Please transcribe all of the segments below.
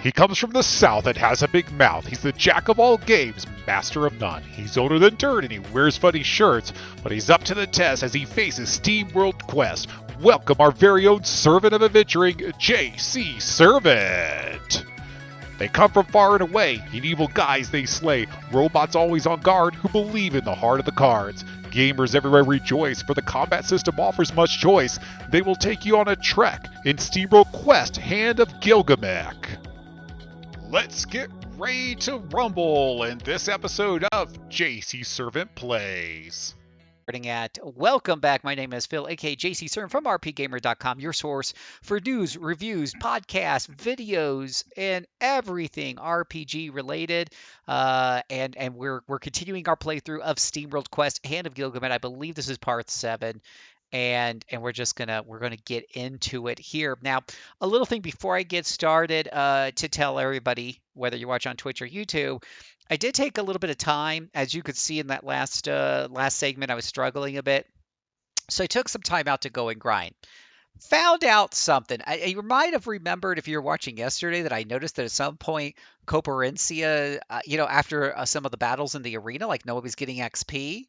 He comes from the south and has a big mouth. He's the jack of all games, master of none. He's older than dirt and he wears funny shirts, but he's up to the test as he faces Steamworld quest. Welcome our very own servant of adventuring, JCServant. They come from far and away, in evil guise they slay, robots always on guard who believe in the heart of the cards. Gamers everywhere rejoice, for the combat system offers much choice. They will take you on a trek in Steamworld Quest, Hand of Gilgamesh. Let's get ready to rumble in this episode of JCServant Plays. Welcome back. My name is Phil, aka JCServant from rpgamer.com, your source for news, reviews, podcasts, videos, and everything RPG related. And we're continuing our playthrough of Steamworld Quest, Hand of Gilgamesh. I believe this is part 7. And we're gonna get into it here. Now, a little thing before I get started, to tell everybody, whether you watch on Twitch or YouTube, I did take a little bit of time. As you could see in that last segment, I was struggling a bit. So I took some time out to go and grind. Found out something. You might have remembered if you were watching yesterday that I noticed that at some point, Coperencia, after some of the battles in the arena, like nobody's getting XP.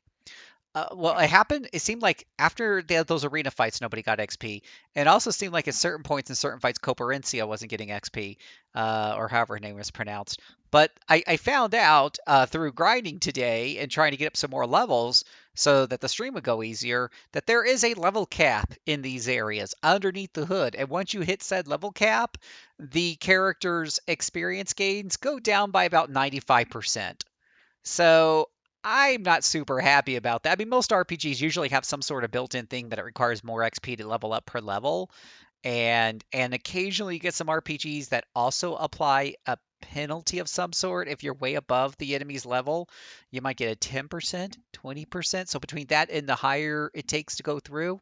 Well, it seemed like after those arena fights, nobody got XP. And it also seemed like at certain points in certain fights, Coperencia wasn't getting XP, or however her name was pronounced. But I found out through grinding today and trying to get up some more levels so that the stream would go easier, that there is a level cap in these areas underneath the hood. And once you hit said level cap, the character's experience gains go down by about 95%. So I'm not super happy about that. I mean, most RPGs usually have some sort of built-in thing that it requires more XP to level up per level. And occasionally you get some RPGs that also apply a penalty of some sort. If you're way above the enemy's level, you might get a 10%, 20%. So between that and the higher it takes to go through,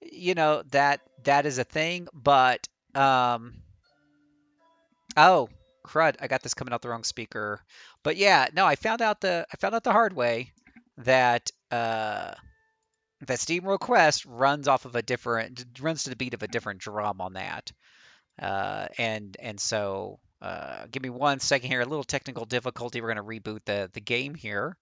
that is a thing. But, oh, crud, I got this coming out the wrong speaker. But yeah, no, I found out the hard way that Steamworld Quest runs to the beat of a different drum on that. So give me 1 second here, a little technical difficulty. We're going to reboot the game here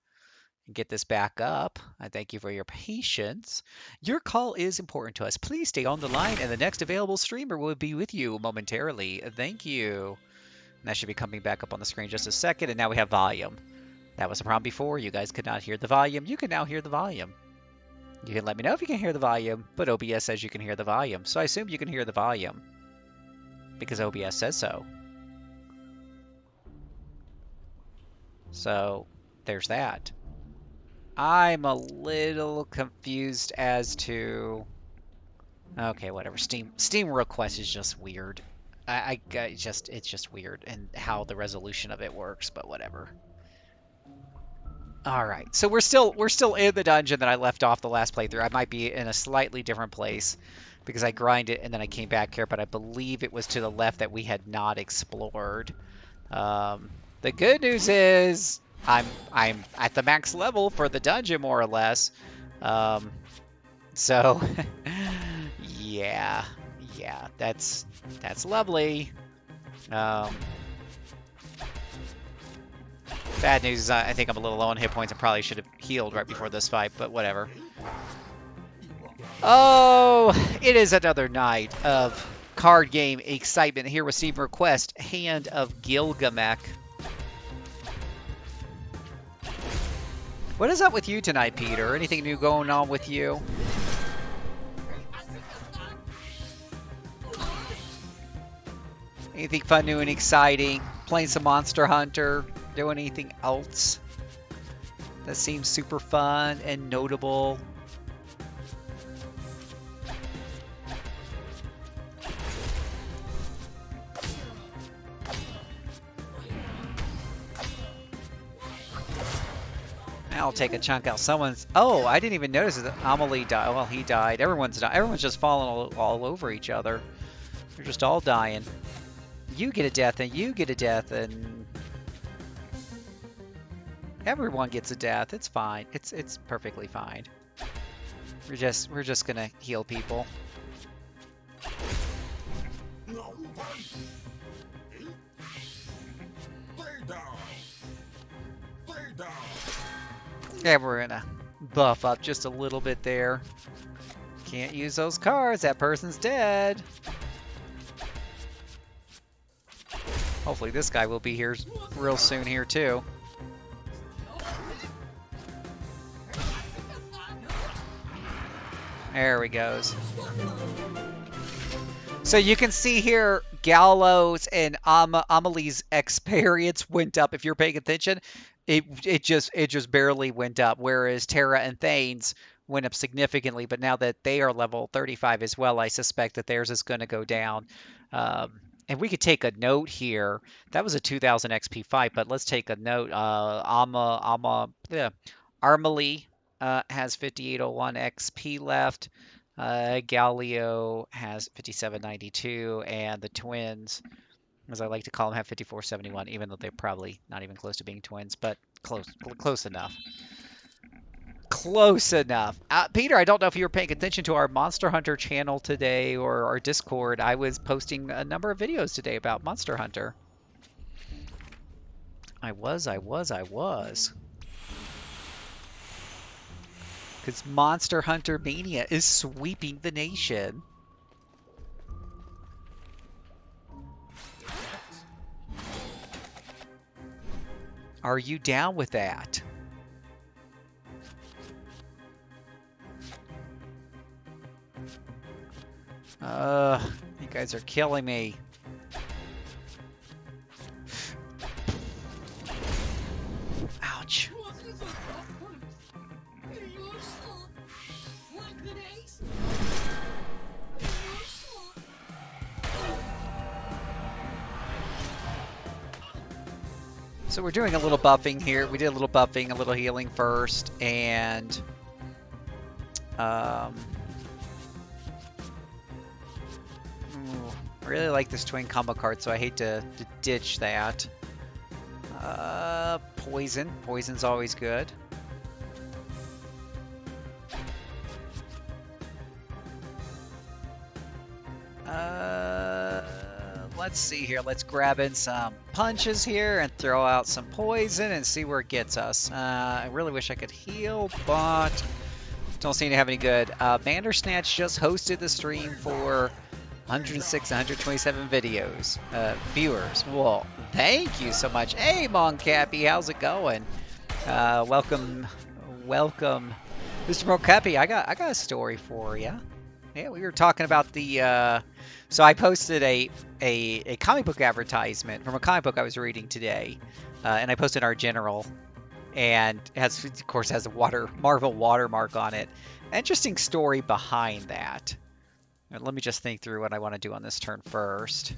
and get this back up. I thank you for your patience. Your call is important to us. Please stay on the line and the next available streamer will be with you momentarily. Thank you. And that should be coming back up on the screen just a second. And now we have volume. That was a problem before. You guys could not hear the volume. You can now hear the volume. You can let me know if you can hear the volume, but OBS says you can hear the volume. So I assume you can hear the volume because OBS says so. So there's that. I'm a little confused as to... Okay, whatever. Steamworld Quest is just weird. It's just weird and how the resolution of it works, but whatever. All right, so we're still in the dungeon that I left off the last playthrough. I might be in a slightly different place because I grinded and then I came back here, but I believe it was to the left that we had not explored. The good news is I'm at the max level for the dungeon, more or less. So yeah, that's lovely. Bad news is I think I'm a little low on hit points and probably should have healed right before this fight, but whatever. Oh, it is another night of card game excitement here with Steamworld Quest, Hand of Gilgamesh. What is up with you tonight, Peter? Anything new going on with you? Anything fun, new, and exciting? Playing some Monster Hunter? Doing anything else that seems super fun and notable? I'll take a chunk out. Oh, I didn't even notice that Amelie died. Well, he died. Everyone's just falling all over each other. They're just all dying. You get a death, and you get a death, and everyone gets a death. It's fine. It's perfectly fine. We're just gonna heal people. Yeah, we're gonna buff up just a little bit there. Can't use those cards. That person's dead. Hopefully this guy will be here real soon here too. There we goes. So you can see here Gallows and Amelie's experience went up. If you're paying attention, it just barely went up, whereas Terra and Thane's went up significantly. But now that they are level 35 as well, I suspect that theirs is going to go down. And we could take a note here. That was a 2000 XP fight, but let's take a note. Armelie has 5801 XP left. Galio has 5792, and the twins, as I like to call them, have 5471, even though they're probably not even close to being twins, but close enough. Close enough. Peter, I don't know if you were paying attention to our Monster Hunter channel today or our Discord. I was posting a number of videos today about Monster Hunter. I was. Because Monster Hunter Mania is sweeping the nation. Are you down with that? You guys are killing me. Ouch. So we're doing a little buffing here. We did a little buffing, a little healing first, and I really like this twin combo card, so I hate to ditch that. Poison. Poison's always good. Let's see here. Let's grab in some punches here and throw out some poison and see where it gets us. I really wish I could heal, but don't seem to have any good. Bandersnatch just hosted the stream for 106, 127 viewers. Well, thank you so much. Hey, Moncappy, how's it going? Welcome, Mr. Moncappy. I got a story for you. Yeah, we were talking about the. So I posted a comic book advertisement from a comic book I was reading today, and I posted our general, and it has, of course, has a Marvel watermark on it. Interesting story behind that. Let me just think through what I want to do on this turn first.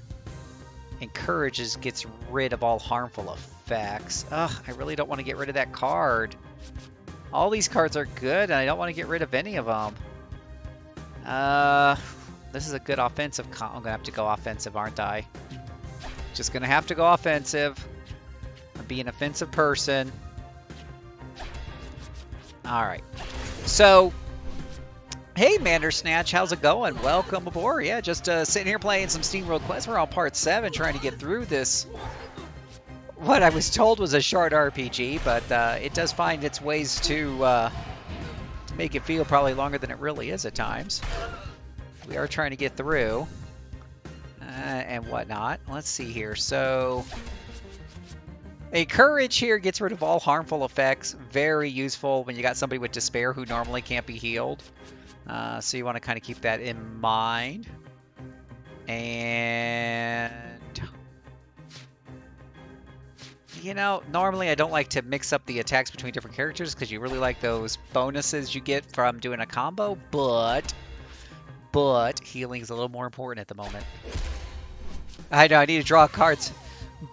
Encourages gets rid of all harmful effects. Ugh, I really don't want to get rid of that card. All these cards are good, and I don't want to get rid of any of them. This is a good offensive. I'm going to have to go offensive, aren't I? Just going to have to go offensive. I'm being an offensive person. All right. So, hey, Bandersnatch, how's it going? Welcome aboard. Yeah, just sitting here playing some Steamworld quests. We're on part 7, trying to get through this. What I was told was a short RPG, but it does find its ways to make it feel probably longer than it really is at times. We are trying to get through and whatnot. Let's see here. So, a courage here gets rid of all harmful effects. Very useful when you got somebody with despair who normally can't be healed. So you want to kind of keep that in mind. And, you know, normally I don't like to mix up the attacks between different characters because you really like those bonuses you get from doing a combo, but healing's a little more important at the moment. I know, I need to draw cards.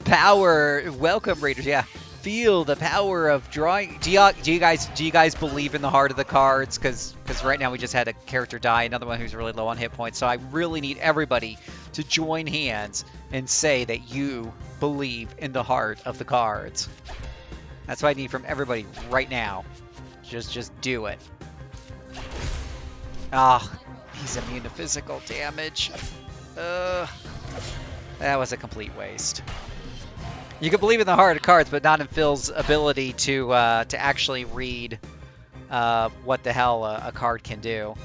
Power, welcome Raiders, yeah. Feel the power of drawing. Do you guys believe in the heart of the cards? Because right now we just had a character die, another one who's really low on hit points. So I really need everybody to join hands and say that you believe in the heart of the cards. That's what I need from everybody right now. Just do it. Ah, he's immune to physical damage. That was a complete waste. You can believe in the heart of cards, but not in Phil's ability to actually read what the hell a card can do.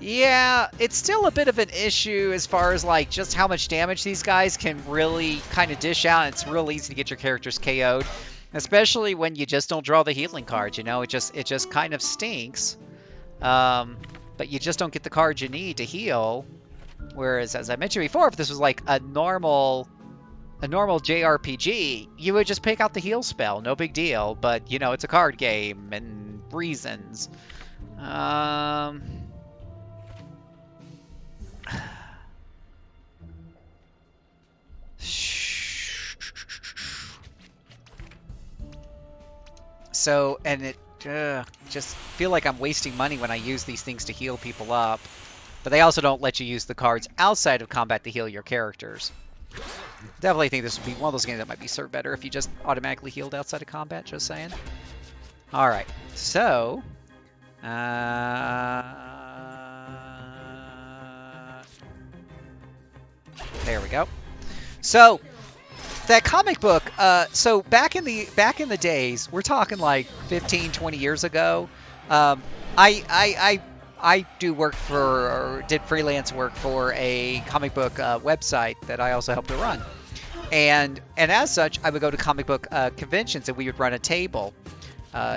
Yeah, it's still a bit of an issue as far as like just how much damage these guys can really kind of dish out. It's real easy to get your characters KO'd, especially when you just don't draw the healing cards. You know, it just kind of stinks. But you just don't get the cards you need to heal. Whereas, as I mentioned before, if this was like a normal JRPG, you would just pick out the heal spell, no big deal. But you know, it's a card game and reasons. So, and it just feel like I'm wasting money when I use these things to heal people up. But they also don't let you use the cards outside of combat to heal your characters. Definitely think this would be one of those games that might be served better if you just automatically healed outside of combat, just saying. Alright, so... there we go. So, that comic book, so back in the days, we're talking like 15, 20 years ago, I do work for, or did freelance work for a comic book website that I also helped to run. And as such, I would go to comic book conventions and we would run a table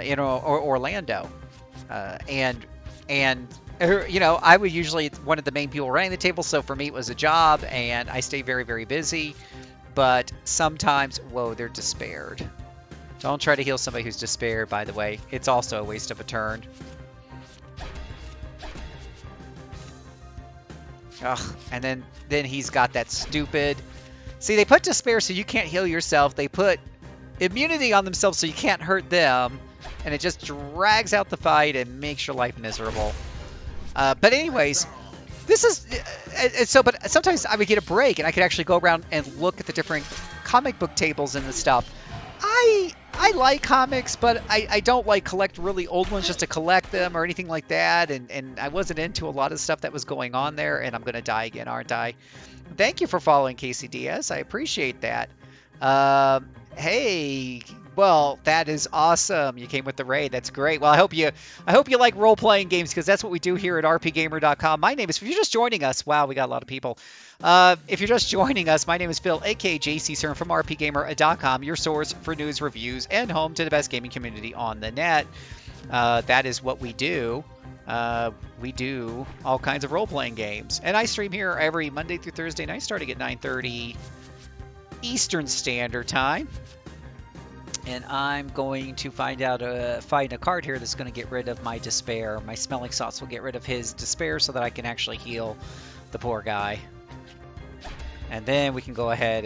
in Orlando. And you know, I was usually one of the main people running the table, so for me it was a job, and I stay very, very busy. But sometimes, whoa, they're despaired. Don't try to heal somebody who's despaired, by the way. It's also a waste of a turn. Ugh, and then he's got that stupid... See, they put despair so you can't heal yourself. They put immunity on themselves so you can't hurt them. And it just drags out the fight and makes your life miserable. But anyways, this is... but sometimes I would get a break and I could actually go around and look at the different comic book tables and the stuff. I like comics, but I don't like collect really old ones just to collect them or anything like that. And I wasn't into a lot of stuff that was going on there. And I'm going to die again, aren't I? Thank you for following KCDS. I appreciate that. Hey, well, that is awesome. You came with the raid. That's great. Well, I hope you like role-playing games, because that's what we do here at rpgamer.com. My name is, if you're just joining us, wow, we got a lot of people. If you're just joining us, my name is Phil, aka JCServant from rpgamer.com, your source for news, reviews, and home to the best gaming community on the net. That is what we do. We do all kinds of role-playing games. And I stream here every Monday through Thursday night starting at 9:30 Eastern Standard Time. And I'm going to find a card here that's going to get rid of my despair. My smelling salts will get rid of his despair so that I can actually heal the poor guy. And then we can go ahead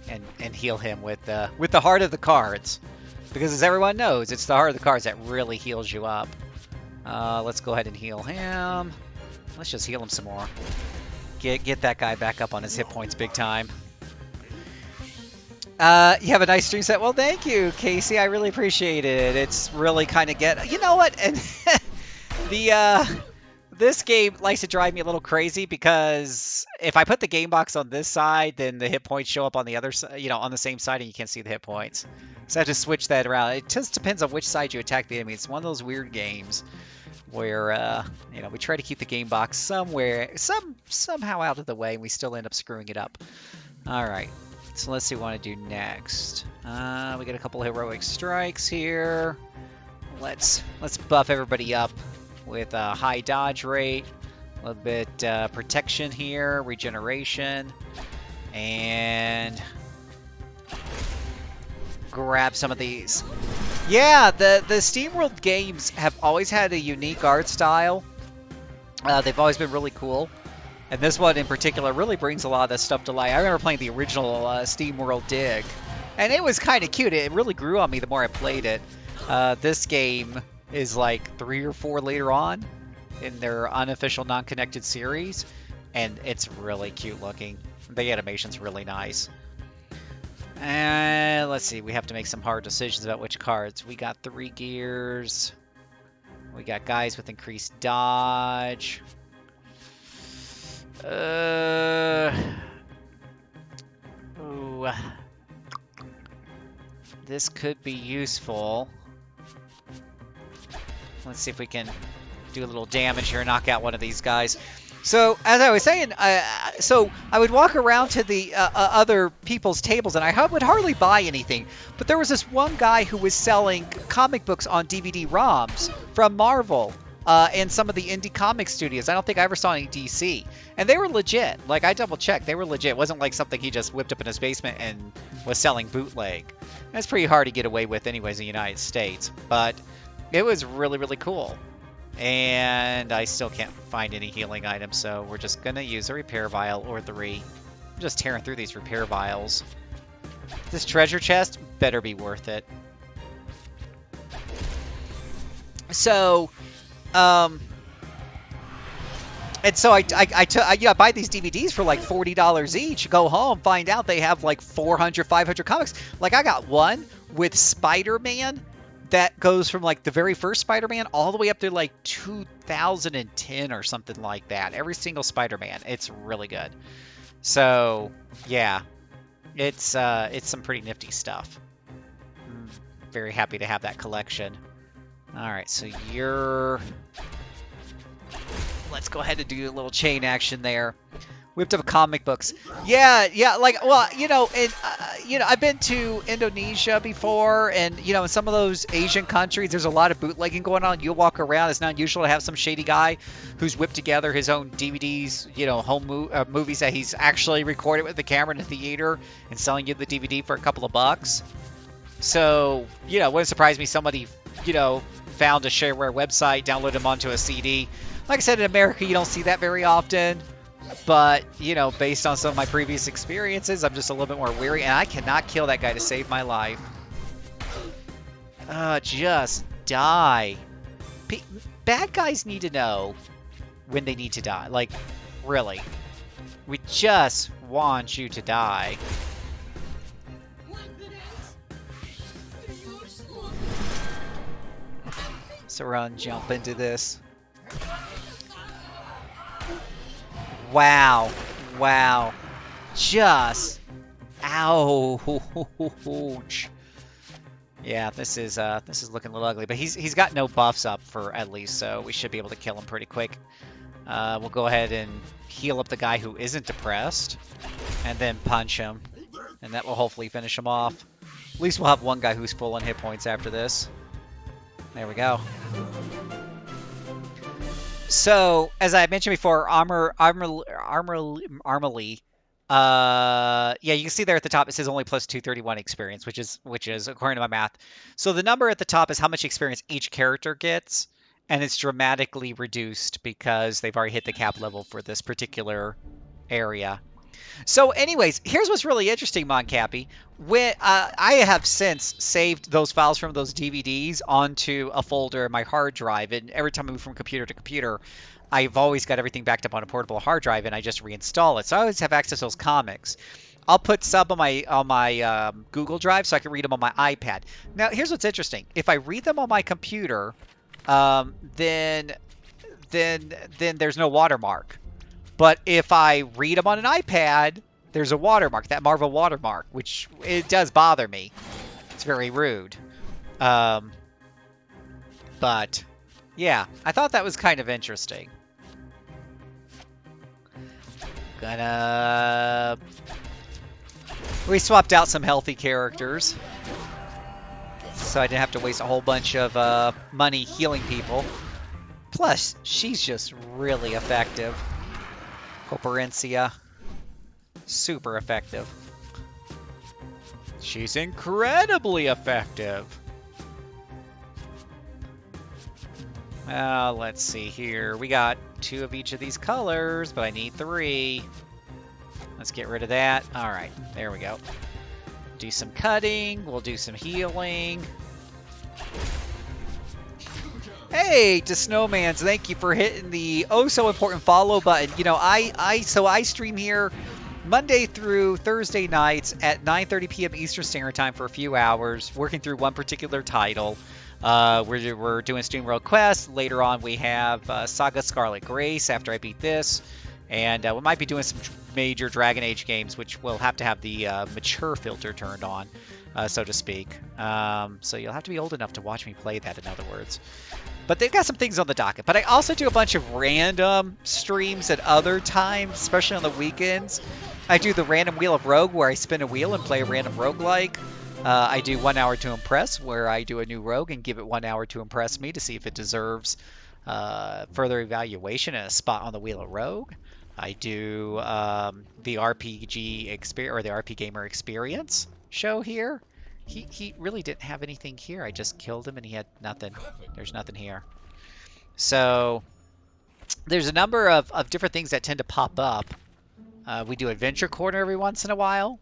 and heal him with the heart of the cards. Because as everyone knows, it's the heart of the cards that really heals you up. Let's go ahead and heal him. Let's just heal him some more. Get that guy back up on his hit points big time. You have a nice stream set. Well, thank you, Casey. I really appreciate it. It's really kind of you know what? And this game likes to drive me a little crazy, because if I put the game box on this side, then the hit points show up on the other side, you know, on the same side, and you can't see the hit points. So I have to switch that around. It just depends on which side you attack the enemy. It's one of those weird games where, you know, we try to keep the game box somehow out of the way, and we still end up screwing it up. All right. So let's see what I want to do next. We got a couple heroic strikes here. Let's buff everybody up with a high dodge rate, a little bit protection here, regeneration, and grab some of these. Yeah, the Steamworld games have always had a unique art style. They've always been really cool. And this one in particular really brings a lot of this stuff to life. I remember playing the original Steamworld Dig, and it was kind of cute. It really grew on me the more I played it. This game is like 3 or 4 later on in their unofficial non-connected series, and it's really cute looking. The animation's really nice. And let's see, we have to make some hard decisions about which cards. We got 3 gears. We got guys with increased dodge. this could be useful. Let's see if we can do a little damage here and knock out one of these guys. So, as I was saying, so I would walk around to the other people's tables, and I would hardly buy anything. But there was this one guy who was selling comic books on DVD-ROMs from Marvel and some of the indie comic studios. I don't think I ever saw any DC. And they were legit. Like, I double-checked. They were legit. It wasn't like something he just whipped up in his basement and was selling bootleg. That's pretty hard to get away with anyways in the United States. But it was really, really cool. And I still can't find any healing items, so we're just going to use a repair vial or 3. I'm just tearing through these repair vials. This treasure chest better be worth it. So, and so I buy these DVDs for like $40 each, go home, find out they have like 400, 500 comics. Like, I got one with Spider-Man that goes from like the very first Spider-Man all the way up to like 2010 or something like that. Every single Spider-Man. It's really good. So yeah, it's some pretty nifty stuff. I'm very happy to have that collection. All right, so let's go ahead and do a little chain action there. Whipped up comic books. Yeah, like, well, and I've been to Indonesia before, and, in some of those Asian countries, there's a lot of bootlegging going on. You'll walk around. It's not unusual to have some shady guy who's whipped together his own DVDs, home movies that he's actually recorded with the camera in the theater and selling you the DVD for a couple of bucks. So, it wouldn't surprise me somebody, found a shareware website, downloaded them onto a CD. Like I said, in America, you don't see that very often. But, based on some of my previous experiences, I'm just a little bit more wary. And I cannot kill that guy to save my life. Just die. Bad guys need to know when they need to die. Like, really. We just want you to die. So run, jump into this. Wow. Just ouch. Yeah, this is looking a little ugly, but he's got no buffs up for at least, so we should be able to kill him pretty quick. We'll go ahead and heal up the guy who isn't depressed, and then punch him, and that will hopefully finish him off. At least we'll have one guy who's full on hit points after this. There we go. So, as I mentioned before, Armorly, yeah, you can see there at the top it says only plus 231 experience, which is according to my math. So the number at the top is how much experience each character gets, and it's dramatically reduced because they've already hit the cap level for this particular area. So anyways, here's what's really interesting, Moncappy. When I have since saved those files from those DVDs onto a folder in my hard drive, and every time I move from computer to computer, I've always got everything backed up on a portable hard drive, and I just reinstall it. So I always have access to those comics. I'll put some on my Google Drive so I can read them on my iPad. Now, here's what's interesting. If I read them on my computer, then there's no watermark. But if I read them on an iPad, there's a watermark, that Marvel watermark, which it does bother me. It's very rude. But, yeah, I thought that was kind of interesting. We swapped out some healthy characters, so I didn't have to waste a whole bunch of money healing people. Plus, she's just really effective. Corporencia. Super effective. She's incredibly effective. Let's see here. We got 2 of each of these colors, but I need 3. Let's get rid of that. All right, there we go. Do some cutting. We'll do some healing. Hey, to Snowmans, thank you for hitting the so important follow button. I stream here Monday through Thursday nights at 9:30 p.m. Eastern Standard Time for a few hours, working through one particular title. We're doing Steamworld Quest. Later on, we have Saga Scarlet Grace after I beat this. And we might be doing some major Dragon Age games, which will have to have the mature filter turned on, so to speak. So you'll have to be old enough to watch me play that, in other words. But they've got some things on the docket. But I also do a bunch of random streams at other times, especially on the weekends. I do the Random Wheel of Rogue, where I spin a wheel and play a random roguelike. I do 1 hour to impress, where I do a new rogue and give it 1 hour to impress me to see if it deserves further evaluation and a spot on the Wheel of Rogue. I do the RPG experience, or the RP Gamer Experience show here. He really didn't have anything here. I just killed him and he had nothing. There's nothing here. So there's a number of different things that tend to pop up. We do Adventure Corner every once in a while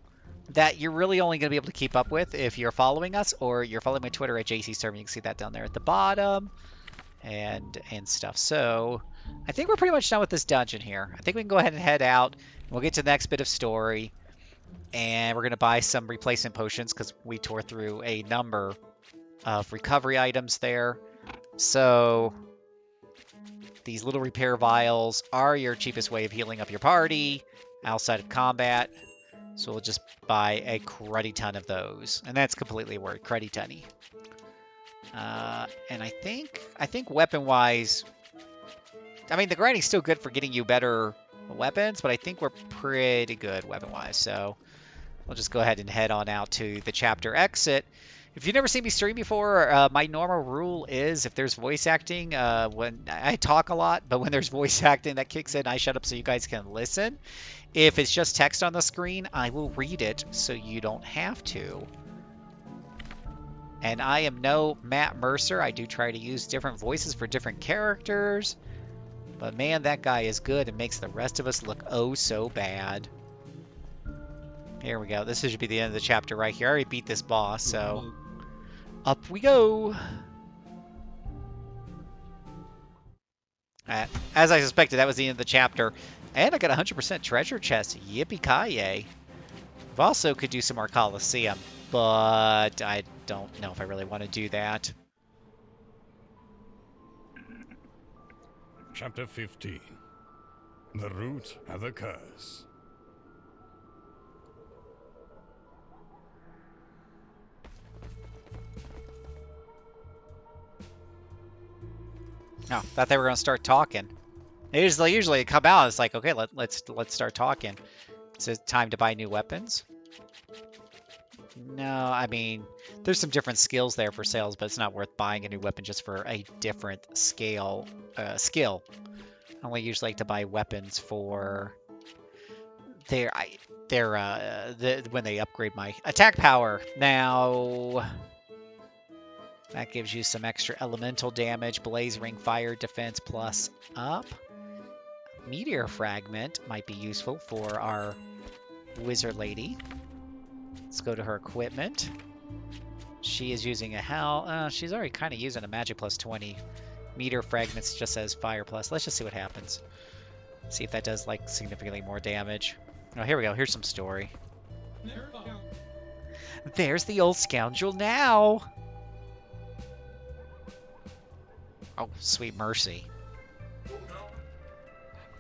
that you're really only going to be able to keep up with if you're following us, or you're following my Twitter at JCServant. You can see that down there at the bottom and stuff. So I think we're pretty much done with this dungeon here. I think we can go ahead and head out. We'll get to the next bit of story. And we're going to buy some replacement potions because we tore through a number of recovery items there. So these little repair vials are your cheapest way of healing up your party outside of combat. So we'll just buy a cruddy ton of those. And that's completely a word, cruddy tunny. And I think weapon-wise, I mean, the grinding's still good for getting you better weapons, but I think we're pretty good weapon-wise. So we'll just go ahead and head on out to the chapter exit. If you've never seen me stream before, my normal rule is if there's voice acting, when I talk a lot, but when there's voice acting that kicks in, I shut up so you guys can listen. If it's just text on the screen, I will read it so you don't have to. And I am no Matt Mercer. I do try to use different voices for different characters. But man, that guy is good and makes the rest of us look oh so bad. Here we go. This should be the end of the chapter right here. I already beat this boss, so up we go. As I suspected, that was the end of the chapter. And I got 100% treasure chest. Yippee-ki-yay. We also could do some more Colosseum, but I don't know if I really want to do that. Chapter 15. The Root of the Curse. Oh, thought they were gonna start talking. Usually come out. It's like, okay, let's start talking. Is it time to buy new weapons? No, I mean, there's some different skills there for sales, but it's not worth buying a new weapon just for a different skill. I only usually like to buy weapons for when they upgrade my attack power. Now, that gives you some extra elemental damage, blaze ring, fire defense plus up. Meteor fragment might be useful for our wizard lady. Let's go to her equipment. She is using a hell. She's already kind of using a magic plus 20. Meteor fragments just says fire plus. Let's just see what happens. See if that does like significantly more damage. Oh, here we go. Here's some story. There's the old scoundrel now. Oh, sweet mercy.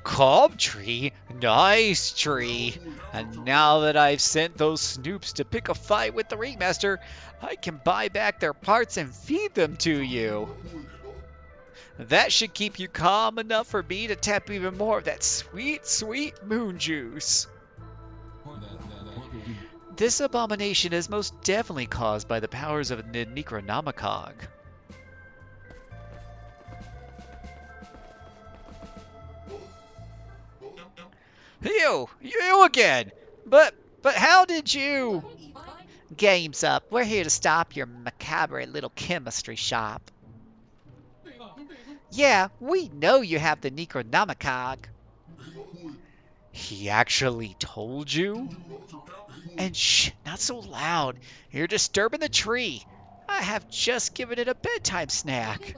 Cob tree? Nice tree. And now that I've sent those snoops to pick a fight with the ringmaster, I can buy back their parts and feed them to you. That should keep you calm enough for me to tap even more of that sweet, sweet moon juice. This abomination is most definitely caused by the powers of the Necronomicon. You again! But how did you? Game's up. We're here to stop your macabre little chemistry shop. Yeah, we know you have the Necronomicon. He actually told you? And shh, not so loud. You're disturbing the tree. I have just given it a bedtime snack.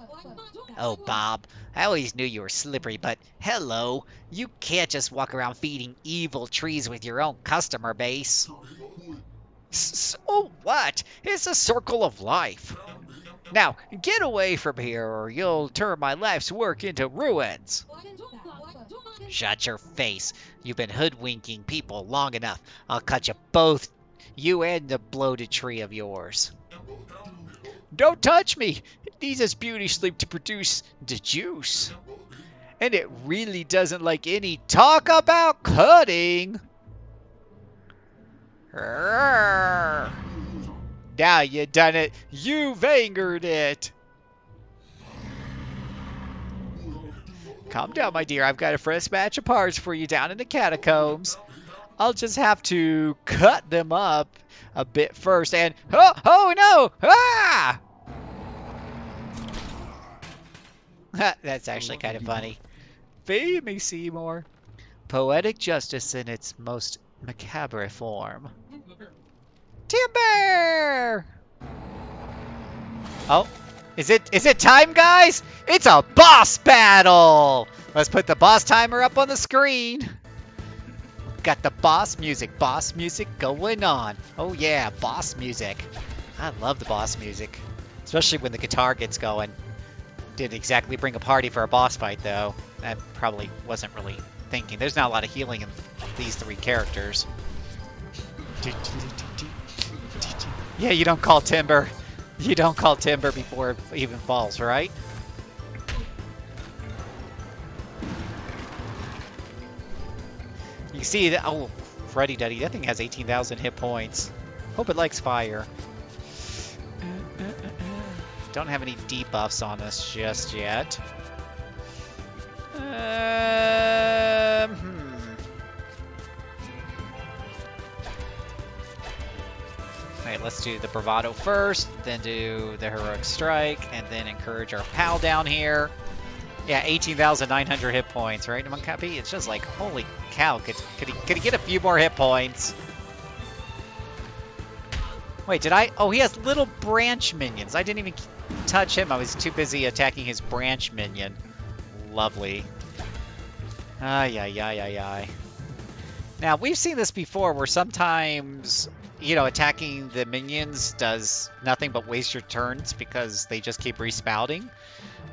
Oh, Bob, I always knew you were slippery, but hello. You can't just walk around feeding evil trees with your own customer base. So what? It's a circle of life. Now, get away from here or you'll turn my life's work into ruins. Shut your face. You've been hoodwinking people long enough. I'll cut you both, you and the bloated tree of yours. Don't touch me! It needs its beauty sleep to produce the juice. And it really doesn't like any talk about cutting. Now you done it. You've angered it. Calm down, my dear. I've got a fresh batch of parts for you down in the catacombs. I'll just have to cut them up a bit first and... Oh no! Ah! That's actually kind of funny. Feed me, Seymour. Poetic justice in its most macabre form. Timber! Oh, is it time, guys? It's a boss battle! Let's put the boss timer up on the screen. Got the boss music going on. Oh yeah, boss music. I love the boss music, especially when the guitar gets going. Didn't exactly bring a party for a boss fight, though. That probably wasn't really thinking. There's not a lot of healing in these three characters. Yeah, you don't call timber. You don't call timber before it even falls, right? You see that? Oh, Freddy Duddy. That thing has 18,000 hit points. Hope it likes fire. Don't have any debuffs on us just yet. Alright, let's do the bravado first, then do the heroic strike, and then encourage our pal down here. Yeah, 18,900 hit points, right? Moncapi? It's just like, holy cow, could he get a few more hit points? Wait, did I? Oh, he has little branch minions. I didn't even touch him. I was too busy attacking his branch minion. Lovely. Ay, ay, ay, ay, ay. Now, we've seen this before where sometimes, you know, attacking the minions does nothing but waste your turns because they just keep respouting.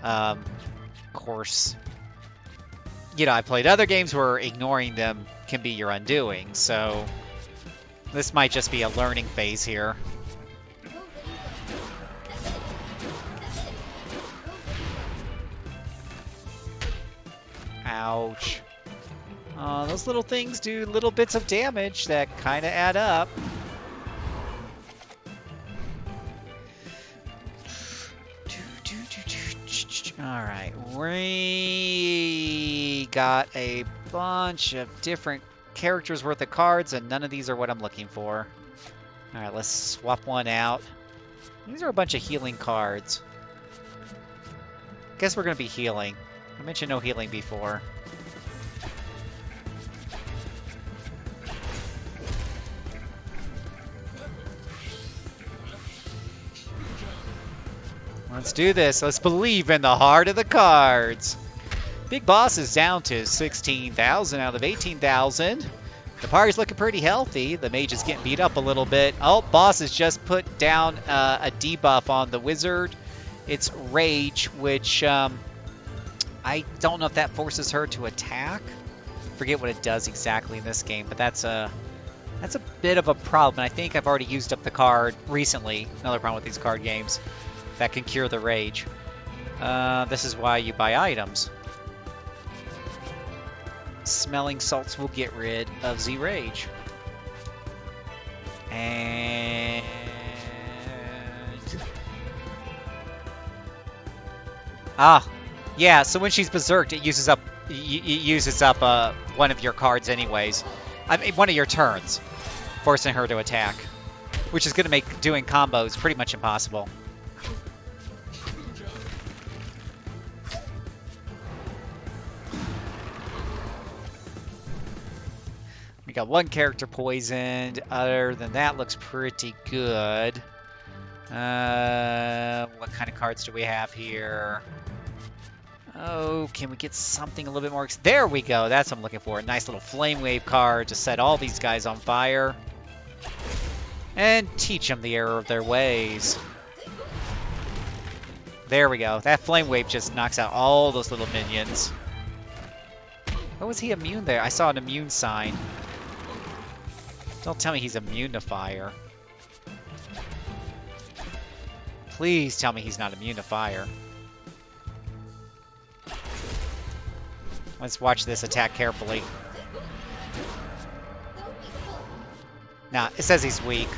Of course, you know, I played other games where ignoring them can be your undoing, so this might just be a learning phase here. Ouch. Those little things do little bits of damage that kind of add up. Alright, we got a bunch of different characters worth of cards, and none of these are what I'm looking for. Alright, let's swap one out. These are a bunch of healing cards. Guess we're going to be healing. I mentioned no healing before. Let's do this. Let's believe in the heart of the cards. Big Boss is down to 16,000 out of 18,000. The party's looking pretty healthy. The mage is getting beat up a little bit. Oh, Boss has just put down a debuff on the wizard. It's Rage, which I don't know if that forces her to attack. Forget what it does exactly in this game, but that's a bit of a problem. I think I've already used up the card recently. Another problem with these card games that can cure the rage. This is why you buy items. Smelling salts will get rid of the rage. And yeah. So when she's berserked, it uses up one of your cards, anyways. I mean, one of your turns, forcing her to attack, which is going to make doing combos pretty much impossible. We got one character poisoned. Other than that, looks pretty good. What kind of cards do we have here? Oh, can we get something a little bit more? There we go. That's what I'm looking for. A nice little Flame Wave card to set all these guys on fire. And teach them the error of their ways. There we go. That Flame Wave just knocks out all those little minions. What was he immune there? I saw an immune sign. Don't tell me he's immune to fire. Please tell me he's not immune to fire. Let's watch this attack carefully. Nah, it says he's weak.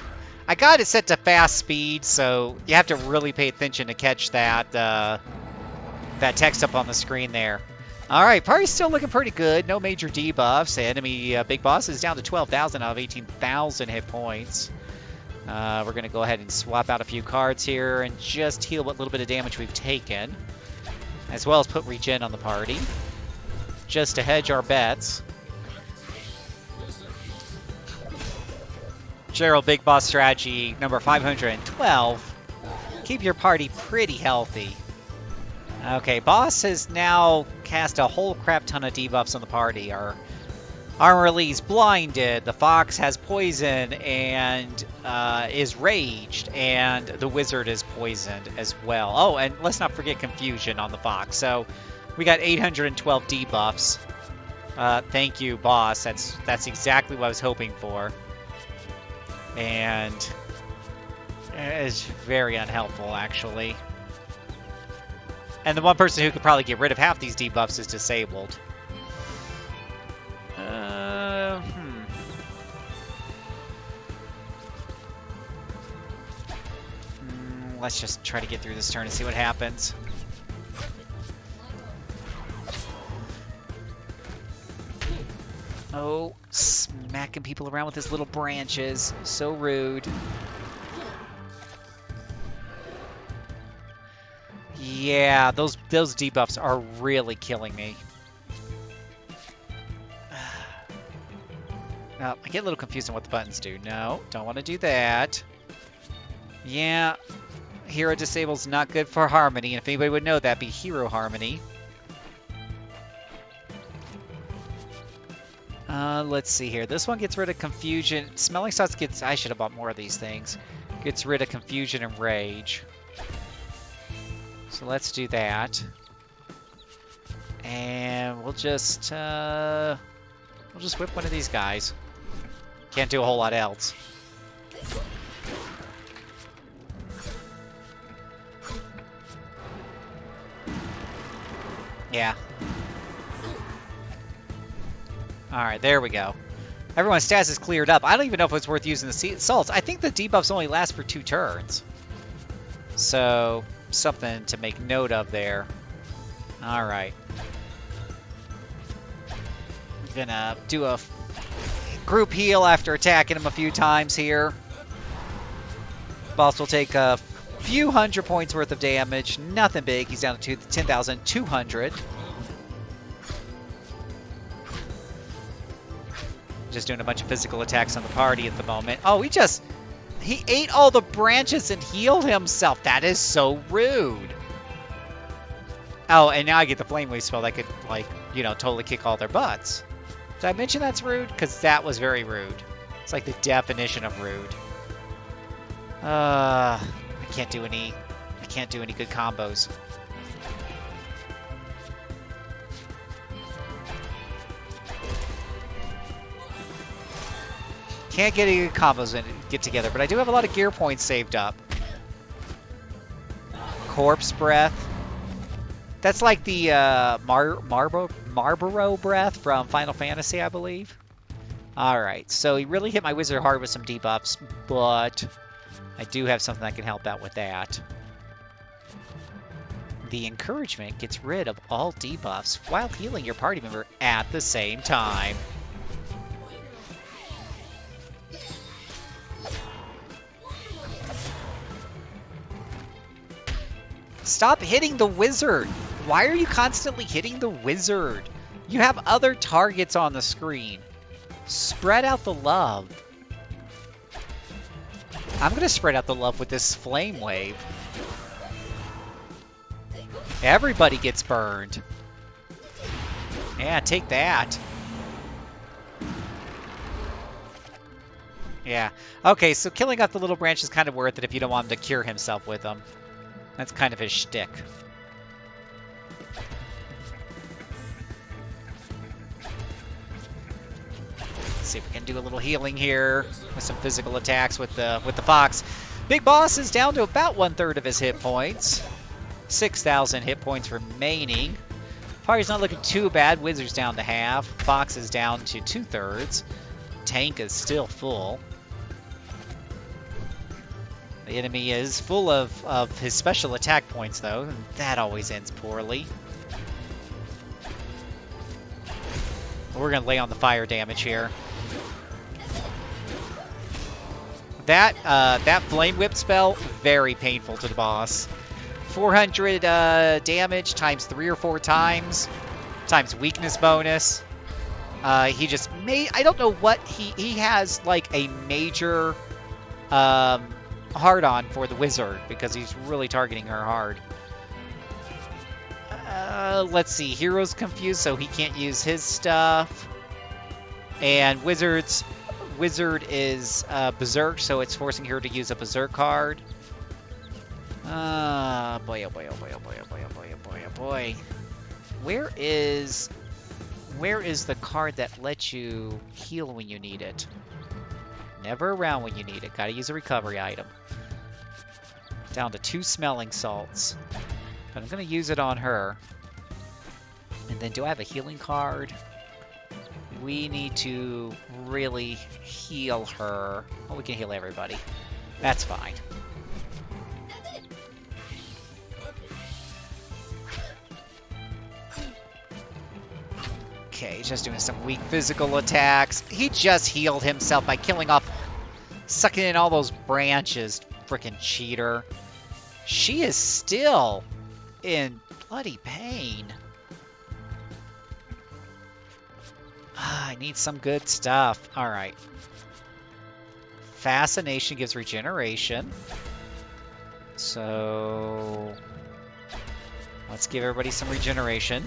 I got it set to fast speed, so you have to really pay attention to catch that that text up on the screen there. All right, party's still looking pretty good. No major debuffs. The enemy big boss is down to 12,000 out of 18,000 hit points. We're going to go ahead and swap out a few cards here and just heal what little bit of damage we've taken, as well as put regen on the party, just to hedge our bets. General Big Boss strategy number 512. Keep your party pretty healthy. Okay, boss has now cast a whole crap ton of debuffs on the party. Our Armorly's blinded, the fox has poison and is raged, and the wizard is poisoned as well. Oh, and let's not forget confusion on the fox. So we got 812 debuffs. Thank you, boss. That's exactly what I was hoping for. And it's very unhelpful, actually. And the one person who could probably get rid of half these debuffs is disabled. Let's just try to get through this turn and see what happens. Oh, smacking people around with his little branches. So rude. Yeah, those debuffs are really killing me. I get a little confused on what the buttons do. No, don't want to do that. Yeah, Hero Disable's not good for Harmony, and if anybody would know, that'd be Hero Harmony. Let's see here. This one gets rid of Confusion. Smelling Salts gets... I should have bought more of these things. Gets rid of Confusion and Rage. So let's do that. And we'll just whip one of these guys. Can't do a whole lot else. Yeah. Alright, there we go. Everyone's stats is cleared up. I don't even know if it's worth using the salts. I think the debuffs only last for 2 turns. So, something to make note of there. Alright. I'm gonna do a group heal after attacking him a few times here. Boss will take a few hundred points worth of damage. Nothing big. He's down to 10,200. Just doing a bunch of physical attacks on the party at the moment. Oh, he ate all the branches and healed himself. That is so rude. Oh, and now I get the Flame Wave spell that could, like, you know, totally kick all their butts. Did I mention that's rude? Because that was very rude. It's like the definition of rude. I can't do any good combos. Can't get any good combos and get together, but I do have a lot of gear points saved up. Corpse Breath. That's like the Marlboro Breath from Final Fantasy, I believe. Alright, so he really hit my wizard hard with some debuffs, but I do have something that can help out with that. The Encouragement gets rid of all debuffs while healing your party member at the same time. Stop hitting the wizard! Why are you constantly hitting the wizard? You have other targets on the screen. Spread out the love. I'm gonna spread out the love with this Flame Wave. Everybody gets burned. Yeah, take that. Yeah. Okay, so killing off the little branch is kind of worth it if you don't want him to cure himself with them. That's kind of his shtick. Let's see if we can do a little healing here with some physical attacks with the Fox. Big Boss is down to about 1/3 of his hit points. 6,000 hit points remaining. Party's not looking too bad. Wizard's down to half. Fox is down to 2/3. Tank is still full. The enemy is full of his special attack points, though, and that always ends poorly. We're going to lay on the fire damage here. That Flame Whip spell, very painful to the boss. 400 damage times 3 or 4 times weakness bonus. He just made, I don't know what, he has like a major hard-on for the wizard because he's really targeting her hard. Let's see, Hero's confused, so he can't use his stuff. And Wizard is Berserk, so it's forcing her to use a Berserk card. Boy, oh boy, oh boy, oh boy, oh boy, oh boy, oh boy, oh boy. Where is the card that lets you heal when you need it? Never around when you need it. Gotta use a recovery item. Down to 2 smelling salts. But I'm gonna use it on her. And then do I have a healing card? We need to really heal her. Oh, we can heal everybody. That's fine. Okay, just doing some weak physical attacks. He just healed himself by killing off, sucking in all those branches. Frickin' cheater. She is still in bloody pain. I need some good stuff. Alright. Fascination gives regeneration. So let's give everybody some regeneration.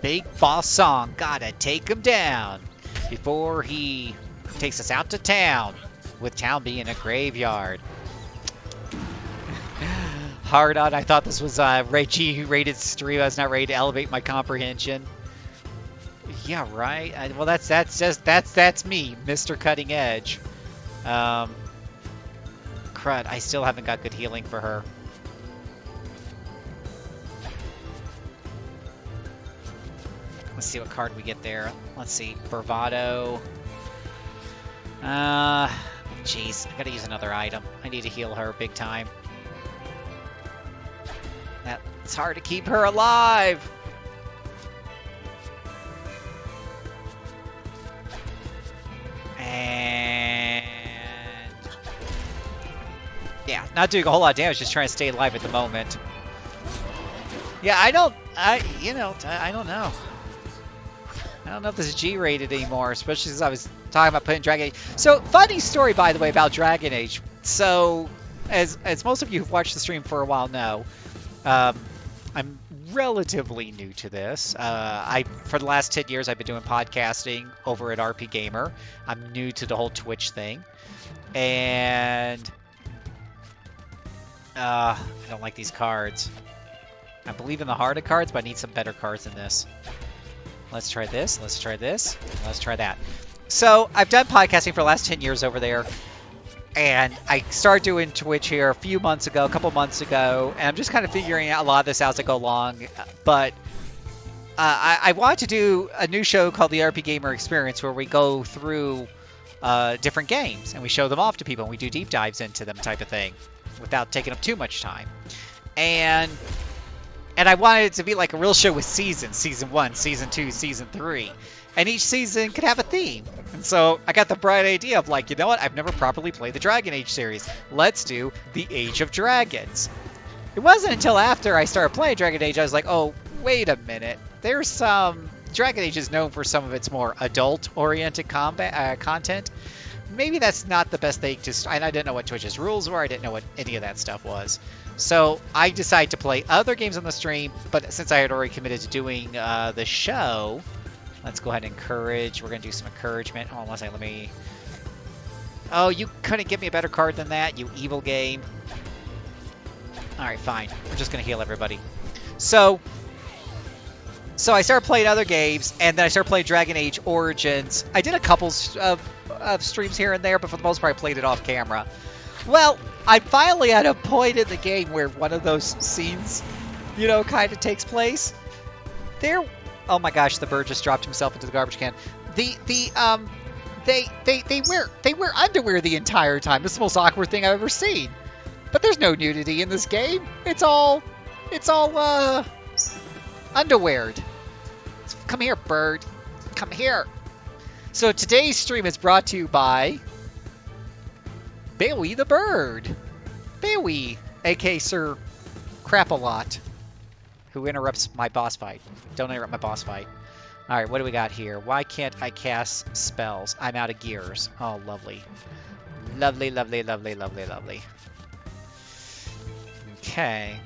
Big Boss Song. Gotta take him down before he takes us out to town, with town being a graveyard. Hard on. I thought this was G-rated stream. I was not ready to elevate my comprehension. Yeah, right. Well, that's me, Mr. Cutting Edge. Crud. I still haven't got good healing for her. Let's see what card we get there. Let's see. Bravado. Jeez. I gotta use another item. I need to heal her big time. It's hard to keep her alive. And yeah, not doing a whole lot of damage, just trying to stay alive at the moment. Yeah, I don't know. I don't know if this is G-rated anymore, especially since I was talking about putting Dragon Age. So, funny story, by the way, about Dragon Age. So, as most of you who've watched the stream for a while know, I'm relatively new to this. For the last 10 years, I've been doing podcasting over at RP Gamer. I'm new to the whole Twitch thing. And I don't like these cards. I believe in the heart of cards, but I need some better cards than this. Let's try this, let's try this, let's try that. So, I've done podcasting for the last 10 years over there. And I started doing Twitch here a few months ago, a couple months ago, and I'm just kind of figuring out a lot of this as I go along. But I wanted to do a new show called the RP Gamer Experience, where we go through different games and we show them off to people and we do deep dives into them, type of thing, without taking up too much time. And I wanted it to be like a real show with seasons: season 1, season 2, season 3. And each season could have a theme. And so I got the bright idea of like, you know what? I've never properly played the Dragon Age series. Let's do the Age of Dragons. It wasn't until after I started playing Dragon Age I was like, oh, wait a minute. There's some... Dragon Age is known for some of its more adult-oriented content. Maybe that's not the best thing to... And I didn't know what Twitch's rules were. I didn't know what any of that stuff was. So I decided to play other games on the stream. But since I had already committed to doing the show... Let's go ahead and encourage. We're going to do some encouragement. Hold on one second. Let me... Oh, you couldn't give me a better card than that, you evil game. Alright, fine. We're just going to heal everybody. So So I started playing other games, and then I started playing Dragon Age Origins. I did a couple of streams here and there, but for the most part I played it off camera. Well, I'm finally at a point in the game where one of those scenes, you know, kind of takes place. There, oh my gosh, the bird just dropped himself into the garbage can. They wear underwear the entire time. It's the most awkward thing I've ever seen. But there's no nudity in this game. It's all underweared. So come here, bird. Come here. So today's stream is brought to you by Bailey the Bird. Bailey, aka Sir Crap-A-Lot, who interrupts my boss fight. Don't interrupt my boss fight. Alright, what do we got here? Why can't I cast spells? I'm out of gears. Oh, lovely. Lovely, lovely, lovely, lovely, lovely. Okay.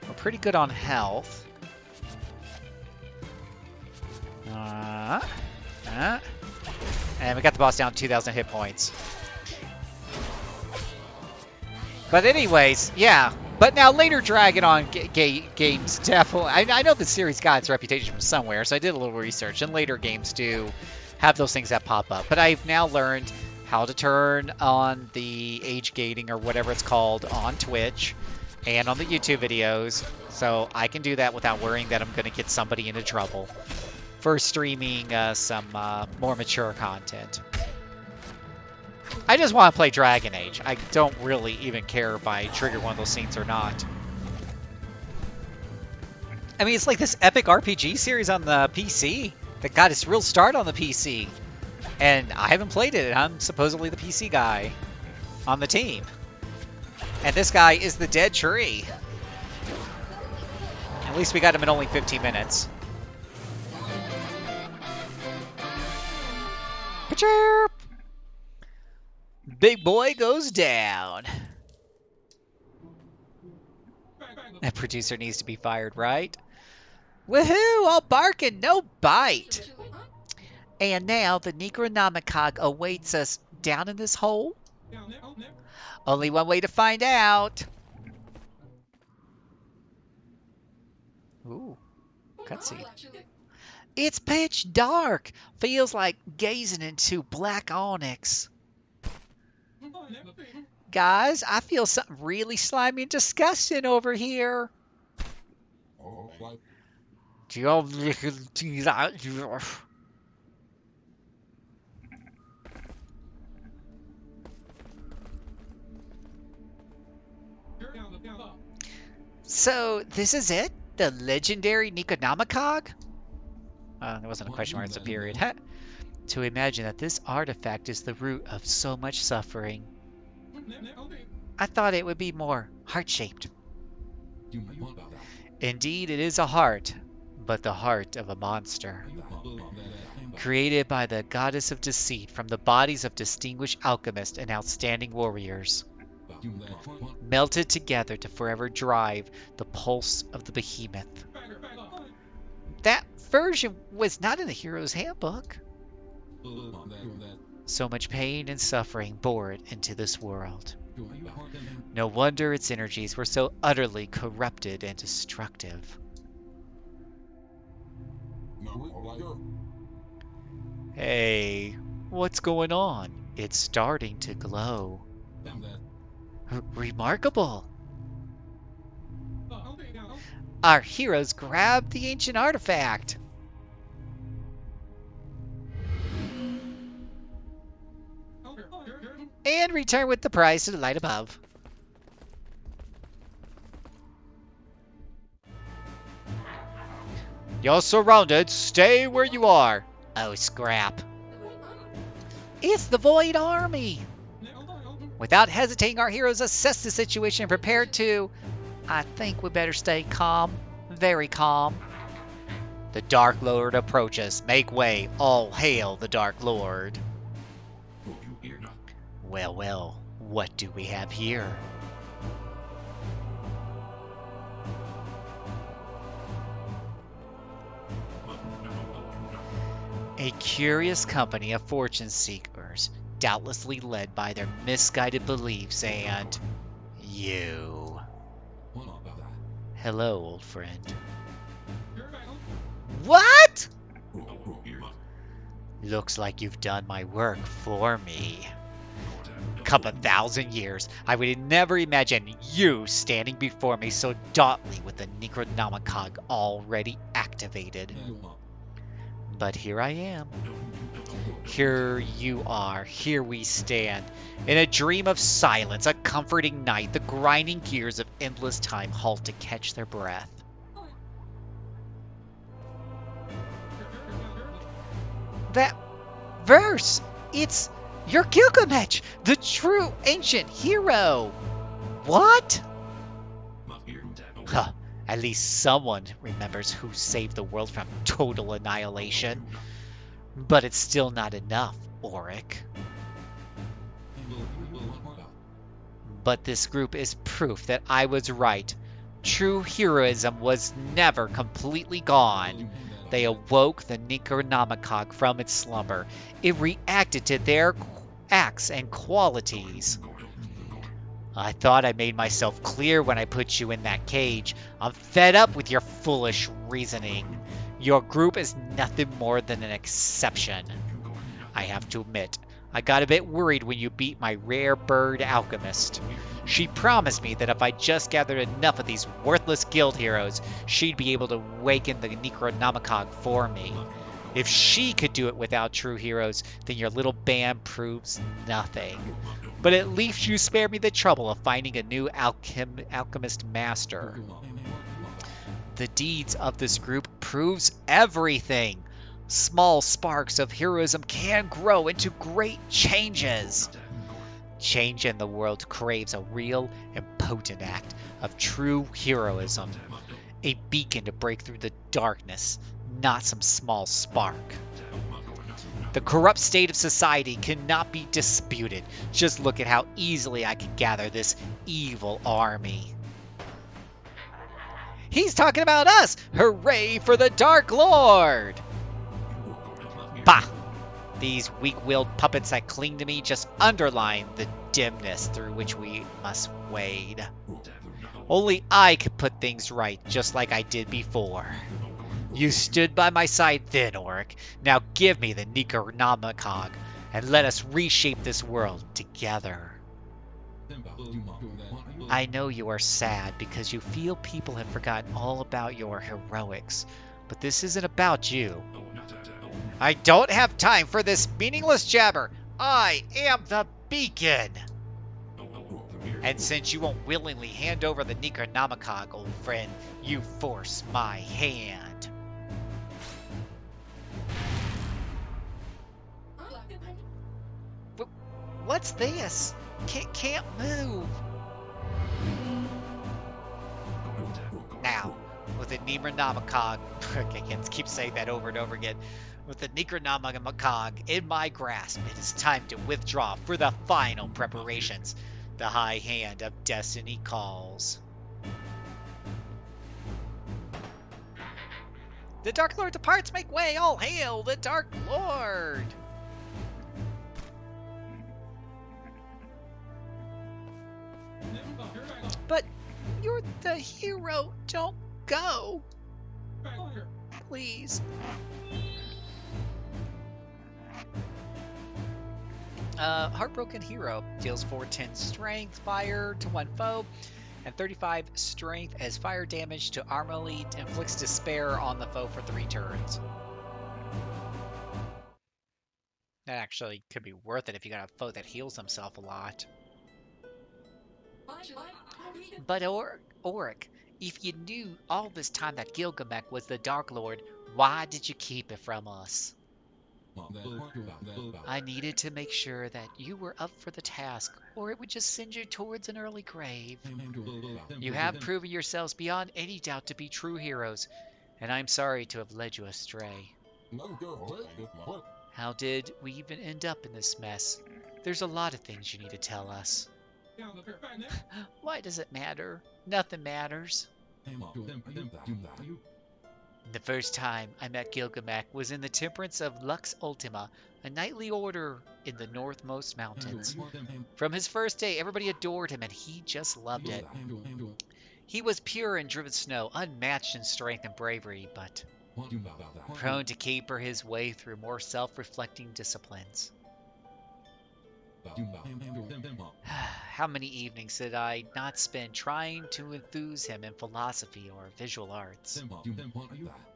We're pretty good on health. And we got the boss down 2,000 hit points. But anyways, yeah. But now later Dragon on games definitely... I know the series got its reputation from somewhere, so I did a little research. And later games do have those things that pop up. But I've now learned how to turn on the age gating or whatever it's called on Twitch and on the YouTube videos. So I can do that without worrying that I'm going to get somebody into trouble for streaming some more mature content. I just want to play Dragon Age. I don't really even care if I trigger one of those scenes or not. I mean, it's like this epic RPG series on the PC that got its real start on the PC. And I haven't played it, and I'm supposedly the PC guy on the team. And this guy is the dead tree. At least we got him in only 15 minutes. Chirp! Big boy goes down. That producer needs to be fired, right? Woohoo! All bark and no bite. And now the Necronomicon awaits us down in this hole. Only one way to find out. Ooh, cutscene. It's pitch dark. Feels like gazing into black onyx. Guys, I feel something really slimy and disgusting over here. So, this is it? The legendary Necronomicon? There wasn't a question mark, it's a period. To imagine that this artifact is the root of so much suffering. I thought it would be more heart-shaped. Indeed, it is a heart, but the heart of a monster. Created by the goddess of deceit from the bodies of distinguished alchemists and outstanding warriors. Melted together to forever drive the pulse of the behemoth. That version was not in the hero's handbook. So much pain and suffering bore it into this world. No wonder its energies were so utterly corrupted and destructive. Hey, what's going on? It's starting to glow. Remarkable. Our heroes grabbed the ancient artifact. And return with the prize to the light above. You're surrounded. Stay where you are. Oh, scrap. It's the Void Army. Without hesitating, our heroes assess the situation and prepare to... I think we better stay calm. Very calm. The Dark Lord approaches. Make way. All hail the Dark Lord. Well, well, what do we have here? A curious company of fortune seekers, doubtlessly led by their misguided beliefs and... you. Hello, old friend. Looks like you've done my work for me. Come 1,000 years, I would never imagine you standing before me so dauntingly with the Necronomicon already activated. But here I am. Here you are, here we stand. In a dream of silence, a comforting night, the grinding gears of endless time halt to catch their breath. That verse! You're Gilgamesh, the true ancient hero! What? Huh, at least someone remembers who saved the world from total annihilation. But it's still not enough, Auric. But this group is proof that I was right. True heroism was never completely gone. They awoke the Necronomicon from its slumber. It reacted to their acts and qualities. I thought I made myself clear when I put you in that cage. I'm fed up with your foolish reasoning. Your group is nothing more than an exception. I have to admit, I got a bit worried when you beat my rare bird alchemist. She promised me that if I just gathered enough of these worthless guild heroes, she'd be able to awaken the Necronomicon for me. If she could do it without true heroes, then your little band proves nothing. But at least you spared me the trouble of finding a new alchemist master. The deeds of this group proves everything. Small sparks of heroism can grow into great changes. Change in the world craves a real and potent act of true heroism. A beacon to break through the darkness, not some small spark. The corrupt state of society cannot be disputed. Just look at how easily I can gather this evil army. He's talking about us! Hooray for the Dark Lord! Bah! These weak-willed puppets that cling to me just underline the dimness through which we must wade. Only I could put things right, just like I did before. You stood by my side then, Auric. Now give me the Necronomicon, and let us reshape this world together. I know you are sad because you feel people have forgotten all about your heroics, but this isn't about you. I don't have time for this meaningless jabber. I am the beacon. And since you won't willingly hand over the Necronomicon, old friend, you force my hand. What's this? Can't move. Now, with the Necronomicon, I can keep saying that over and over again. With the Necronomicon in my grasp, it is time to withdraw for the final preparations. The high hand of destiny calls. The Dark Lord departs, make way, all hail the Dark Lord! But you're the hero, don't go! Please. Heartbroken Hero deals 410 strength fire to one foe and 35 strength as fire damage to armor elite, inflicts despair on the foe for 3 turns. That actually could be worth it if you got a foe that heals himself a lot. But Auric, if you knew all this time that Gilgamesh was the Dark Lord, why did you keep it from us? I needed to make sure that you were up for the task, or it would just send you towards an early grave. You have proven yourselves beyond any doubt to be true heroes, and I'm sorry to have led you astray. How did we even end up in this mess? There's a lot of things you need to tell us. Why does it matter? Nothing matters. The first time I met Gilgamesh was in the temperance of Lux Ultima, a knightly order in the northmost mountains. From his first day, everybody adored him, and he just loved it. He was pure in driven snow, unmatched in strength and bravery, but prone to caper his way through more self-reflecting disciplines. How many evenings did I not spend trying to enthuse him in philosophy or visual arts?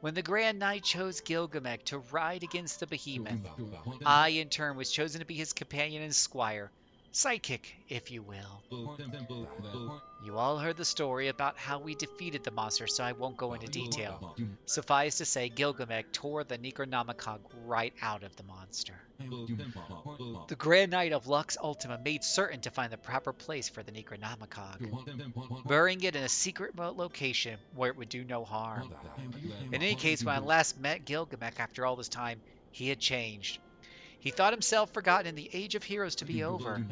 When the Grand Knight chose Gilgamesh to ride against the behemoth, I in turn was chosen to be his companion and squire, sidekick, if you will. You all heard the story about how we defeated the monster, so I won't go into detail. Suffice to say, Gilgamesh tore the Necronomicon right out of the monster. The Grand Knight of Lux Ultima made certain to find the proper place for the Necronomicon, burying it in a secret remote location where it would do no harm. In any case, when I last met Gilgamesh after all this time, he had changed. He thought himself forgotten in the Age of Heroes to be over.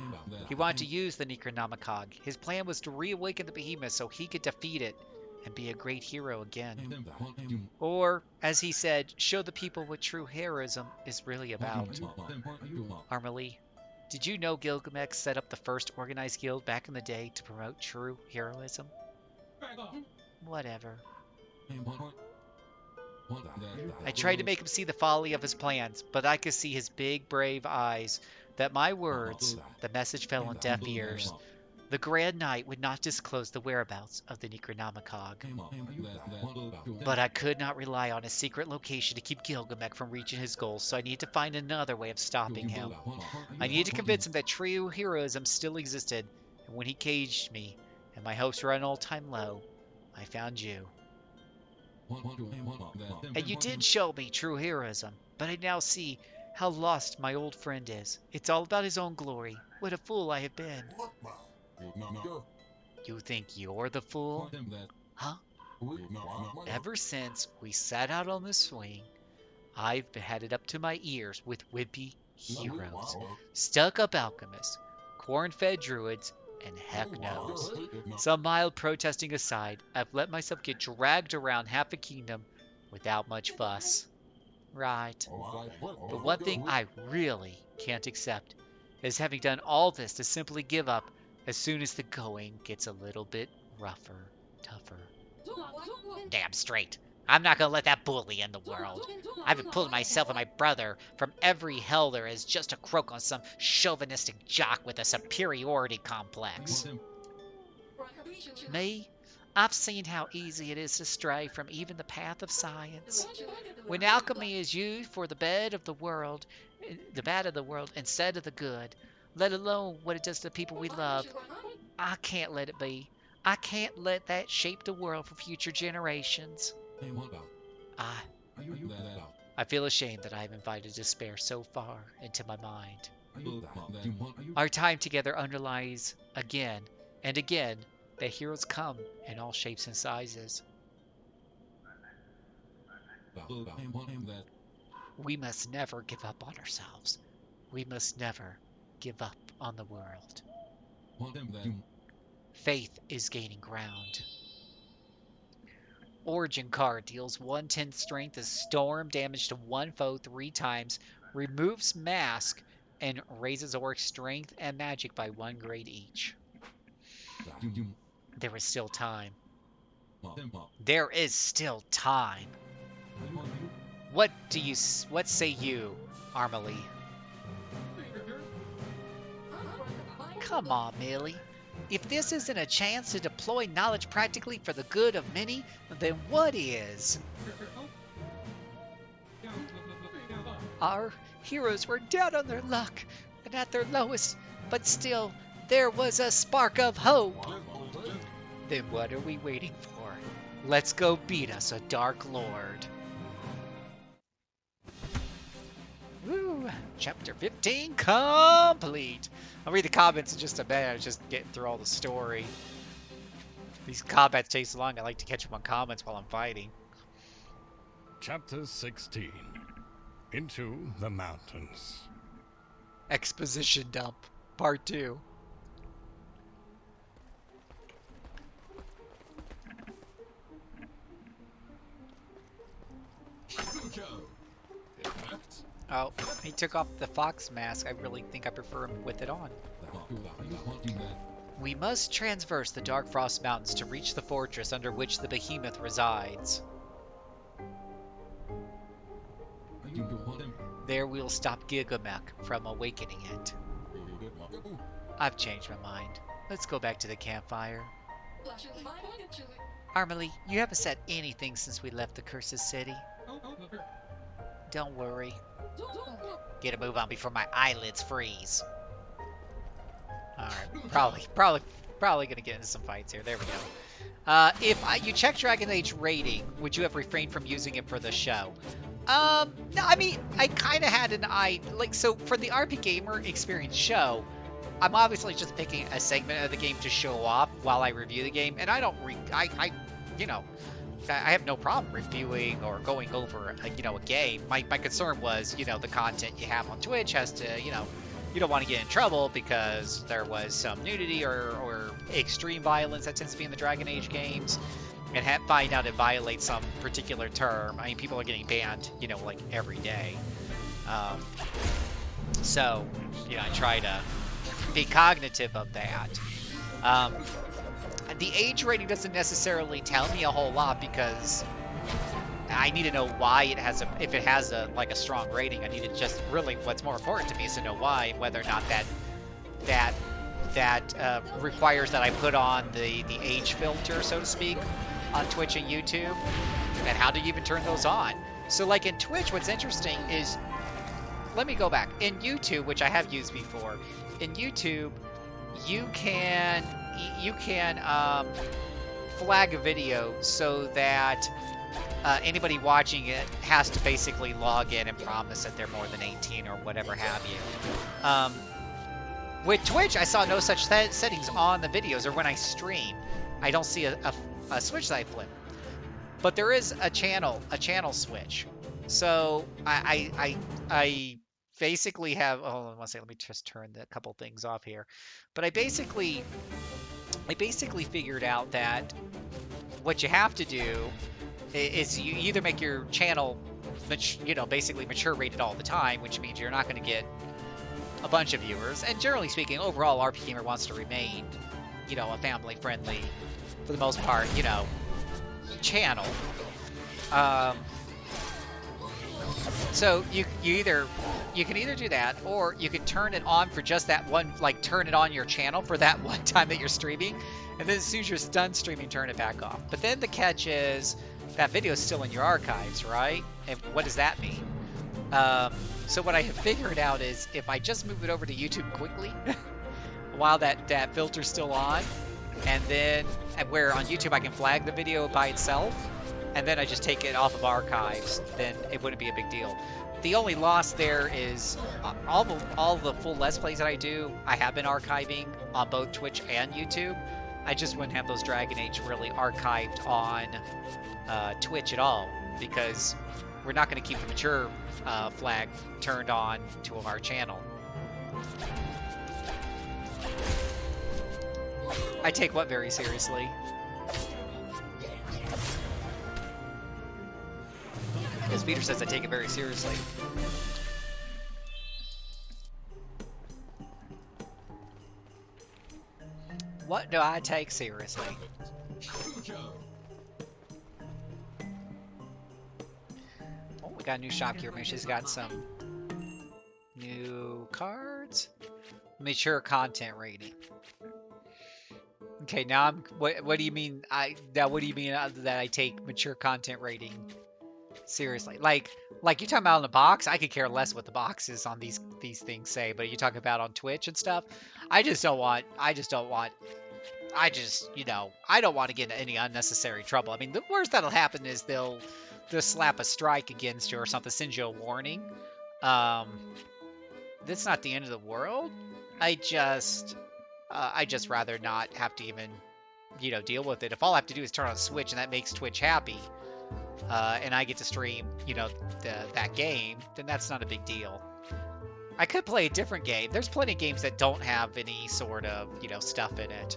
He wanted to use the Necronomicon. His plan was to reawaken the behemoth so he could defeat it and be a great hero again. Or, as he said, show the people what true heroism is really about. Armalee, did you know Gilgamesh set up the first organized guild back in the day to promote true heroism? Whatever. I tried to make him see the folly of his plans, but I could see his big, brave eyes that my words, the message fell on deaf ears. The Grand Knight would not disclose the whereabouts of the Necronomicon. But I could not rely on a secret location to keep Gilgamesh from reaching his goals, so I needed to find another way of stopping him. I needed to convince him that true heroism still existed, and when he caged me, and my hopes were at an all-time low, I found you. And you did show me true heroism, but I now see how lost my old friend is. It's all about his own glory. What a fool I have been. You think you're the fool? Huh? Ever since we sat out on the swing, I've had it up to my ears with wimpy heroes, stuck-up alchemists, corn-fed druids, and heck knows. Some mild protesting aside, I've let myself get dragged around half a kingdom without much fuss. Right. But one thing I really can't accept is having done all this to simply give up as soon as the going gets a little bit rougher, tougher. Damn straight. I'm not gonna let that bully in the world. I've been pulling myself and my brother from every hell there is just to croak on some chauvinistic jock with a superiority complex. Me? I've seen how easy it is to stray from even the path of science. When alchemy is used for the bad of the world instead of the good, let alone what it does to the people we love, I can't let it be. I can't let that shape the world for future generations. I feel ashamed that I have invited despair so far into my mind. Our time together underlies again and again that heroes come in all shapes and sizes. We must never give up on ourselves. We must never give up on the world. Faith is gaining ground. Origin card deals 1/10 strength as storm damage to one foe 3 times, removes mask, and raises Orc strength and magic by 1 grade each. There is still time. There is still time. What say you, Armalee? Come on, Millie. If this isn't a chance to deploy knowledge practically for the good of many, then what is? Our heroes were down on their luck and at their lowest, but still, there was a spark of hope. Then what are we waiting for? Let's go beat us a Dark Lord. Woo! Chapter 15 complete! I'll read the comments in just a minute. I was just getting through all the story. These combats take so long, I like to catch up on comments while I'm fighting. Chapter 16. Into the Mountains. Exposition dump. Part 2. Oh, he took off the fox mask. I really think I prefer him with it on. We must traverse the Dark Frost Mountains to reach the fortress under which the behemoth resides. There we'll stop Gigamek from awakening it. I've changed my mind. Let's go back to the campfire. Armely, you haven't said anything since we left the Cursed City. Don't worry. Get a move on before my eyelids freeze. Alright, probably gonna get into some fights here. There we go. If you check Dragon Age rating, would you have refrained from using it for the show? No, I mean, I kind of had an eye, like, so for the RP Gamer Experience show, I'm obviously just picking a segment of the game to show off while I review the game, and I don't, you know, I have no problem reviewing or going over, a game. My concern was, the content you have on Twitch has to, you don't want to get in trouble because there was some nudity or extreme violence that tends to be in the Dragon Age games, and find out it violates some particular term. I mean, people are getting banned, like every day. So, I try to be cognitive of that. The age rating doesn't necessarily tell me a whole lot because I need to know why it has if it has a strong rating. I need to just really, what's more important to me is to know why, whether or not that requires that I put on the age filter, so to speak, on Twitch and YouTube, and how do you even turn those on? So like in Twitch, what's interesting is, let me go back. In YouTube, which I have used before, in YouTube, you can flag a video so that anybody watching it has to basically log in and promise that they're more than 18 or whatever have you. With Twitch, I saw no such settings on the videos, or when I stream, I don't see a switch that I flip. But there is a channel switch. So I basically have, hold on one second, let me just turn a couple things off here. But I basically figured out that what you have to do is you either make your channel, basically mature rated all the time, which means you're not going to get a bunch of viewers. And generally speaking, overall, RP Gamer wants to remain, a family-friendly, for the most part, channel. So you can either do that, or you can turn it on for just that one, turn it on your channel for that one time that you're streaming, and then as soon as you're done streaming, turn it back off. But then the catch is that video is still in your archives, right? And what does that mean? So what I have figured out is if I just move it over to YouTube quickly, while that filter's still on, and then where on YouTube I can flag the video by itself, and then I just take it off of archives, then it wouldn't be a big deal. The only loss there is all the full Let's Plays that I do, I have been archiving on both Twitch and YouTube. I just wouldn't have those Dragon Age really archived on Twitch at all, because we're not going to keep the mature flag turned on to our channel. I take what very seriously? As Peter says, I take it very seriously. What do I take seriously? Oh, we got a new shop here. Maybe she's got some new cards. Mature content rating. Okay, now what do you mean? What do you mean that I take mature content rating seriously? Like you talking about on the box? I could care less what the boxes on these things say, but you talk about on Twitch and stuff. I don't want to get into any unnecessary trouble. I mean, the worst that'll happen is they'll slap a strike against you or something, send you a warning. That's not the end of the world. I just rather not have to even, deal with it. If all I have to do is turn on a switch and that makes Twitch happy, and I get to stream, that game, then that's not a big deal. I could play a different game. There's plenty of games that don't have any sort of, stuff in it.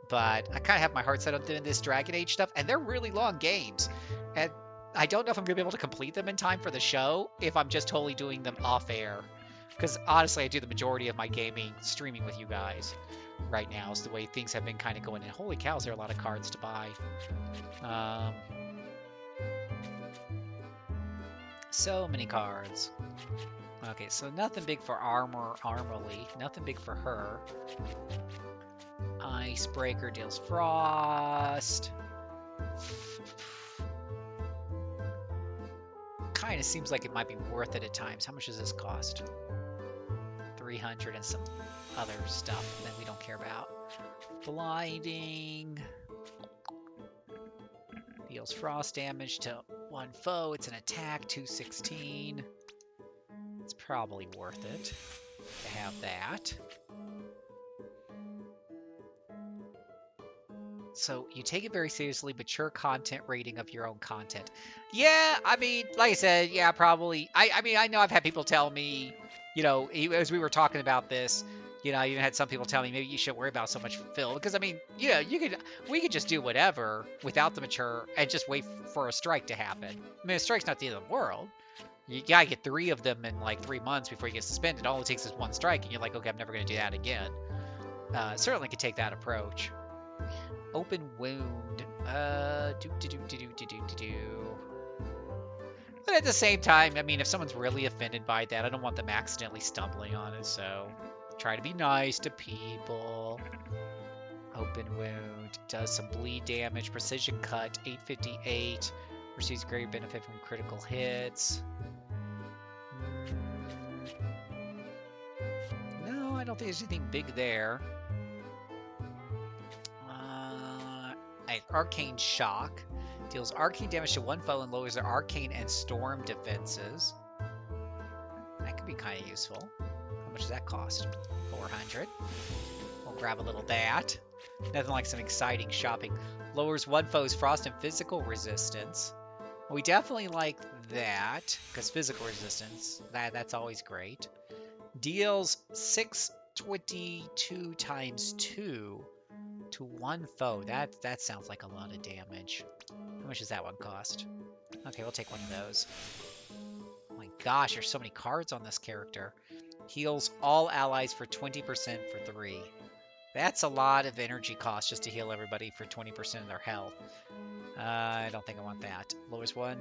But I kind of have my heart set on doing this Dragon Age stuff, and they're really long games. And I don't know if I'm going to be able to complete them in time for the show, if I'm just totally doing them off air. Because honestly, I do the majority of my gaming streaming with you guys right now. Is the way things have been kind of going. And holy cows, there are a lot of cards to buy. So many cards. Okay, so nothing big for Armorly. Nothing big for her. Icebreaker deals Frost. Kind of seems like it might be worth it at times. How much does this cost? 300 and some other stuff that we don't care about. Blinding. Deals frost damage to one foe. It's an attack, 216. It's probably worth it to have that. So you take it very seriously, mature content rating of your own content. Yeah, I mean, like I said, yeah, probably. I mean, I know I've had people tell me, you know, as we were talking about this, you know, I even had some people tell me maybe you shouldn't worry about so much Phil, because I mean, you know, we could just do whatever without the mature and just wait for a strike to happen. I mean, a strike's not the end of the world. You gotta get 3 of them in like 3 months before you get suspended. All it takes is 1 strike, and you're like, okay, I'm never gonna do that again. Certainly could take that approach. Open wound. But at the same time, I mean, if someone's really offended by that, I don't want them accidentally stumbling on it, so try to be nice to people. Open wound. Does some bleed damage. Precision cut. 858. Receives greater benefit from critical hits. No, I don't think there's anything big there. Arcane Shock. Deals arcane damage to one foe and lowers their arcane and storm defenses. That could be kind of useful. How much does that cost? 400. We'll grab a little of that. Nothing like some exciting shopping. Lowers one foe's frost and physical resistance. We definitely like that, because physical resistance, that's always great. Deals 622 times 2 to one foe. That sounds like a lot of damage. How much does that one cost? Okay, we'll take one of those. Oh my gosh, there's so many cards on this character. Heals all allies for 20% for 3. That's a lot of energy cost just to heal everybody for 20% of their health. I don't think I want that. Lowers one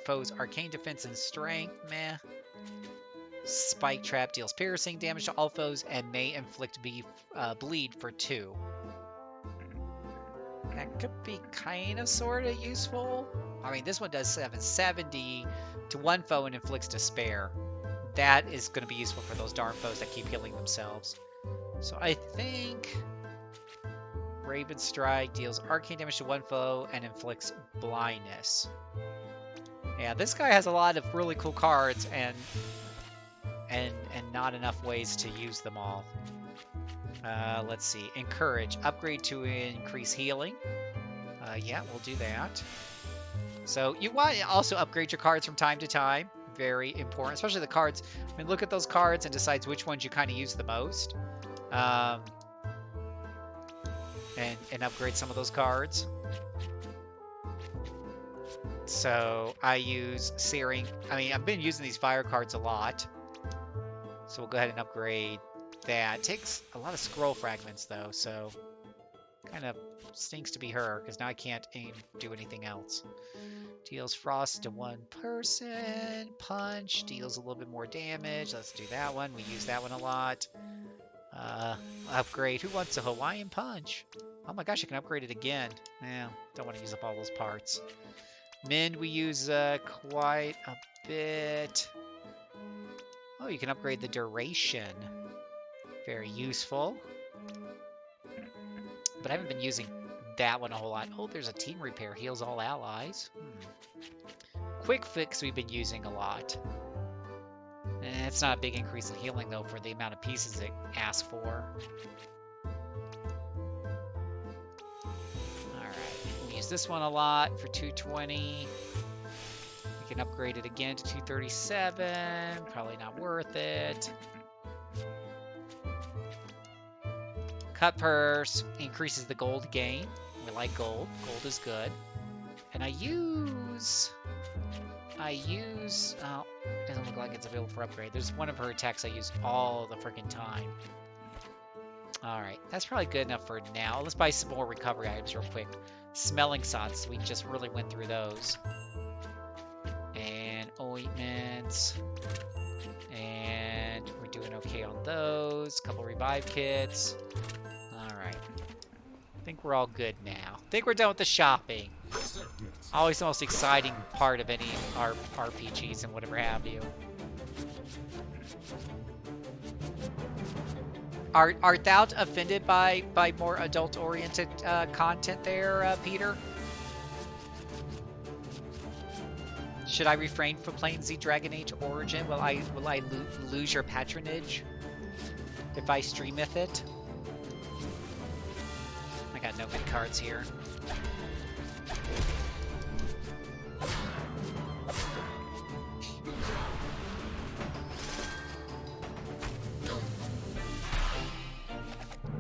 foe's arcane defense and strength. Meh. Spike Trap deals piercing damage to all foes and may inflict bleed for 2. That could be kind of sort of useful. I mean, this one does 770 to one foe and inflicts despair. That is going to be useful for those darn foes that keep healing themselves. So I think Raven Strike deals arcane damage to one foe and inflicts blindness. Yeah, this guy has a lot of really cool cards and not enough ways to use them all. Let's see. Encourage. Upgrade to increase healing. Yeah, we'll do that. So you want to also upgrade your cards from time to time. Very important, especially the cards. I mean, look at those cards and decides which ones you kind of use the most. And upgrade some of those cards. So I use Searing. I mean, I've been using these fire cards a lot. So we'll go ahead and upgrade that. It takes a lot of scroll fragments though, so kind of stinks to be her, because now I can't do anything else. Deals frost to one person. Punch deals a little bit more damage. Let's do that one. We use that one a lot. Upgrade. Who wants a Hawaiian Punch? Oh my gosh, I can upgrade it again. Yeah, don't want to use up all those parts. Mend we use quite a bit. Oh, you can upgrade the duration. Very useful. But I haven't been using that one a whole lot. Oh, there's a team repair. Heals all allies. Quick Fix we've been using a lot. It's not a big increase in healing, though, for the amount of pieces it asks for. Alright. We use this one a lot for 220. We can upgrade it again to 237. Probably not worth it. Cut Purse increases the gold gain. We like gold. Gold is good. And I use... Oh, it doesn't look like it's available for upgrade. There's one of her attacks I use all the freaking time. Alright, that's probably good enough for now. Let's buy some more recovery items real quick. Smelling salts, we just really went through those. And ointments. And we're doing okay on those. Couple revive kits. Alright. I think we're all good now. I think we're done with the shopping. Always the most exciting part of any RPGs and whatever have you. Art thou offended by more adult-oriented content there, Peter? Should I refrain from playing Z Dragon Age Origin? Will I lose your patronage if I streameth it? I got no good cards here.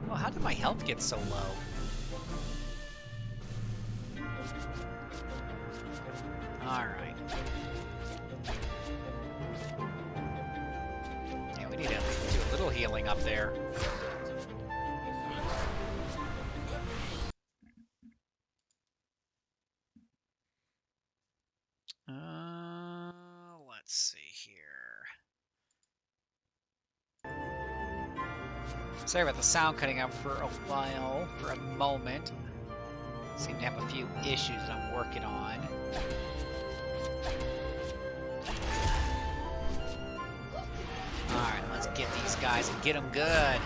Well, how did my health get so low? Alright. Yeah, we need to do a little healing up there. Let's see here. Sorry about the sound cutting out for a while, for a moment. Seem to have a few issues I'm working on. Alright, let's get these guys and get them good.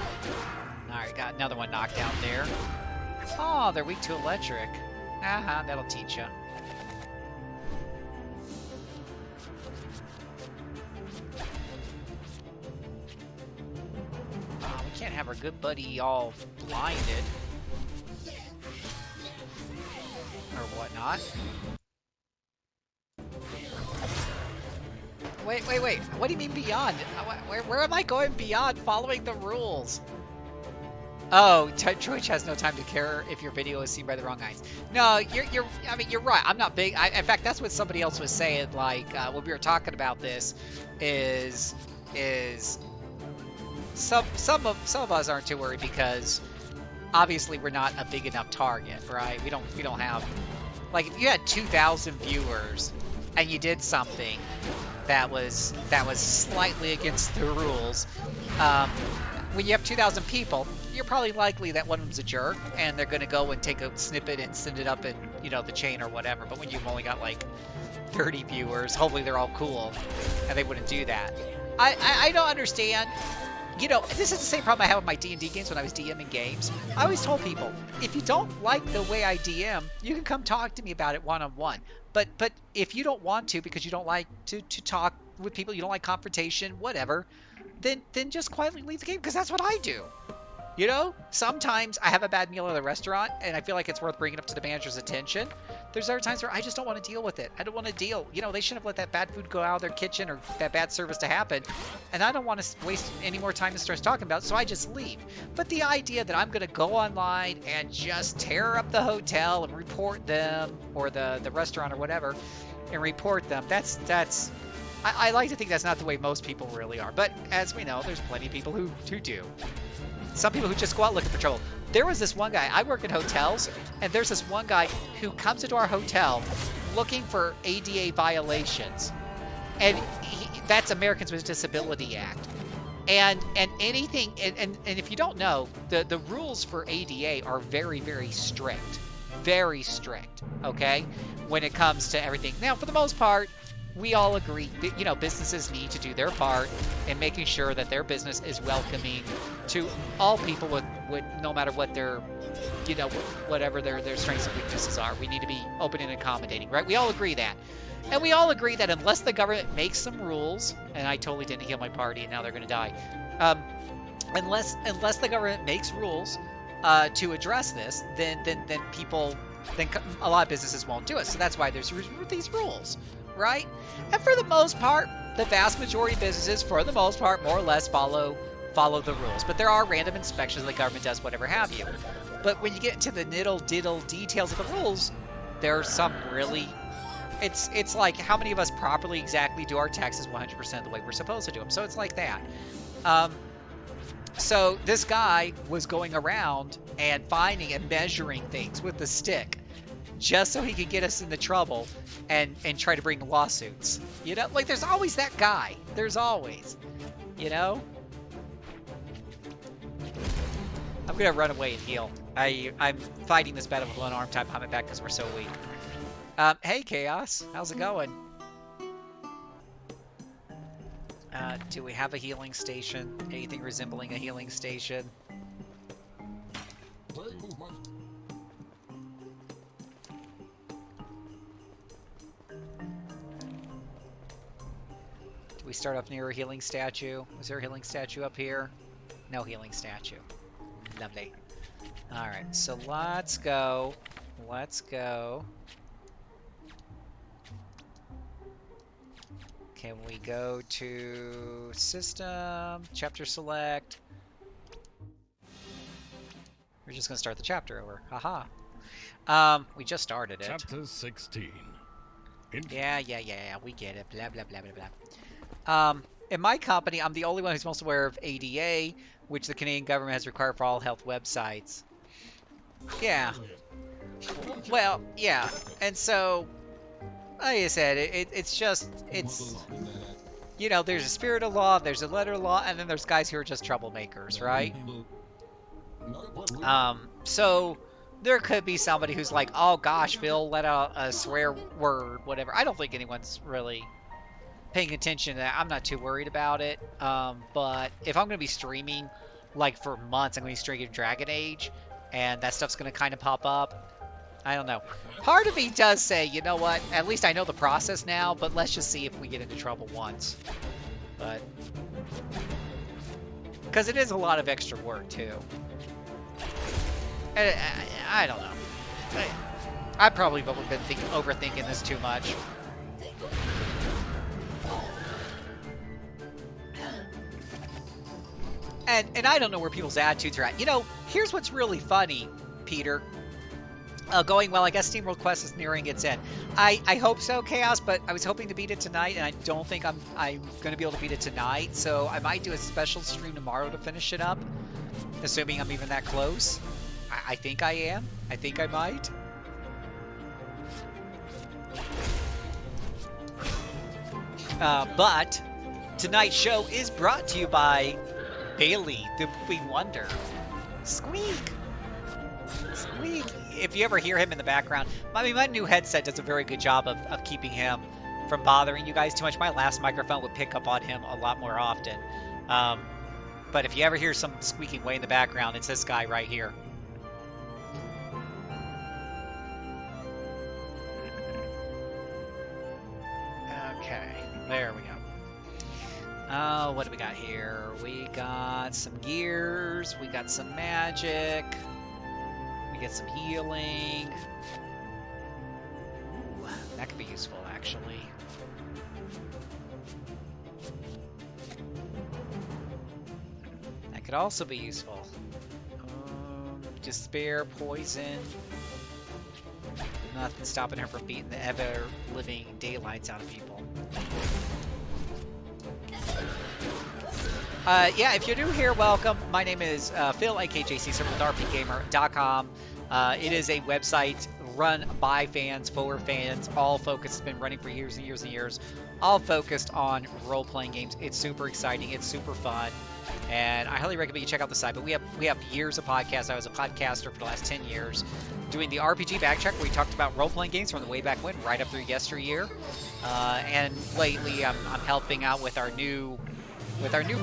Alright, got another one knocked out there. Oh, they're weak to electric. Aha, that'll teach you. We can't have our good buddy all blinded. Or whatnot. Wait. What do you mean beyond? Where am I going beyond following the rules? Oh, Twitch has no time to care if your video is seen by the wrong eyes. No, you're right. I'm not big. In fact, that's what somebody else was saying. Like when we were talking about this, is some of us aren't too worried because obviously we're not a big enough target, right? We don't have, like, if you had 2,000 viewers and you did something that was slightly against the rules, when you have 2,000 people, you're probably likely that one of them's a jerk and they're going to go and take a snippet and send it up in, the chain or whatever. But when you've only got like 30 viewers, hopefully they're all cool and they wouldn't do that. I don't understand. This is the same problem I had with my D&D games when I was DMing games. I always told people, if you don't like the way I DM, you can come talk to me about it one-on-one. But if you don't want to because you don't like to talk with people, you don't like confrontation, whatever, then just quietly leave the game, because that's what I do. Sometimes I have a bad meal at a restaurant and I feel like it's worth bringing up to the manager's attention. There's other times where I just don't want to deal with it. I don't want to deal. They shouldn't have let that bad food go out of their kitchen or that bad service to happen. And I don't want to waste any more time and stress talking about it, so I just leave. But the idea that I'm going to go online and just tear up the hotel and report them, or the restaurant or whatever, and report them, that's I like to think that's not the way most people really are. But as we know, there's plenty of people who do. Some people who just go out looking for trouble. There was this one guy, I work in hotels, and there's this one guy who comes into our hotel looking for ADA violations. And that's Americans with Disability Act. And anything, and if you don't know, the rules for ADA are very, very strict. Very strict, okay? When it comes to everything. Now, for the most part, we all agree that, businesses need to do their part in making sure that their business is welcoming to all people with no matter what their, whatever their strengths and weaknesses are. We need to be open and accommodating, right? We all agree that. And we all agree that unless the government makes some rules, and I totally didn't heal my party and now they're going to die. Unless the government makes rules to address this, then a lot of businesses won't do it. So that's why there's these rules. Right? And for the most part, the vast majority of businesses, for the most part, more or less follow the rules. But there are random inspections the government does, whatever have you. But when you get into the diddle details of the rules, there are some really... It's like, how many of us properly exactly do our taxes 100% the way we're supposed to do them? So it's like that. So this guy was going around and finding and measuring things with the stick. just so he could get us into trouble and try to bring lawsuits. You know, like there's always that guy. There's always, you know. I'm gonna run away and heal. I'm fighting this battle with one arm tied behind my back because we're so weak. Hey Chaos, how's it going? Do we have a healing station? Anything resembling a healing station? Do we start up near a healing statue? Was there a healing statue up here? No healing statue. Lovely. Alright, so let's go. Let's go. Can we go to System, Chapter Select? We're just going to start the chapter over. Haha. We just started it. Chapter 16. Yeah, we get it. Blah, blah, blah, blah, blah. In my company, I'm the only one who's most aware of ADA, which the Canadian government has required for all health websites. Yeah. Well, yeah. And so, like I said, it's you know, there's a spirit of law, there's a letter of law, and then there's guys who are just troublemakers, right? So there could be somebody who's like, oh gosh, Phil let out a swear word, whatever. I don't think anyone's really paying attention to that. I'm not too worried about it. But if I'm going to be streaming, like for months, I'm going to be streaming Dragon Age, and that stuff's going to kind of pop up. I don't know. Part of me does say, you know what, at least I know the process now, but let's just see if we get into trouble once. But, because it is a lot of extra work, too. I don't know. I probably been overthinking this too much. And I don't know where people's attitudes are at. You know, here's what's really funny, Peter. Going well, I guess Steamworld Quest is nearing its end. I hope so, Chaos, but I was hoping to beat it tonight, and I don't think I'm going to be able to beat it tonight, so I might do a special stream tomorrow to finish it up, assuming I'm even that close. I think I am. I think I might. But tonight's show is brought to you by Bailey, the Moving Wonder. Squeak! Squeak! If you ever hear him in the background, my new headset does a very good job of keeping him from bothering you guys too much. My last microphone would pick up on him a lot more often. But if you ever hear some squeaking way in the background, it's this guy right here. Okay, there we go. Oh, what do we got here? We got some gears, we got some magic, we get some healing. Ooh, that could be useful, actually. That could also be useful. Despair, poison. Nothing stopping her from beating the ever-living daylights out of people. Yeah, if you're new here, welcome. My name is Phil, aka JCServant with RPGamer.com. It is a website run by fans, for fans, all focused. It's been running for years and years and years. All focused on role-playing games. It's super exciting. It's super fun. And I highly recommend you check out the site. But we have years of podcasts. I was a podcaster for the last 10 years, doing the RPG Backtrack, where we talked about role-playing games from the way back when, right up through yesteryear. And lately, I'm helping out with our new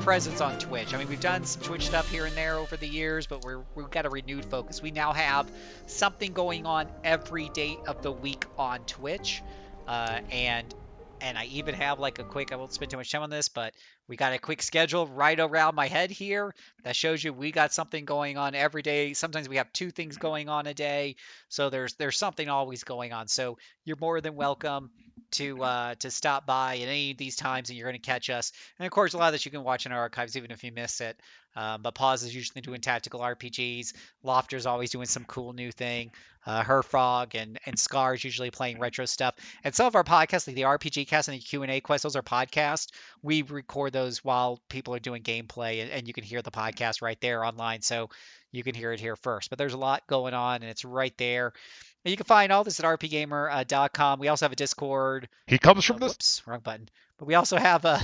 presence on Twitch. I mean, we've done some Twitch stuff here and there over the years, but we've got a renewed focus. We now have something going on every day of the week on Twitch, and I even have like a quick, I won't spend too much time on this, but we got a quick schedule right around my head here that shows you we got something going on every day. Sometimes we have 2 things going on a day. So there's something always going on. So you're more than welcome to stop by at any of these times, and you're going to catch us. And of course, a lot of this you can watch in our archives, even if you miss it. But Pause is usually doing tactical RPGs. Lofter's always doing some cool new thing. Herfrog and Scar is usually playing retro stuff. And some of our podcasts, like the RPG Cast and the Q&A Quest, those are podcasts. We record those while people are doing gameplay, and you can hear the podcast right there online. So you can hear it here first. But there's a lot going on, and it's right there. And you can find all this at rpgamer.com. We also have a Discord. He comes from this. Whoops, wrong button. But we also have a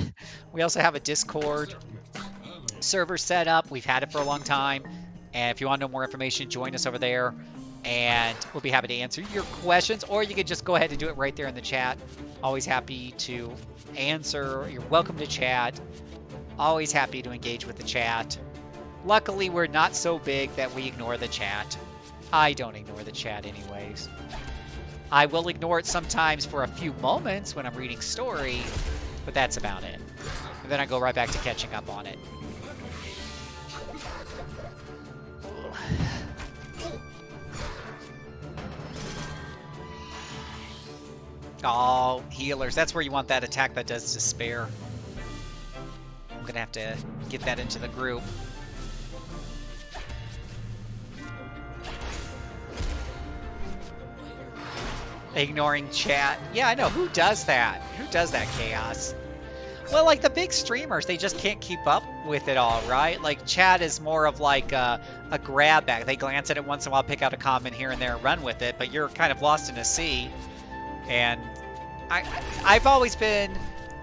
Discord server set up. We've had it for a long time. And if you want to know more information, join us over there. And we'll be happy to answer your questions. Or you can just go ahead and do it right there in the chat. Always happy to answer. You're welcome to chat. Always happy to engage with the chat. Luckily, we're not so big that we ignore the chat. I don't ignore the chat anyways. I will ignore it sometimes for a few moments when I'm reading story, but that's about it. And then I go right back to catching up on it. Oh, healers. That's where you want that attack that does despair. I'm going to have to get that into the group. Ignoring chat. Yeah, I know. Who does that? Who does that, Chaos? Well, like the big streamers, they just can't keep up with it all, right? Like chat is more of like a grab bag. They glance at it once in a while, pick out a comment here and there, and run with it. But you're kind of lost in a sea. And I've always been,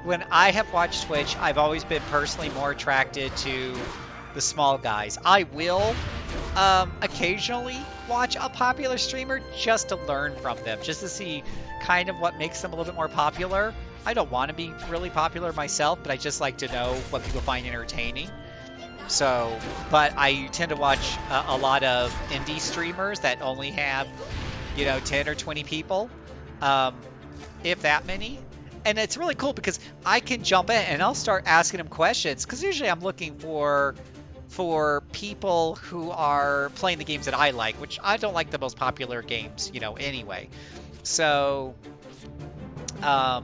when I have watched Twitch, I've always been personally more attracted to the small guys. I will occasionally watch a popular streamer just to learn from them, just to see kind of what makes them a little bit more popular. I don't want to be really popular myself, but I just like to know what people find entertaining. So, but I tend to watch a lot of indie streamers that only have, 10 or 20 people, if that many. And it's really cool because I can jump in and I'll start asking them questions, because usually I'm looking for people who are playing the games that I like, which I don't like the most popular games, anyway. So, let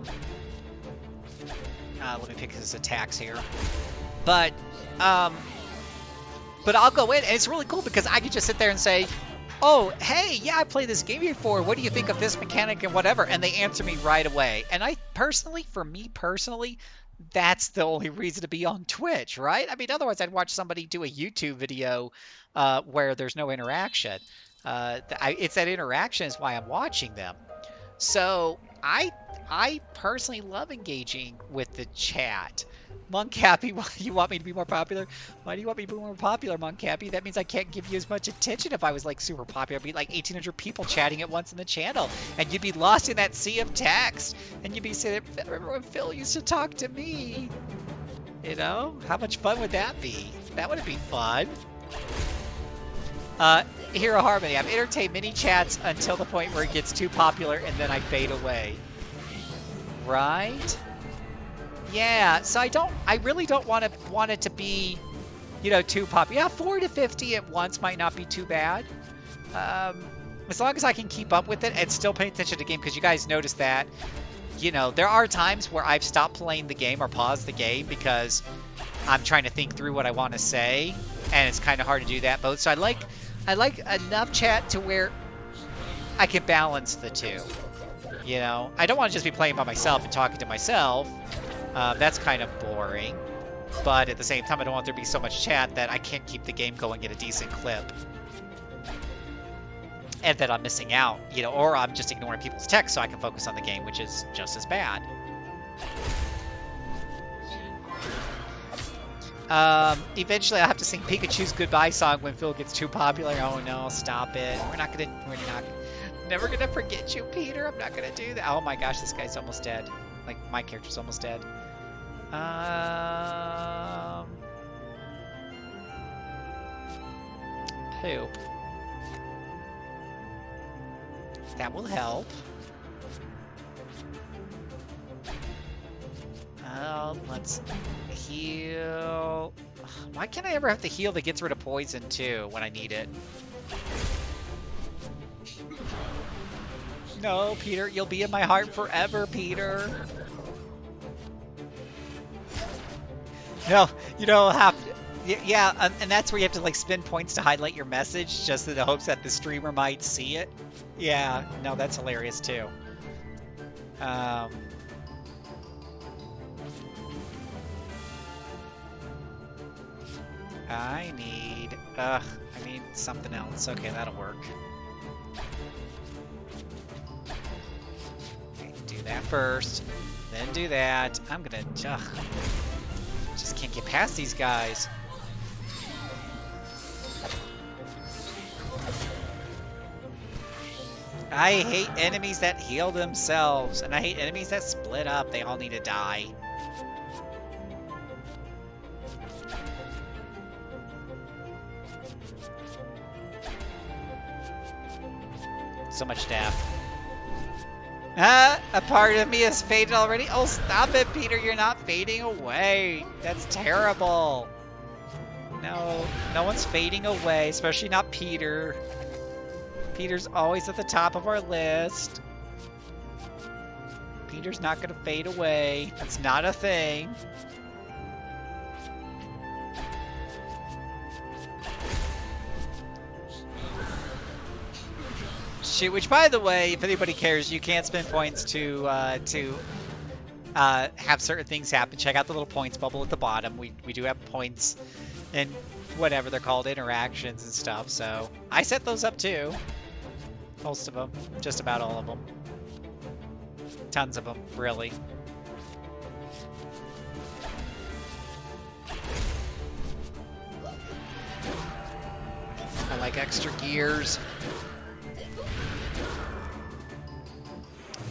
me pick his attacks here. But I'll go in, and it's really cool because I can just sit there and say, oh, hey, yeah, I played this game before. What do you think of this mechanic and whatever? And they answer me right away. And for me personally, that's the only reason to be on Twitch, right? I mean, otherwise I'd watch somebody do a YouTube video where there's no interaction. It's that interaction is why I'm watching them. So I personally love engaging with the chat. Monk Happy, why do you want me to be more popular? Why do you want me to be more popular, Monk Happy? That means I can't give you as much attention if I was like super popular. I'd be like 1,800 people chatting at once in the channel, and you'd be lost in that sea of text, and you'd be saying, remember when Phil used to talk to me? How much fun would that be? That would be fun. Hero Harmony, I've entertained many chats until the point where it gets too popular, and then I fade away. Right? Yeah, so I really don't want it to be, too popular. Yeah, 40 to 50 at once might not be too bad. As long as I can keep up with it and still pay attention to the game, because you guys notice that, there are times where I've stopped playing the game or paused the game because I'm trying to think through what I want to say, and it's kind of hard to do that both. So I like enough chat to where I can balance the two. I don't want to just be playing by myself and talking to myself. That's kind of boring. But at the same time, I don't want there to be so much chat that I can't keep the game going at a decent clip. And that I'm missing out, or I'm just ignoring people's text so I can focus on the game, which is just as bad. Eventually I'll have to sing Pikachu's goodbye song when Phil gets too popular. Oh no, stop it. We're never gonna forget you, Peter. I'm not gonna do that. Oh my gosh, this guy's almost dead. Like, my character's almost dead. Poop. That will help. Let's heal. Why can't I ever have to heal that gets rid of poison too when I need it? No, Peter, you'll be in my heart forever, Peter. No, you don't have to. Yeah, and that's where you have to like spend points to highlight your message just in the hopes that the streamer might see it. Yeah, no, that's hilarious too. I need something else. Okay, that'll work. that first. Then do that. I'm gonna... Ugh. Just can't get past these guys. I hate enemies that heal themselves, and I hate enemies that split up. They all need to die. So much death. Ah, a part of me has faded already. Oh, stop it, Peter. You're not fading away. That's terrible. No, no one's fading away, especially not Peter. Peter's always at the top of our list. Peter's not going to fade away. That's not a thing. Shoot, which, by the way, if anybody cares, you can't spend points to have certain things happen. Check out the little points bubble at the bottom. We do have points and whatever they're called, interactions and stuff. So I set those up too. Most of them, just about all of them. Tons of them, really. I like extra gears.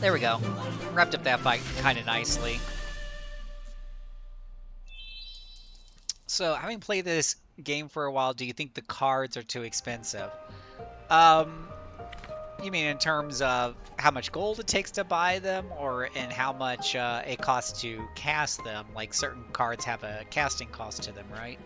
There we go. Wrapped up that fight kind of nicely. So, having played this game for a while, do you think the cards are too expensive? You mean in terms of how much gold it takes to buy them, or in how much it costs to cast them? Like, certain cards have a casting cost to them, right?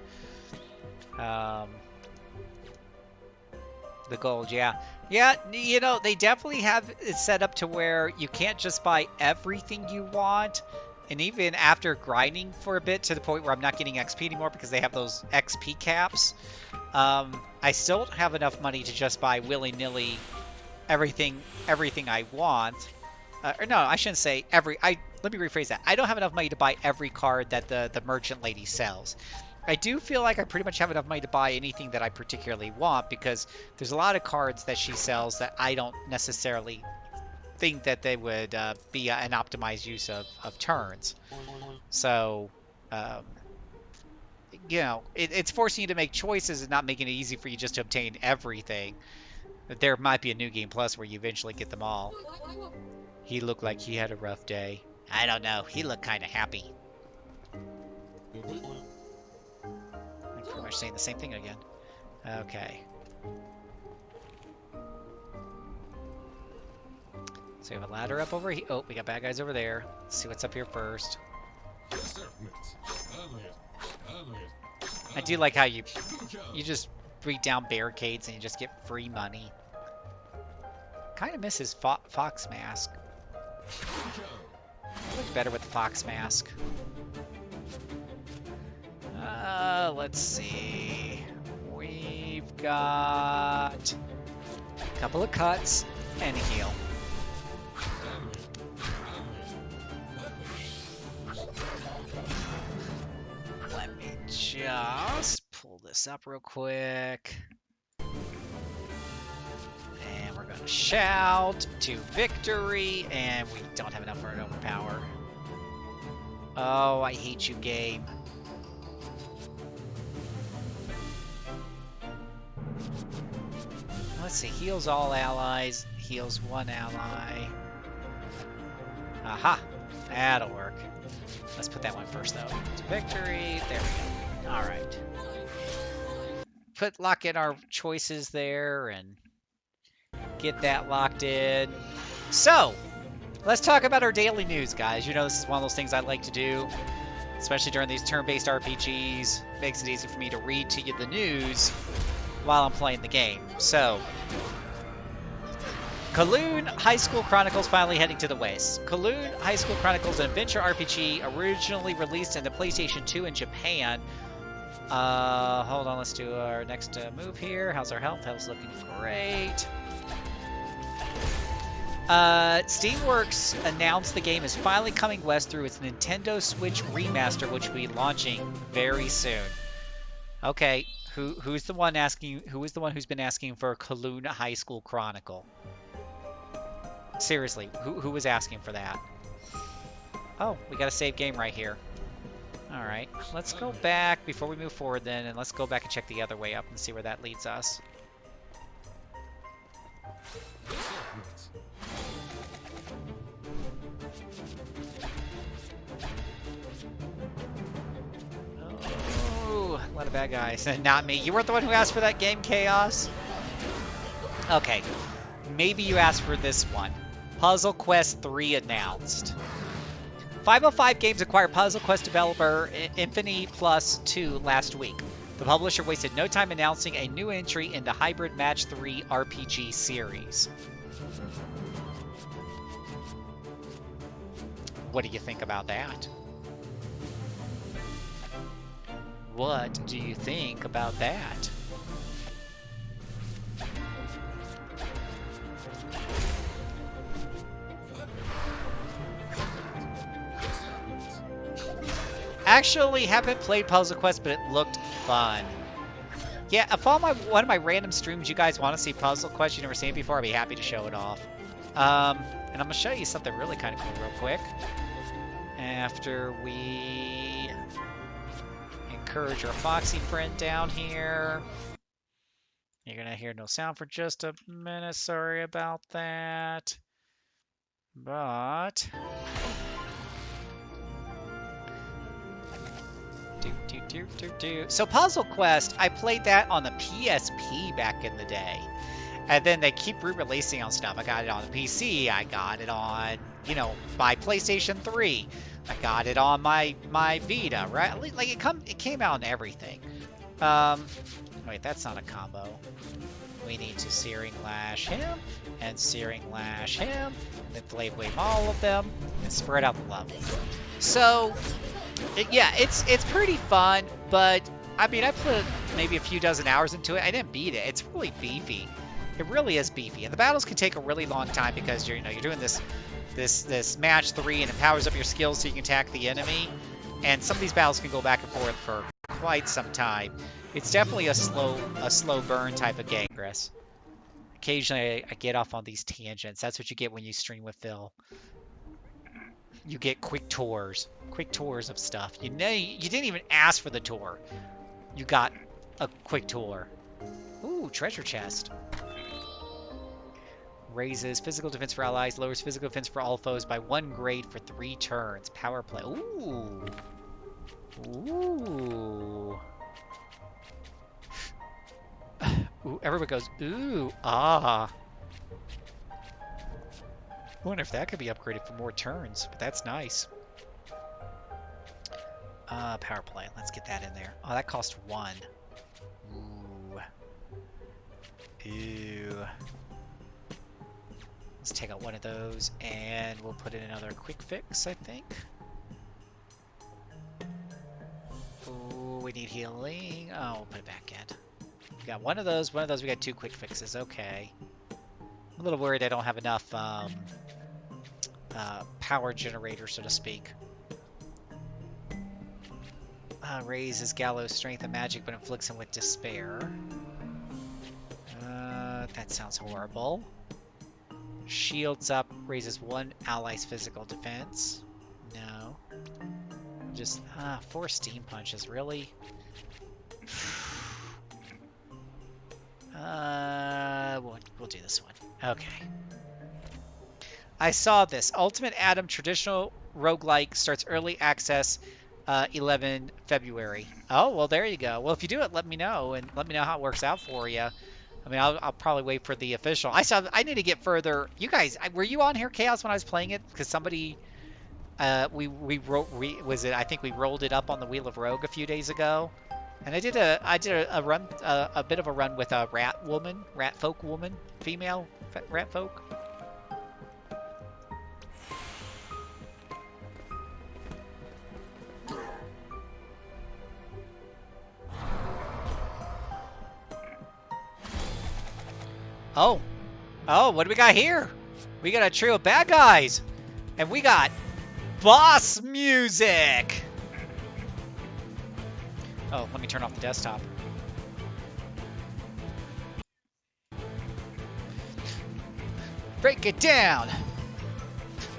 The gold, yeah. Yeah, you know, they definitely have it set up to where you can't just buy everything you want. And even after grinding for a bit to the point where I'm not getting XP anymore because they have those XP caps, I still don't have enough money to just buy willy-nilly everything I want. Or no, I shouldn't say every... let me rephrase that. I don't have enough money to buy every card that the merchant lady sells. I do feel like I pretty much have enough money to buy anything that I particularly want, because there's a lot of cards that she sells that I don't necessarily think that they would be an optimized use of turns. So, you know, it's forcing you to make choices and not making it easy for you just to obtain everything. There might be a New Game Plus where you eventually get them all. He looked like he had a rough day. I don't know. He looked kind of happy. I'm pretty much saying the same thing again. Okay. So we have a ladder up over here. Oh, we got bad guys over there. Let's see what's up here first. I do like how you just break down barricades and you just get free money. Kind of miss his fox mask. Looks better with the fox mask. Let's see. We've got a couple of cuts and a heal. Let me just pull this up real quick. And we're going to shout to victory, and we don't have enough for an overpower. Oh, I hate you, game. Let's see, heals all allies, heals one ally. Aha, that'll work. Let's put that one first, though. To victory, there we go. All right. Lock in our choices there and get that locked in. So, let's talk about our daily news, guys. You know, this is one of those things I like to do, especially during these turn-based RPGs. Makes it easy for me to read to you the news while I'm playing the game. So, Kowloon High School Chronicles finally heading to the West. Kowloon High School Chronicles, an adventure RPG originally released in the PlayStation 2 in Japan. Hold on, let's do our next move here. How's our health? Health's looking great. Steamworks announced the game is finally coming west through its Nintendo Switch remaster, which will be launching very soon. Okay, who's the one asking? Who is the one who's been asking for Kowloon High School Chronicle? Seriously, who was asking for that? Oh, we got a save game right here. Alright, let's go back before we move forward then, and let's go back and check the other way up and see where that leads us. Oh, a lot of bad guys. Not me. You weren't the one who asked for that game, Chaos? Okay, maybe you asked for this one. Puzzle Quest 3 announced. 505 Games acquired Puzzle Quest developer Infinity Plus 2 last week. The publisher wasted no time announcing a new entry in the Hybrid Match 3 RPG series. What do you think about that? What do you think about that? Actually, haven't played Puzzle Quest, but it looked fun. Yeah, if on one of my random streams you guys want to see Puzzle Quest, you've never seen it before, I'd be happy to show it off. And I'm going to show you something really kind of cool real quick. After we encourage our Foxy friend down here. You're going to hear no sound for just a minute. Sorry about that. But... So Puzzle Quest, I played that on the PSP back in the day. And then they keep re-releasing on stuff. I got it on the PC. I got it on, you know, my PlayStation 3. I got it on my Vita, right? Like it came out on everything. Wait, that's not a combo. We need to Searing Lash him, and Searing Lash him, and then Flame Wave all of them, and spread out the level. So... yeah, it's pretty fun, but I mean, I put maybe a few dozen hours into it. I didn't beat it. It's really beefy. It really is beefy, and the battles can take a really long time because you're doing this match 3, and it powers up your skills so you can attack the enemy. And some of these battles can go back and forth for quite some time. It's definitely a slow burn type of game, Chris. Occasionally, I get off on these tangents. That's what you get when you stream with Phil. You get quick tours of stuff. You didn't even ask for the tour. You got a quick tour. Ooh, treasure chest. Raises physical defense for allies, lowers physical defense for all foes by 1 grade for 3 turns. Power play. Ooh. Ooh. Ooh, everybody goes, ooh, ah. I wonder if that could be upgraded for more turns, but that's nice. Power play. Let's get that in there. Oh, that cost 1. Ooh. Ew. Let's take out one of those, and we'll put in another quick fix, I think. Ooh, we need healing. Oh, we'll put it back in. We got one of those. We got 2 quick fixes. Okay. I'm a little worried I don't have enough power generator, so to speak. Raises Gallows strength and magic, but inflicts him with despair. That sounds horrible. Shields up, raises 1 ally's physical defense. No. Just 4 steam punches, really? We'll do this one. Okay. I saw this. Ultimate Atom Traditional Roguelike starts early access 11 February. Oh, well, there you go. Well, if you do it, let me know, and let me know how it works out for you. I mean, I'll probably wait for the official. I need to get further. You guys, were you on here, Chaos, when I was playing it? Because somebody, I think we rolled it up on the Wheel of Rogue a few days ago, and I did a run, a bit of a run with a rat folk woman, female rat folk. Oh, what do we got here? We got a trio of bad guys, and we got boss music. Oh, let me turn off the desktop. Break it down.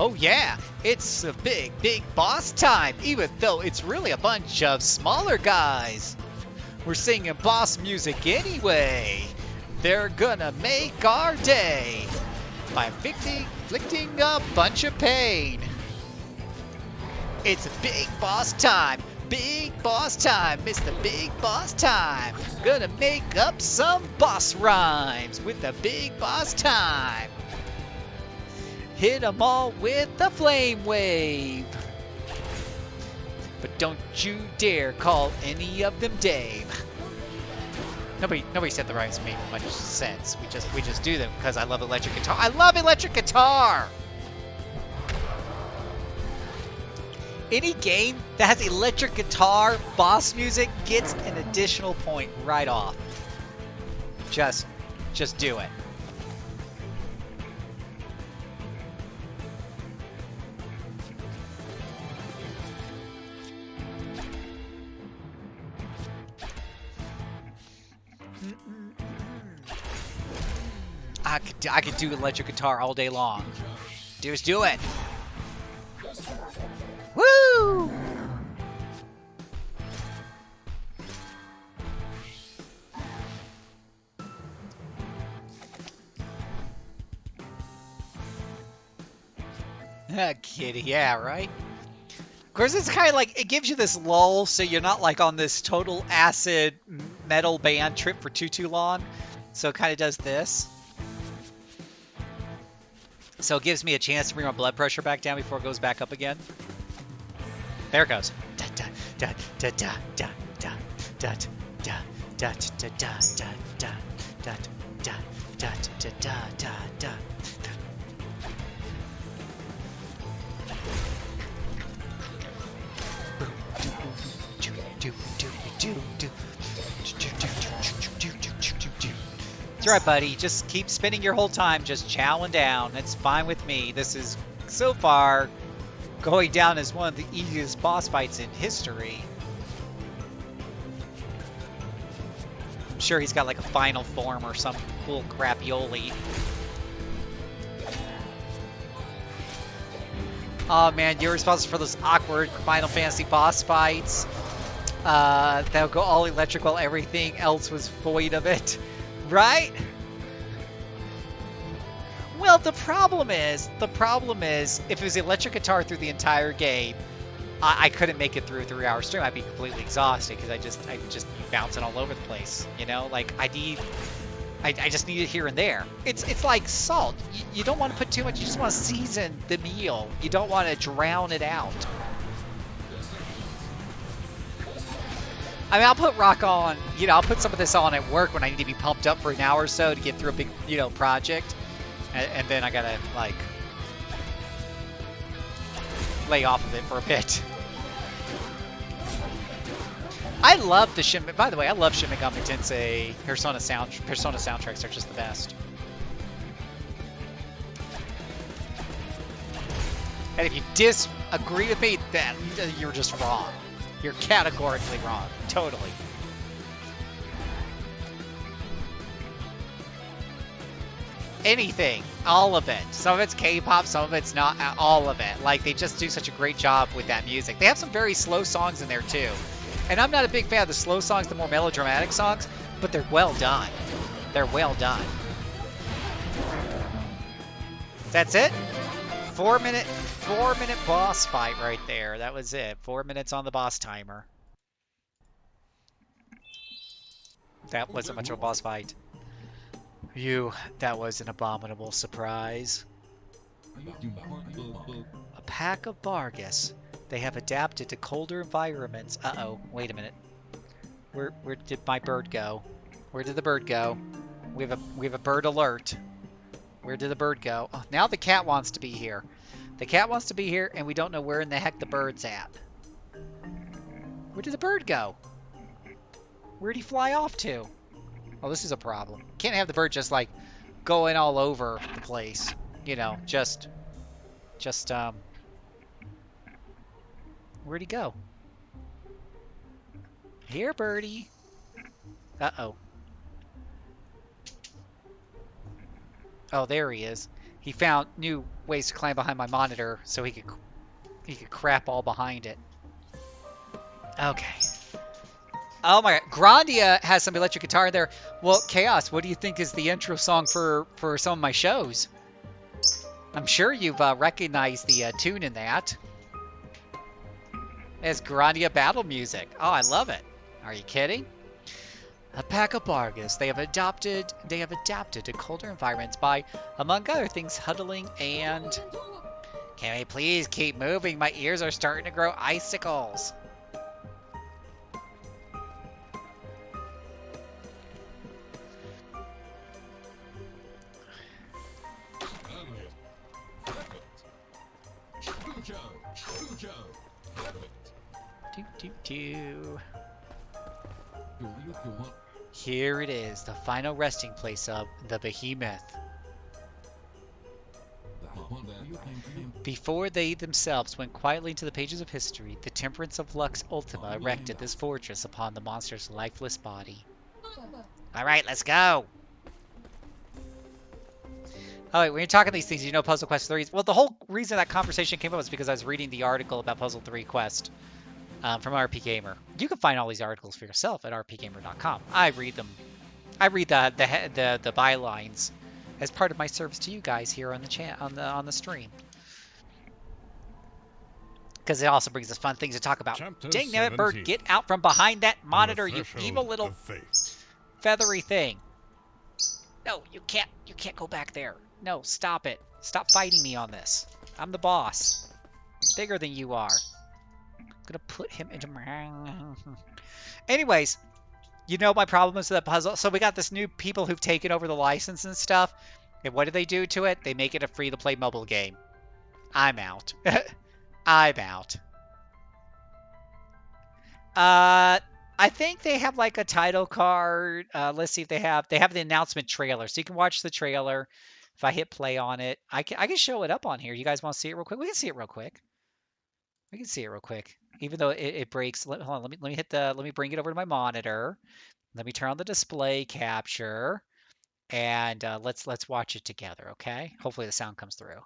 Oh yeah, It's a big, big boss time, even though it's really a bunch of smaller guys. We're singing boss music anyway. They're gonna make our day by inflicting a bunch of pain. It's a big boss time. Big boss time, it's the big boss time. Gonna make up some boss rhymes with the big boss time. Hit 'em all with the flame wave. But don't you dare call any of them Dave. Nobody said the rhymes made much sense. We just do them because I love electric guitar. I love electric guitar! Any game that has electric guitar boss music gets an additional point right off. Just do it. I could do electric guitar all day long. Just do it. Woo! Kitty, yeah, right? Of course, it's kind of like, it gives you this lull, so you're not like on this total acid metal band trip for too long. So it kind of does this. So it gives me a chance to bring my blood pressure back down before it goes back up again. There it goes. That's right, buddy. Just keep spinning your whole time, just chowing down. It's fine with me. This is, so far, going down as one of the easiest boss fights in history. I'm sure he's got like a final form or some cool crapioli. Oh man, you're responsible for those awkward Final Fantasy boss fights. That'll go all electric while everything else was void of it. Right? Well, the problem is, if it was electric guitar through the entire game, I couldn't make it through a 3-hour stream. I'd be completely exhausted because I'd just be bouncing all over the place. You know, like I just need it here and there. It's like salt. You don't want to put too much. You just want to season the meal. You don't want to drown it out. I mean, I'll put rock on, I'll put some of this on at work when I need to be pumped up for an hour or so to get through a big, project. And then I gotta, like, lay off of it for a bit. I love the by the way, I love Shin Megami Tensei Persona soundtracks. They're just the best. And if you disagree with me, then you're just wrong. You're categorically wrong. Totally. Anything. All of it. Some of it's K-pop, some of it's not. All of it. Like, they just do such a great job with that music. They have some very slow songs in there, too. And I'm not a big fan of the slow songs, the more melodramatic songs, but they're well done. They're well done. That's it? 4 minute boss fight right there. That was it. 4 minutes on the boss timer. That wasn't much of a boss fight. That was an abominable surprise. A pack of Bargus. They have adapted to colder environments. Uh-oh, wait a minute. Where did my bird go? Where did the bird go? We have a bird alert. Where did the bird go? Oh, now the cat wants to be here. The cat wants to be here, and we don't know where in the heck the bird's at. Where did the bird go? Where'd he fly off to? Oh, this is a problem. Can't have the bird just, like, going all over the place. Just, where'd he go? Here, birdie. Uh-oh. Oh, there he is. He found new ways to climb behind my monitor so he could You could crap all behind it. Okay. Oh my god. Grandia has some electric guitar in there. Well, Chaos, what do you think is the intro song for some of my shows? I'm sure you've recognized the tune in that. It's Grandia battle music. Oh, I love it. Are you kidding? A pack of Bargas. They have adapted to colder environments by, among other things, huddling and... Can we please keep moving? My ears are starting to grow icicles. Here it is, the final resting place of the Behemoth. Before they themselves went quietly into the pages of history, the Temperance of Lux Ultima erected this fortress upon the monster's lifeless body. Alright, let's go! Alright, when you're talking these things, you know Puzzle Quest 3 is... Well, the whole reason that conversation came up was because I was reading the article about Puzzle 3 Quest from RP Gamer. You can find all these articles for yourself at rpgamer.com. I read them. I read the bylines as part of my service to you guys here on the chat on the stream. Because it also brings us fun things to talk about. Chapter Dang it, bird, 17. get out from behind that On the monitor, you threshold evil little of fate. feathery thing. No, you can't go back there. No, stop it. Stop fighting me on this. I'm the boss. I'm bigger than you are. I'm gonna put him into my... Anyways, you know my problem is with that puzzle. So we got this new people who've taken over the license and stuff. And what do they do to it? They make it a free-to-play mobile game. I'm out. I'm out. I think they have like a title card. Let's see if they have the announcement trailer. So you can watch the trailer. If I hit play on it, I can show it up on here. You guys want to see it real quick? We can see it real quick. We can see it real quick. Even though it breaks. Hold on. Let me bring it over to my monitor. Let me turn on the display capture. And let's watch it together, okay? Hopefully the sound comes through.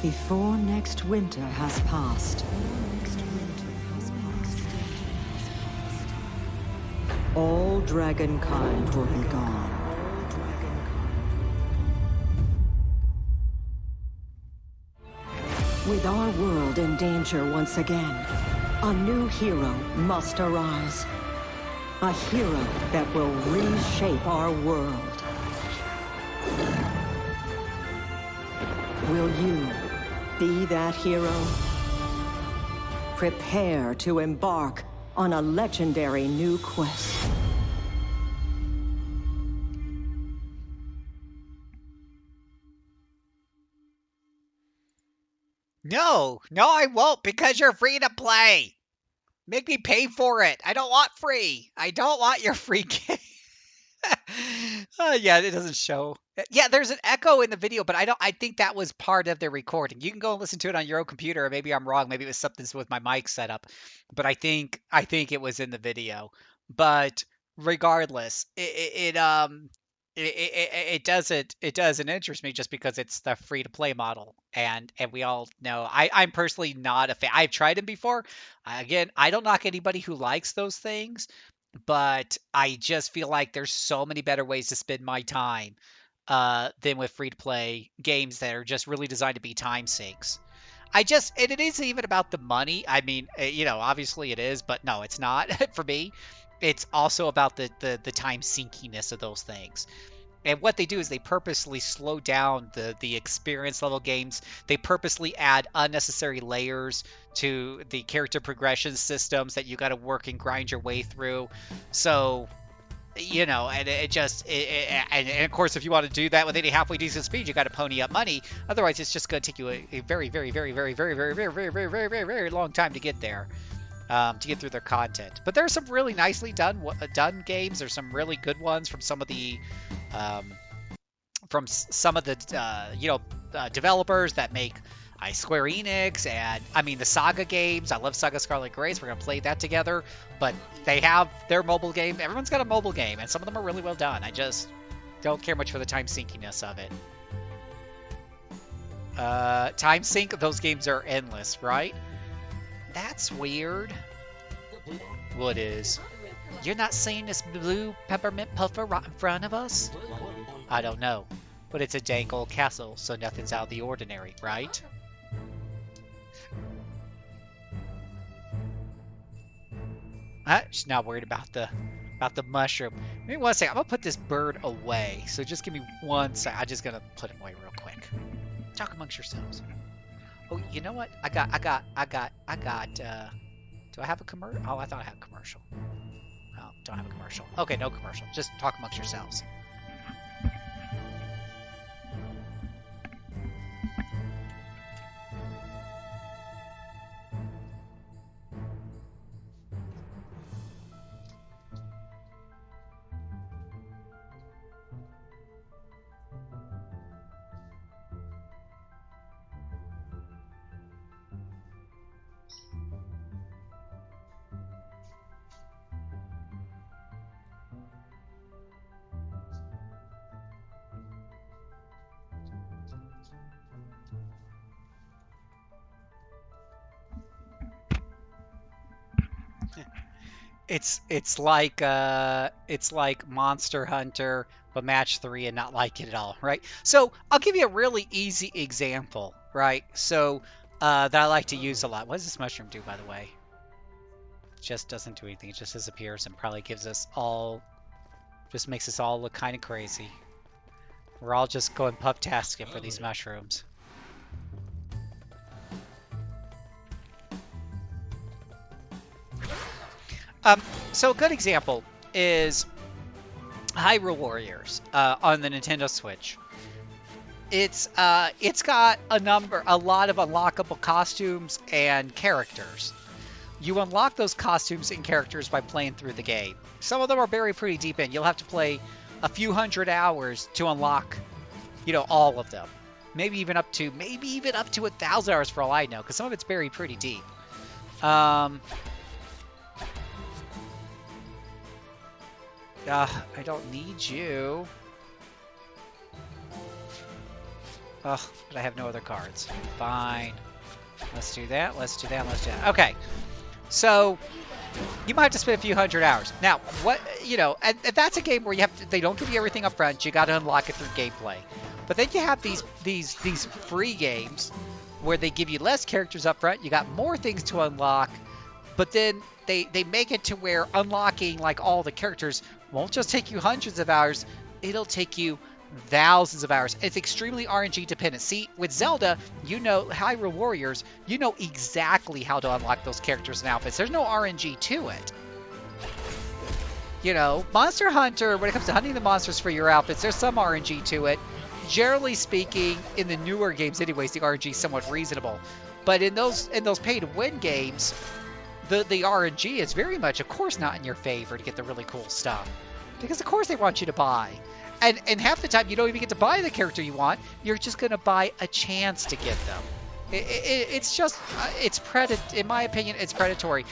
Before next winter has passed, all dragonkind will be gone. With our world in danger once again, a new hero must arise. A hero that will reshape our world. Will you be that hero? Prepare to embark on a legendary new quest. No, I won't because you're free to play. Make me pay for it. I don't want free. I don't want your free game. Yeah, it doesn't show. Yeah, there's an echo in the video, but I think that was part of the recording. You can go and listen to it on your own computer, or maybe I'm wrong. Maybe it was something with my mic set up. But I think it was in the video. But regardless, it doesn't interest me just because it's the free to play model, and we all know I'm personally not a fan. I've tried them before. Again, I don't knock anybody who likes those things, but I just feel like there's so many better ways to spend my time than with free to play games that are just really designed to be time sinks. And it isn't even about the money. I mean, obviously it is, but no, it's not for me. It's also about the time sinkiness of those things. And what they do is they purposely slow down the experience level games. They purposely add unnecessary layers to the character progression systems that you got to work and grind your way through. So, and and of course, if you want to do that with any halfway decent speed, you got to pony up money. Otherwise, it's just going to take you a very, very, very, very, very, very, very, very, very, very, very, very long time to get there. To get through their content. But there are some really nicely done games. There's some really good ones from some of the developers that make, Square Enix, and I mean the Saga games. I love Saga Scarlet Grace. We're gonna play that together. But they have their mobile game. Everyone's got a mobile game, and some of them are really well done. I just don't care much for the time synciness of it. Time sync, those games are endless, right? That's weird. What is? You're not seeing this blue peppermint puffer right in front of us? I don't know. But it's a dank old castle, so nothing's out of the ordinary, right? She's not worried about the mushroom. Maybe one second. I'm gonna put this bird away. So just give me 1 second. I'm just gonna put him away real quick. Talk amongst yourselves. Oh, you know what? I got. Do I have a commercial? Oh, I thought I had a commercial. Oh, don't have a commercial. Okay, no commercial. Just talk amongst yourselves. It's like Monster Hunter, but match 3 and not like it at all, right? So I'll give you a really easy example, right? So that I like to use a lot. What does this mushroom do, by the way? It just doesn't do anything. It just disappears and probably gives us all, just makes us all look kind of crazy. We're all just going puff-tasking for these mushrooms. So a good example is Hyrule Warriors on the Nintendo Switch. It's got a lot of unlockable costumes and characters. You unlock those costumes and characters by playing through the game. Some of them are buried pretty deep in. You'll have to play a few hundred hours to unlock, all of them. Maybe even up to 1,000 hours for all I know, because some of it's buried pretty deep. I don't need you. Ugh, but I have no other cards. Fine. Let's do that, let's do that, let's do that. Okay. So, you might have to spend a few hundred hours. Now, and that's a game where they don't give you everything up front. You got to unlock it through gameplay. But then you have these free games where they give you less characters up front. You got more things to unlock. But then they make it to where unlocking like all the characters won't just take you hundreds of hours, it'll take you thousands of hours. It's extremely RNG dependent. See, with Zelda, Hyrule Warriors, you know exactly how to unlock those characters and outfits. There's no RNG to it. Monster Hunter, when it comes to hunting the monsters for your outfits, there's some RNG to it. Generally speaking, in the newer games anyways, the RNG is somewhat reasonable. But in those pay-to-win games, the RNG is very much, of course, not in your favor to get the really cool stuff. Because, of course, they want you to buy. And half the time, you don't even get to buy the character you want. You're just going to buy a chance to get them. It's just, in my opinion, it's predatory.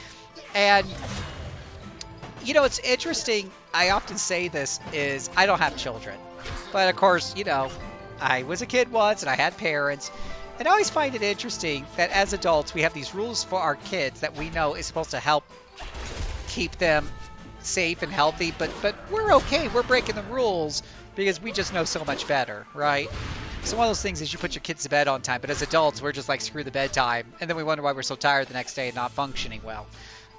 And, it's interesting. I often say this is, I don't have children. But, of course, I was a kid once and I had parents. And I always find it interesting that as adults, we have these rules for our kids that we know is supposed to help keep them safe and healthy, but we're okay. We're breaking the rules because we just know so much better, right? So one of those things is you put your kids to bed on time, but as adults, we're just like, screw the bedtime, and then we wonder why we're so tired the next day and not functioning well.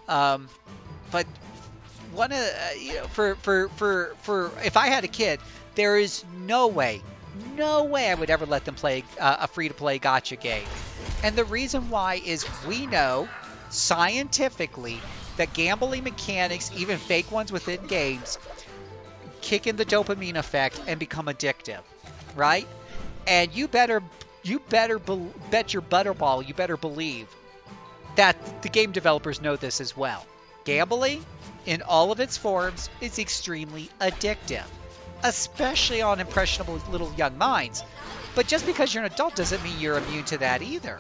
But one of for if I had a kid, there is no way I would ever let them play a free-to-play gacha game. And the reason why is we know scientifically that gambling mechanics, even fake ones within games, kick in the dopamine effect and become addictive, right? And you better bet your butterball, you better believe that the game developers know this as well. Gambling, in all of its forms, is extremely addictive, especially on impressionable little young minds. But just because you're an adult doesn't mean you're immune to that either.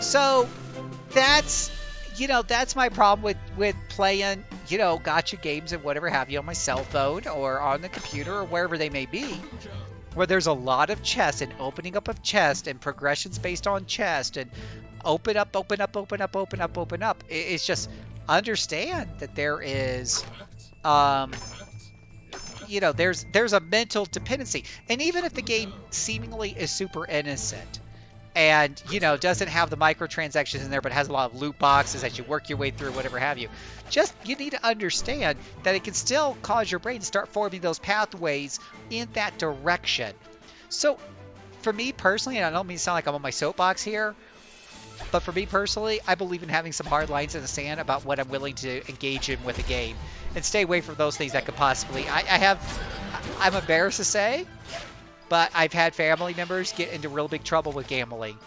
So that's, that's my problem with playing, gotcha games and whatever have you on my cell phone or on the computer or wherever they may be, where there's a lot of chest and opening up of chest and progressions based on chest and open up. It's just understand that there is, there's a mental dependency. And even if the game seemingly is super innocent and, doesn't have the microtransactions in there, but has a lot of loot boxes as you work your way through, whatever have you, you need to understand that it can still cause your brain to start forming those pathways in that direction. So for me personally, and I don't mean to sound like I'm on my soapbox here, but for me personally, I believe in having some hard lines in the sand about what I'm willing to engage in with a game and stay away from those things that could possibly, I'm embarrassed to say, but I've had family members get into real big trouble with gambling,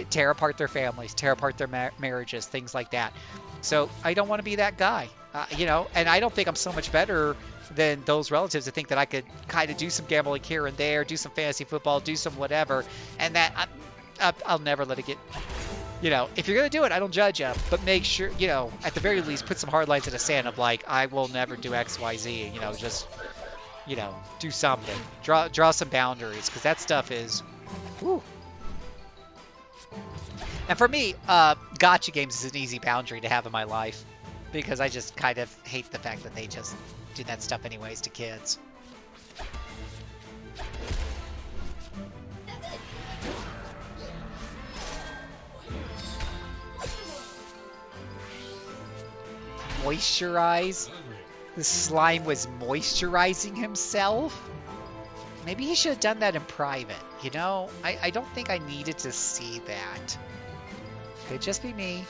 tear apart their families, tear apart their marriages, things like that. So I don't want to be that guy, and I don't think I'm so much better than those relatives to think that I could kind of do some gambling here and there, do some fantasy football, do some whatever, and that I'll never let it get, if you're going to do it, I don't judge you, but make sure, at the very least, put some hard lines in the sand of like, I will never do X, Y, Z, just, do something, draw some boundaries, because that stuff is, whew. And for me, gotcha games is an easy boundary to have in my life, because I just kind of hate the fact that they just do that stuff anyways to kids. Moisturize? The slime was moisturizing himself? Maybe he should have done that in private, I don't think I needed to see that. Could just be me.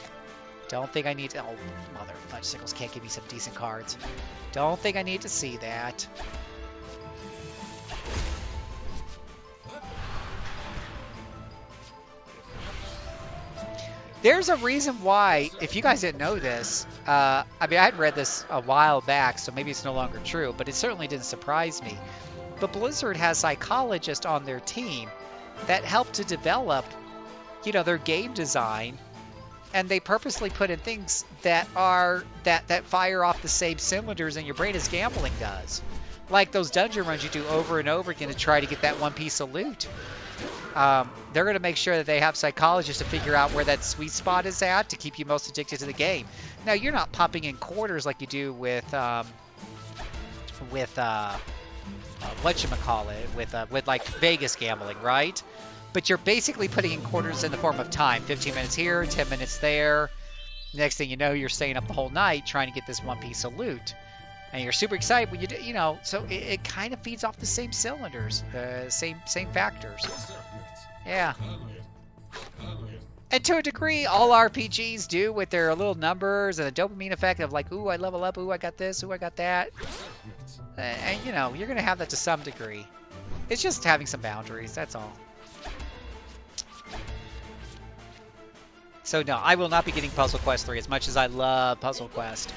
Don't think I need to... Oh, mother fudgesicles can't give me some decent cards. Don't think I need to see that. There's a reason why, if you guys didn't know this, I had read this a while back, so maybe it's no longer true, but it certainly didn't surprise me. But Blizzard has psychologists on their team that help to develop, their game design, and they purposely put in things that are that fire off the same cylinders in your brain as gambling does. Like those dungeon runs you do over and over again to try to get that one piece of loot. They're going to make sure that they have psychologists to figure out where that sweet spot is at to keep you most addicted to the game. Now, you're not popping in quarters like you do with like Vegas gambling, right? But you're basically putting in quarters in the form of time. 15 minutes here, 10 minutes there. Next thing you know, you're staying up the whole night trying to get this one piece of loot. And you're super excited when you do, so it kind of feeds off the same cylinders, same factors. Yeah. And to a degree, all RPGs do with their little numbers and the dopamine effect of like, ooh, I level up, ooh, I got this, ooh, I got that. And, you're going to have that to some degree. It's just having some boundaries, that's all. So, no, I will not be getting Puzzle Quest 3 as much as I love Puzzle Quest.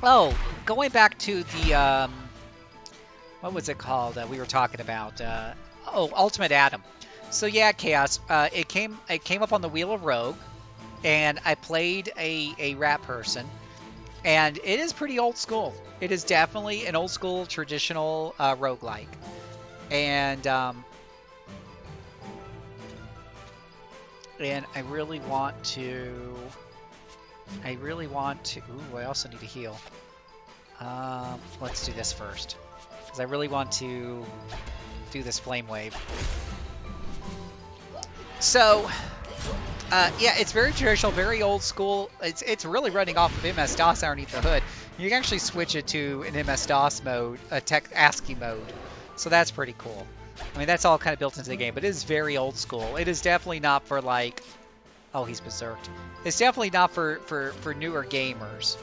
Oh, going back to the, what was it called we were talking about? Ultimate Atom. So yeah, Chaos, it came up on the Wheel of Rogue, and I played a rat person, and it is pretty old school. It is definitely an old school traditional roguelike. And I really want to... Ooh, I also need to heal. Let's do this first, because I really want to do this Flame Wave. So, yeah, it's very traditional, very old school. It's really running off of MS-DOS underneath the hood. You can actually switch it to an MS-DOS mode, a ASCII mode. So that's pretty cool. I mean, that's all kind of built into the game, but it is very old school. It is definitely not for, like... Oh, he's berserked. It's definitely not for newer gamers,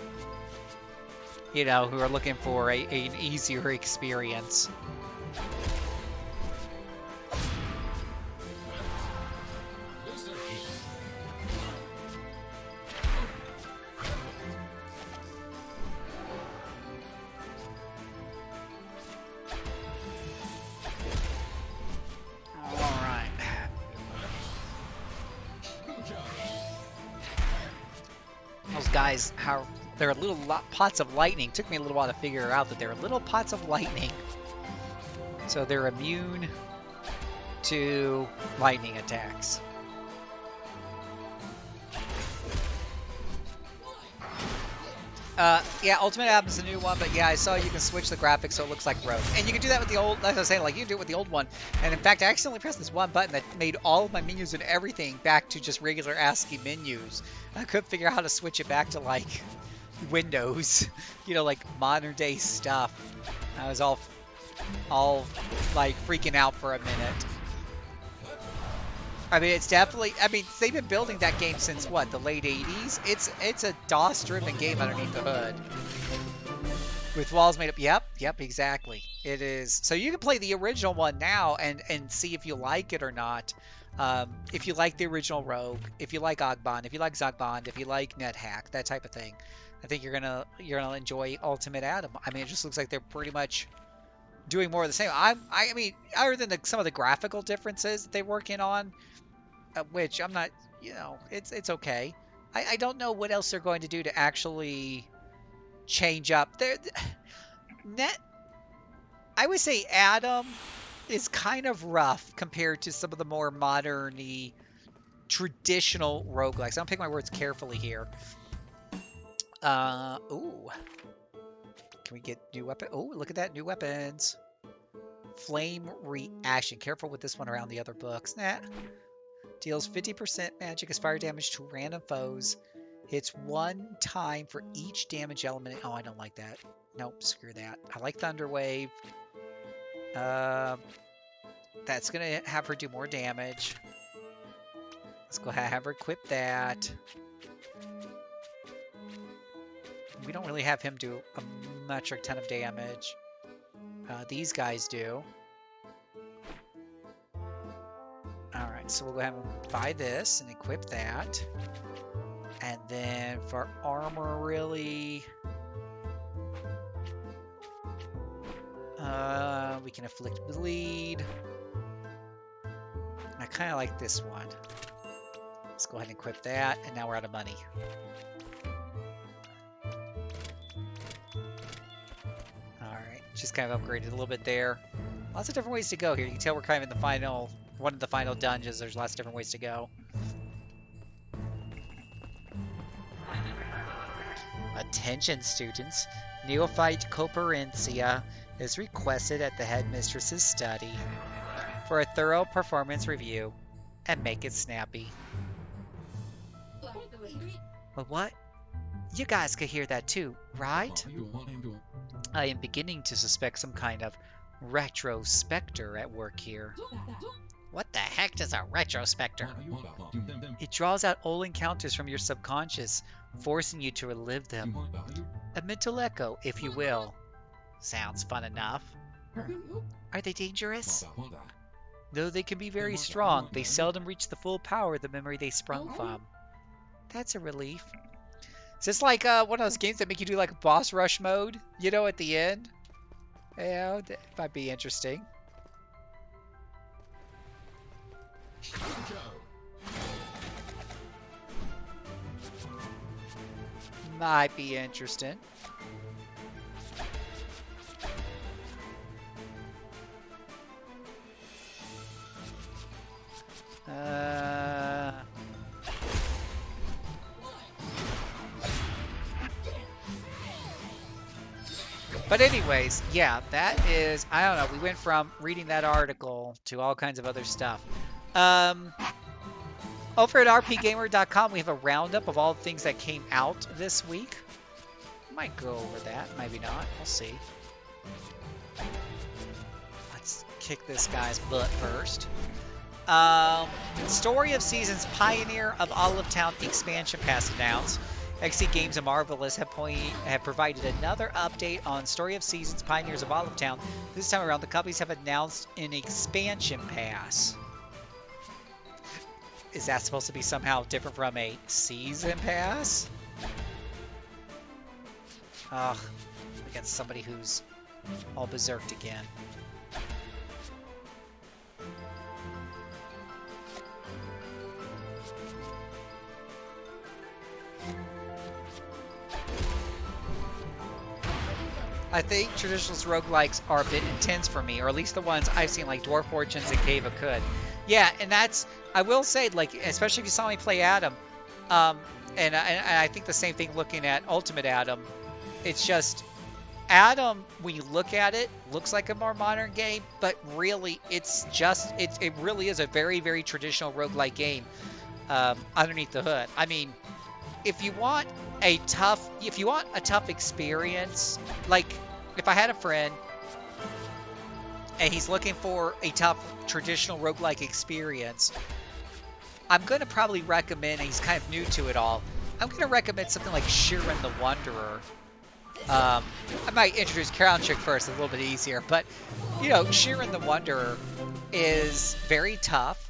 who are looking for an easier experience. those guys, how they're little pots of lightning. Took me a little while to figure out that they're little pots of lightning. So they're immune to lightning attacks. Yeah, Ultimate Adam's a new one, but yeah, I saw you can switch the graphics so it looks like Rogue. And you can do that with the old, like I was saying, like you can do it with the old one. And in fact, I accidentally pressed this one button that made all of my menus and everything back to just regular ASCII menus. I couldn't figure out how to switch it back to like Windows, you know, like modern day stuff. I was all like freaking out for a minute. I mean, it's definitely, I mean, they've been building that game since what, the late 80s? It's a DOS-driven game underneath the hood. With walls made up, yep, exactly. It is. So you can play the original one now and see if you like it or not. If you like the original Rogue, if you like Ogbon, if you like Zogbond, if you like NetHack, that type of thing. I think you're gonna enjoy Ultimate Adam. I mean, it just looks like they're pretty much doing more of the same. I mean, other than some of the graphical differences that they're working on, which I'm not, you know, it's okay. I don't know what else they're going to do to actually change up. I would say Adam is kind of rough compared to some of the more modern-y, traditional roguelikes. I'm picking my words carefully here. Ooh. Can we get new weapon? Oh, look at that, new weapons. Flame Reaction. Careful with this one around the other books. Nah. Deals 50% magic as fire damage to random foes. Hits one time for each damage element. Oh, I don't like that. Nope, screw that. I like Thunder Wave. That's going to have her do more damage. Let's go ahead and have her equip that. We don't really have him do a metric ton of damage. These guys do. Alright, so we'll go ahead and buy this and equip that. And then for armor, really... we can inflict bleed. I kind of like this one. Let's go ahead and equip that, and now we're out of money. Alright, just kind of upgraded a little bit there. Lots of different ways to go here. You can tell we're kind of in the final, one of the final dungeons. There's lots of different ways to go. Attention students, neophyte Coperencia is requested at the headmistress's study for a thorough performance review and make it snappy. But what? You guys could hear that too, right? I am beginning to suspect some kind of retrospector at work here. What the heck is a retrospector? It draws out old encounters from your subconscious, forcing you to relive them. A mental echo, if you will. Sounds fun enough. Are they dangerous? Though they can be very strong, they seldom reach the full power of the memory they sprung from. That's a relief. Is this like one of those games that make you do like a boss rush mode, you know, at the end? Yeah, that might be interesting. Might be interesting. But anyways, yeah, that is, I don't know, we went from reading that article to all kinds of other stuff. Over at rpgamer.com, we have a roundup of all the things that came out this week. Might go over that, maybe not. We'll see. Let's kick this guy's butt first. Story of Seasons Pioneer of Olive Town expansion pass announced. XC Games and Marvelous have provided another update on Story of Seasons Pioneers of Olive Town. This time around, the companies have announced an expansion pass. Is that supposed to be somehow different from a season pass? Ugh, against somebody who's all berserked again. I think traditionalist roguelikes are a bit intense for me, or at least the ones I've seen, like Dwarf Fortunes and Cave of Could. Yeah, and that's, I will say, like, especially if you saw me play Adam, and I think the same thing looking at Ultimate Adam. It's just, Adam, when you look at it, looks like a more modern game, but really, it's just, it really is a very, very traditional roguelike game underneath the hood. I mean, if you want a tough experience, like if I had a friend and he's looking for a tough traditional roguelike experience, I'm going to probably recommend, and he's kind of new to it all, I'm going to recommend something like Shiren the Wanderer. I might introduce Crown Chick first, a little bit easier, but, you know, Shiren the Wanderer is very tough.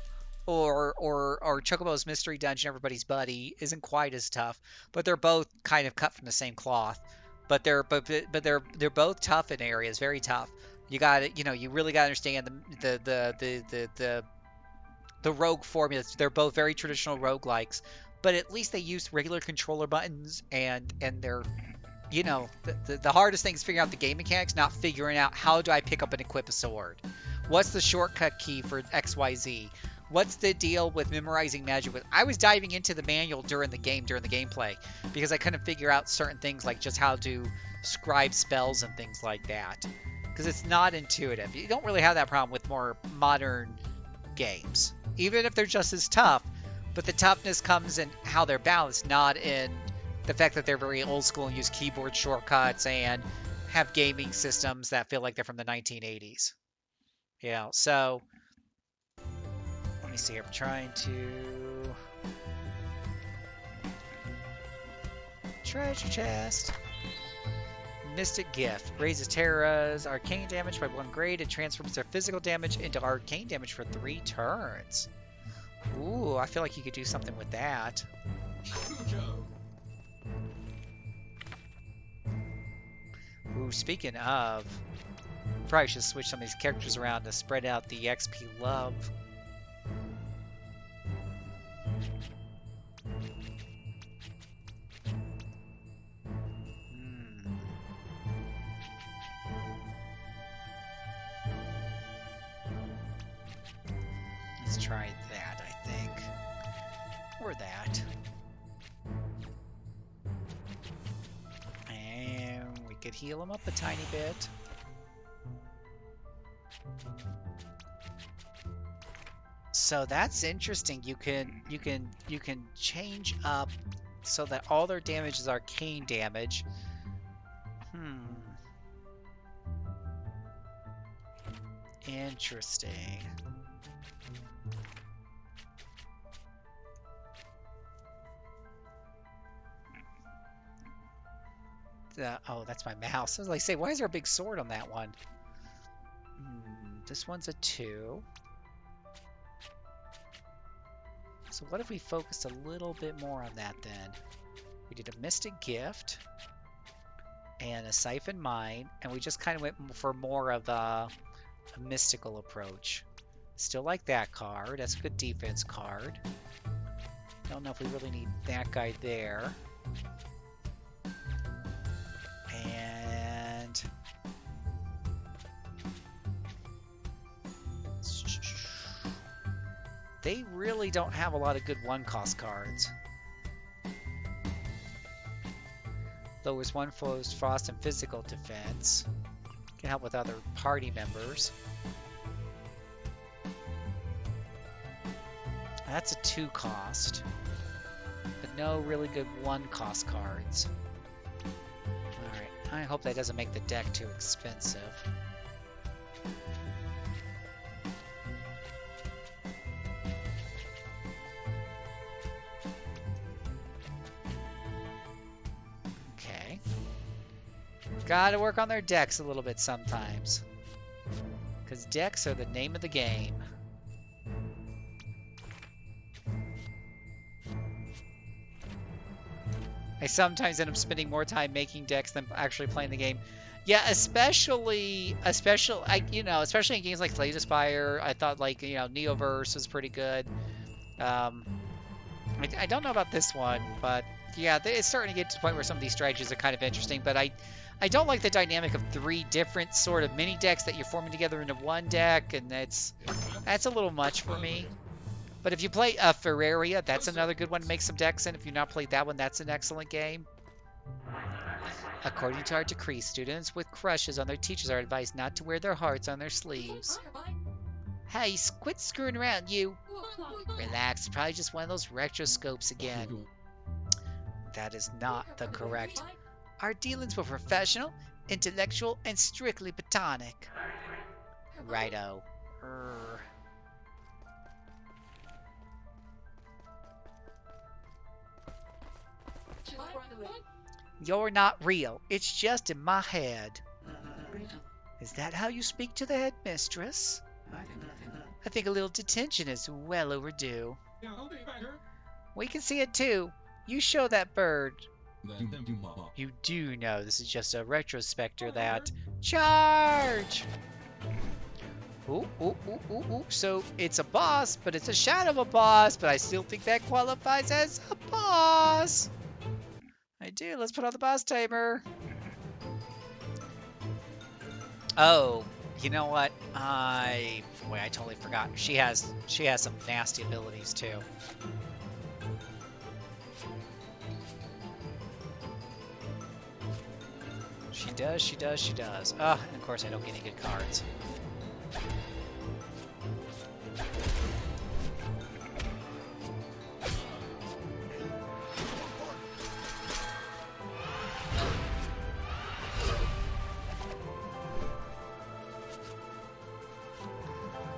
Or Chocobo's Mystery Dungeon, Everybody's Buddy, isn't quite as tough, but they're both kind of cut from the same cloth. But they're both tough in areas, very tough. You got to, you know, you really got to understand the rogue formulas. They're both very traditional roguelikes, but at least they use regular controller buttons, and they're, you know, the hardest thing is figuring out the game mechanics, not figuring out how do I pick up and equip a sword. What's the shortcut key for XYZ? What's the deal with memorizing magic? I was diving into the manual during the gameplay, because I couldn't figure out certain things, like just how to scribe spells and things like that. Because it's not intuitive. You don't really have that problem with more modern games, even if they're just as tough. But the toughness comes in how they're balanced, not in the fact that they're very old school and use keyboard shortcuts and have gaming systems that feel like they're from the 1980s. You know, so let me see. I'm trying to treasure chest. Mystic Gift raises Terra's arcane damage by 1 grade and transforms their physical damage into arcane damage for 3 turns. Ooh, I feel like you could do something with that. Ooh, speaking of, probably should switch some of these characters around to spread out the XP love. Let's try that, I think. Or that. And we could heal him up a tiny bit. So that's interesting. You can change up so that all their damage is arcane damage. Interesting. Oh, that's my mouse. I was like, say, why is there a big sword on that one? This one's a 2. So what if we focused a little bit more on that then? We did a Mystic Gift and a Siphon Mine, and we just kind of went for more of a mystical approach. Still like that card. That's a good defense card. Don't know if we really need that guy there. And they really don't have a lot of good one-cost cards. Lowers 1 foe's frost and physical defense. Can help with other party members. That's a 2-cost, but no really good 1-cost cards. Alright, I hope that doesn't make the deck too expensive. Okay. Gotta work on their decks a little bit sometimes, because decks are the name of the game. I sometimes end up spending more time making decks than actually playing the game. Yeah, especially in games like Slay the Spire. I thought, like, you know, Neoverse was pretty good. I don't know about this one, but yeah, it's starting to get to the point where some of these strategies are kind of interesting. But I I don't like the dynamic of 3 different sort of mini decks that you're forming together into one deck, and that's a little much for me. But if you play Ferraria, that's another good one to make some decks in. If you've not played that one, that's an excellent game. According to our decree, students with crushes on their teachers are advised not to wear their hearts on their sleeves. Hey, quit screwing around, you. Relax, it's probably just one of those retroscopes again. That is not the correct. Our dealings were professional, intellectual, and strictly platonic. Righto. You're not real. It's just in my head. Is that how you speak to the headmistress? I think a little detention is well overdue. We can see it too. You show that bird. You do know this is just a retrospector that... Charge! Ooh, ooh, ooh, ooh, ooh. So it's a boss, but it's a shadow of a boss, but I still think that qualifies as a boss. I do. Let's put on the boss timer. Oh, you know what? I totally forgot. She has some nasty abilities too. She does. Ah, and of course I don't get any good cards.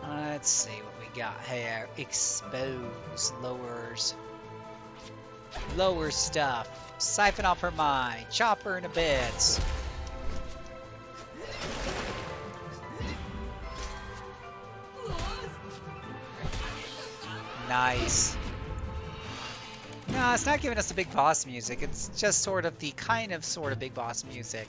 Let's see what we got here. Expose, lowers stuff. Siphon off her mind. Chop her into bits. Nice. No, it's not giving us the big boss music. It's just sort of the sort of big boss music.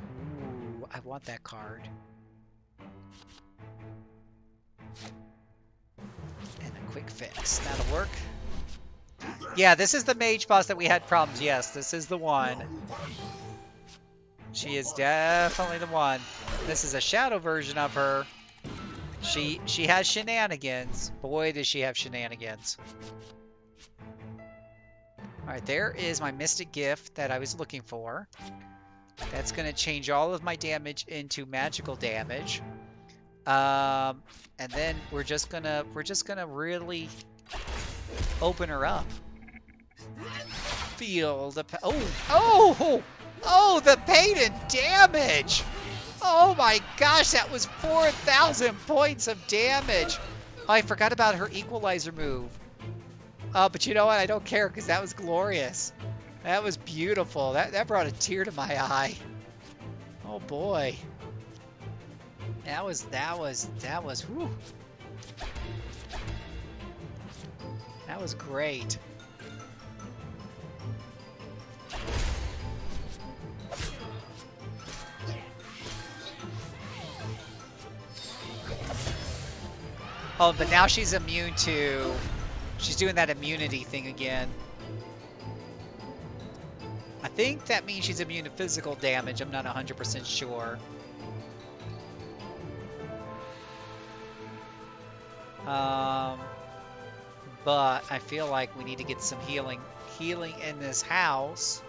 Ooh, I want that card. And a quick fix. That'll work. Yeah, this is the mage boss that we had problems. Yes, this is the one. She is definitely the one. This is a shadow version of her. She has shenanigans. Boy, does she have shenanigans. Alright, there is my mystic gift that I was looking for. That's going to change all of my damage into magical damage. And then we're just gonna really open her up. Feel the Oh, the pain and damage! Oh my gosh, that was 4,000 points of damage! Oh, I forgot about her equalizer move. But you know what? I don't care because that was glorious. That was beautiful. That brought a tear to my eye. Oh boy. That was whew. That was great. Oh, but now she's immune to... She's doing that immunity thing again. I think that means she's immune to physical damage. I'm not 100% sure. But I feel like we need to get some healing in this house.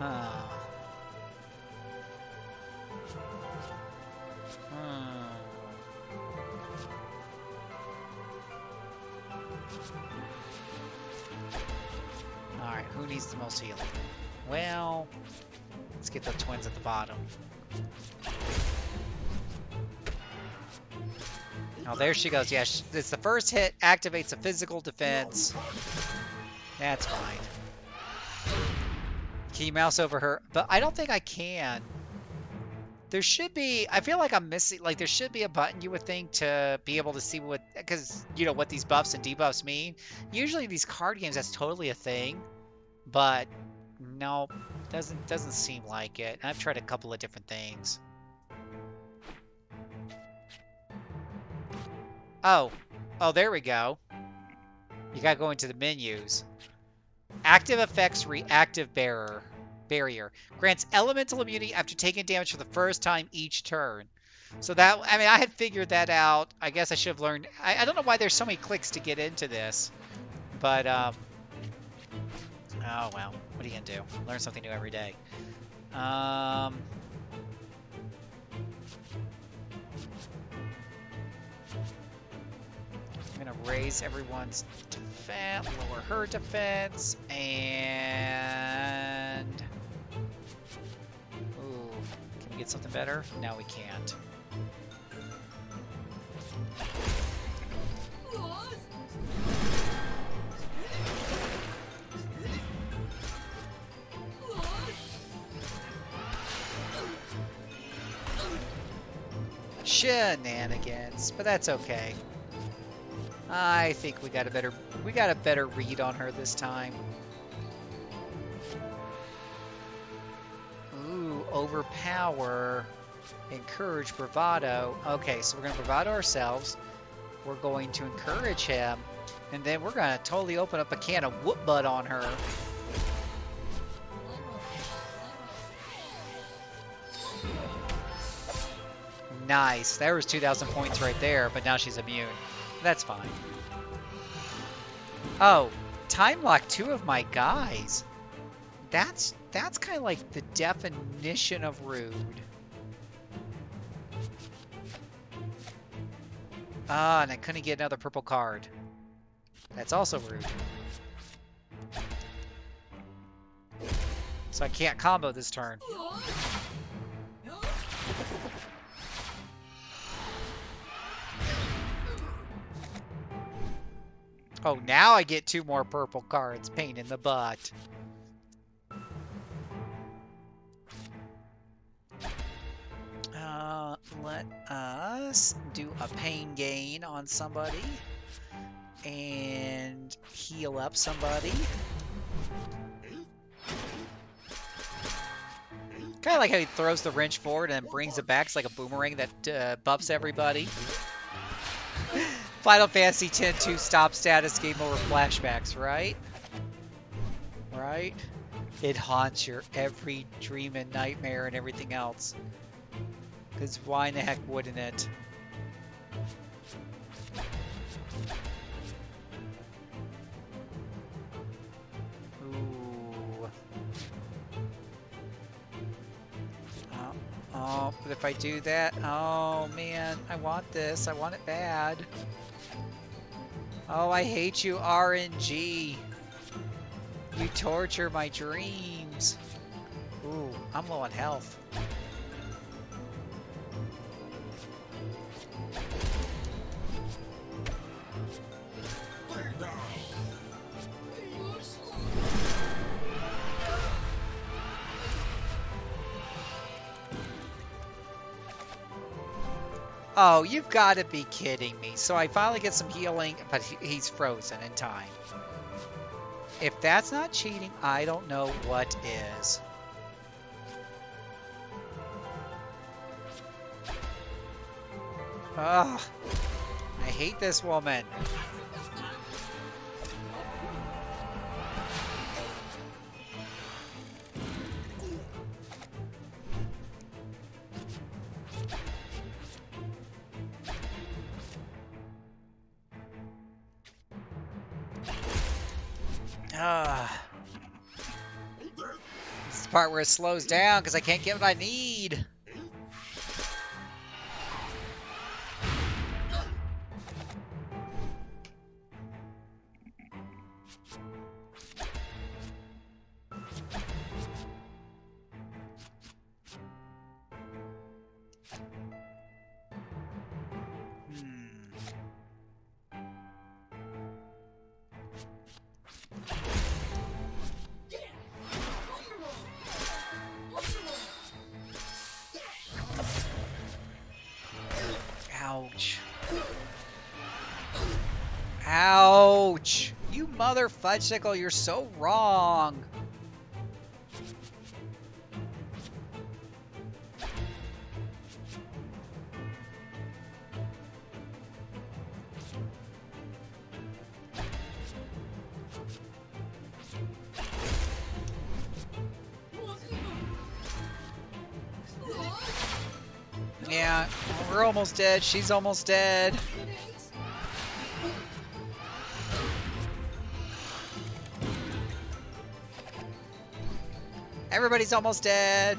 Huh. Alright, who needs the most healing? Well, let's get the twins at the bottom. Oh, there she goes. Yeah, it's the first hit, activates a physical defense. That's fine. Can you mouse over her? But I don't think I can. There should be, I feel like I'm missing, like there should be a button you would think to be able to see what, because you know what these buffs and debuffs mean. Usually these card games, that's totally a thing, but no, doesn't seem like it. I've tried a couple of different things. Oh. Oh, there we go. You gotta go into the menus. Active effects reactive barrier. Grants elemental immunity after taking damage for the first time each turn. So that, I mean, I had figured that out. I guess I should have learned. I don't know why there's so many clicks to get into this. But, oh well. What are you gonna do? Learn something new every day. I'm gonna raise everyone's defense, lower her defense, and ooh, can we get something better? No, we can't. Shenanigans, but that's okay. I think we got a better read on her this time. Ooh, overpower, encourage bravado. Okay, so we're gonna bravado ourselves. We're going to encourage him, and then we're gonna totally open up a can of whoop butt on her. Nice. There was 2,000 points right there, but now she's immune. That's fine. Oh, time lock 2 of my guys. That's kind of like the definition of rude. Ah, and I couldn't get another purple card. That's also rude. So I can't combo this turn. Oh, now I get 2 more purple cards. Pain in the butt. Let us do a pain gain on somebody. And heal up somebody. Kind of like how he throws the wrench forward and brings it back. It's like a boomerang that buffs everybody. Final Fantasy X 2 stop status game over flashbacks, right? Right? It haunts your every dream and nightmare and everything else. Because why in the heck wouldn't it? Ooh. Oh, but if I do that, oh man, I want this. I want it bad. Oh, I hate you, RNG. You torture my dreams. Ooh, I'm low on health. Oh, you've got to be kidding me. So I finally get some healing, but he's frozen in time. If that's not cheating, I don't know what is. Ugh. I hate this woman. This is the part where it slows down because I can't get what I need. Ouch. Ouch! You mother fudgesicle, you're so wrong! Yeah, we're almost dead. She's almost dead. Everybody's almost dead.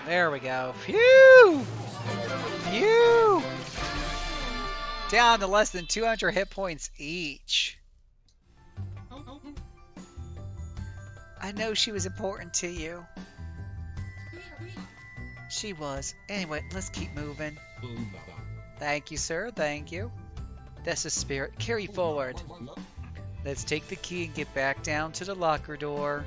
There we go. Phew! Phew! Down to less than 200 hit points each. I know she was important to you. She was. Anyway, let's keep moving. Thank you, sir. Thank you. That's the spirit. Carry forward. Let's take the key and get back down to the locker door.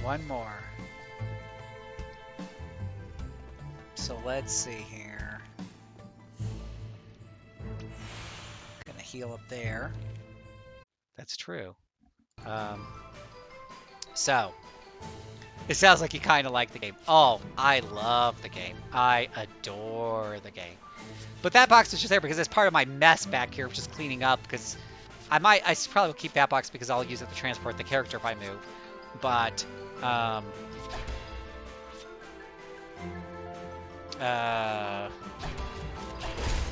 One more. So let's see here. Gonna heal up there. That's true. So it sounds like you kind of like the game. Oh, I love the game. I adore the game. But that box is just there because it's part of my mess back here, just cleaning up. Because I probably will keep that box because I'll use it to transport the character if I move. But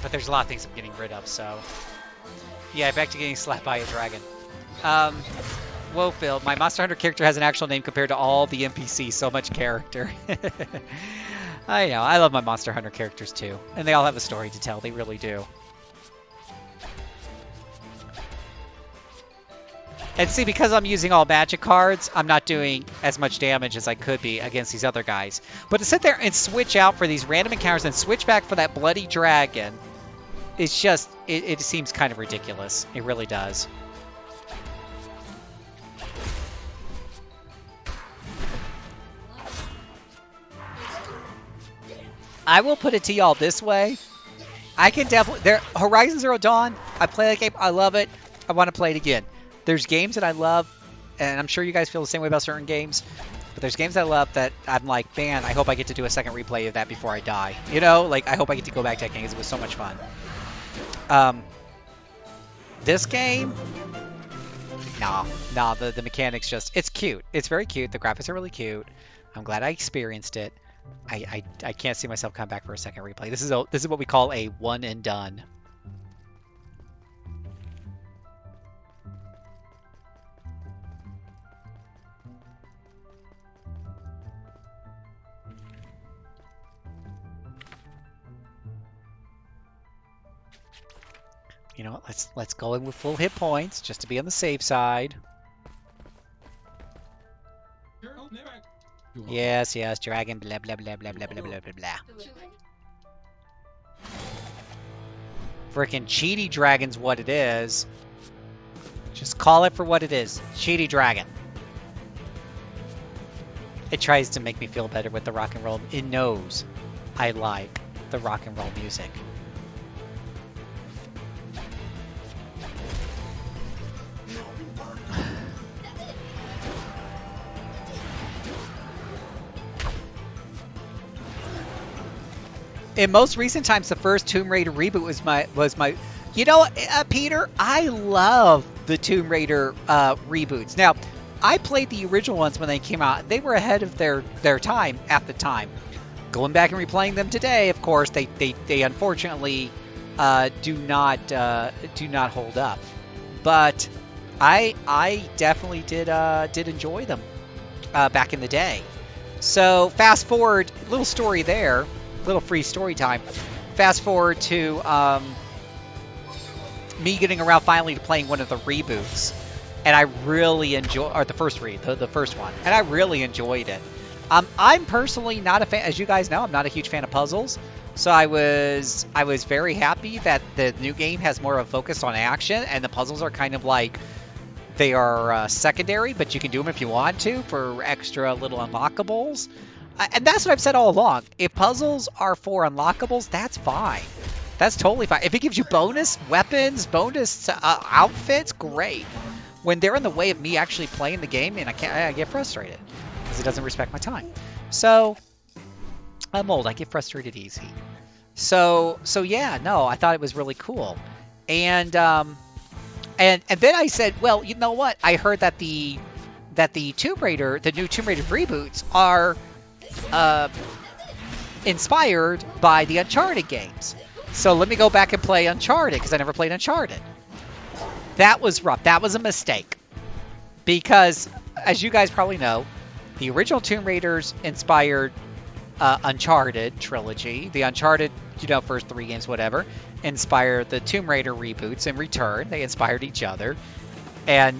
but there's a lot of things I'm getting rid of, so yeah, back to getting slapped by a dragon. Whoa, Phil, my Monster Hunter character has an actual name compared to all the NPCs. So much character. I know, I love my Monster Hunter characters too, and they all have a story to tell. They really do. And see, because I'm using all magic cards, I'm not doing as much damage as I could be against these other guys. But to sit there and switch out for these random encounters and switch back for that bloody dragon, it's just, it seems kind of ridiculous. It really does. I will put it to y'all this way. I can definitely, Horizon Zero Dawn, I play that game, I love it, I want to play it again. There's games that I love, and I'm sure you guys feel the same way about certain games, but there's games I love that I'm like, man, I hope I get to do a second replay of that before I die. You know, like, I hope I get to go back to that game because it was so much fun. This game, nah, the mechanics just, it's cute. It's very cute. The graphics are really cute. I'm glad I experienced it. I can't see myself come back for a second replay. This is what we call a one and done. You know what? Let's go in with full hit points just to be on the safe side. Yes, dragon, blah blah blah blah blah blah blah blah blah. Frickin' cheaty dragon's what it is. Just call it for what it is. Cheaty dragon. It tries to make me feel better with the rock and roll. It knows I like the rock and roll music. In most recent times, the first Tomb Raider reboot was my. You know, Peter, I love the Tomb Raider reboots. Now, I played the original ones when they came out. They were ahead of their time at the time. Going back and replaying them today, of course, they unfortunately do not hold up. But I definitely did enjoy them back in the day. So fast forward, little story there. Little free story time. Fast forward to me getting around finally to playing one of the reboots, and I really enjoyed, or the first one, and I really enjoyed it. I'm personally not a fan, as you guys know, I'm not a huge fan of puzzles, so I was very happy that the new game has more of a focus on action, and the puzzles are kind of like they are secondary, but you can do them if you want to for extra little unlockables. And that's what I've said all along. If puzzles are for unlockables, that's fine. That's totally fine. If it gives you bonus weapons, bonus outfits, great. When they're in the way of me actually playing the game, and I get frustrated because it doesn't respect my time. So I'm old. I get frustrated easy. So yeah, no, I thought it was really cool. And then I said, well, you know what? I heard that the Tomb Raider, the new Tomb Raider reboots are inspired by the Uncharted games. So let me go back and play Uncharted because I never played Uncharted. That was rough. That was a mistake. Because, as you guys probably know, the original Tomb Raiders inspired Uncharted trilogy. The Uncharted, first 3 games, whatever, inspired the Tomb Raider reboots. In return, they inspired each other. And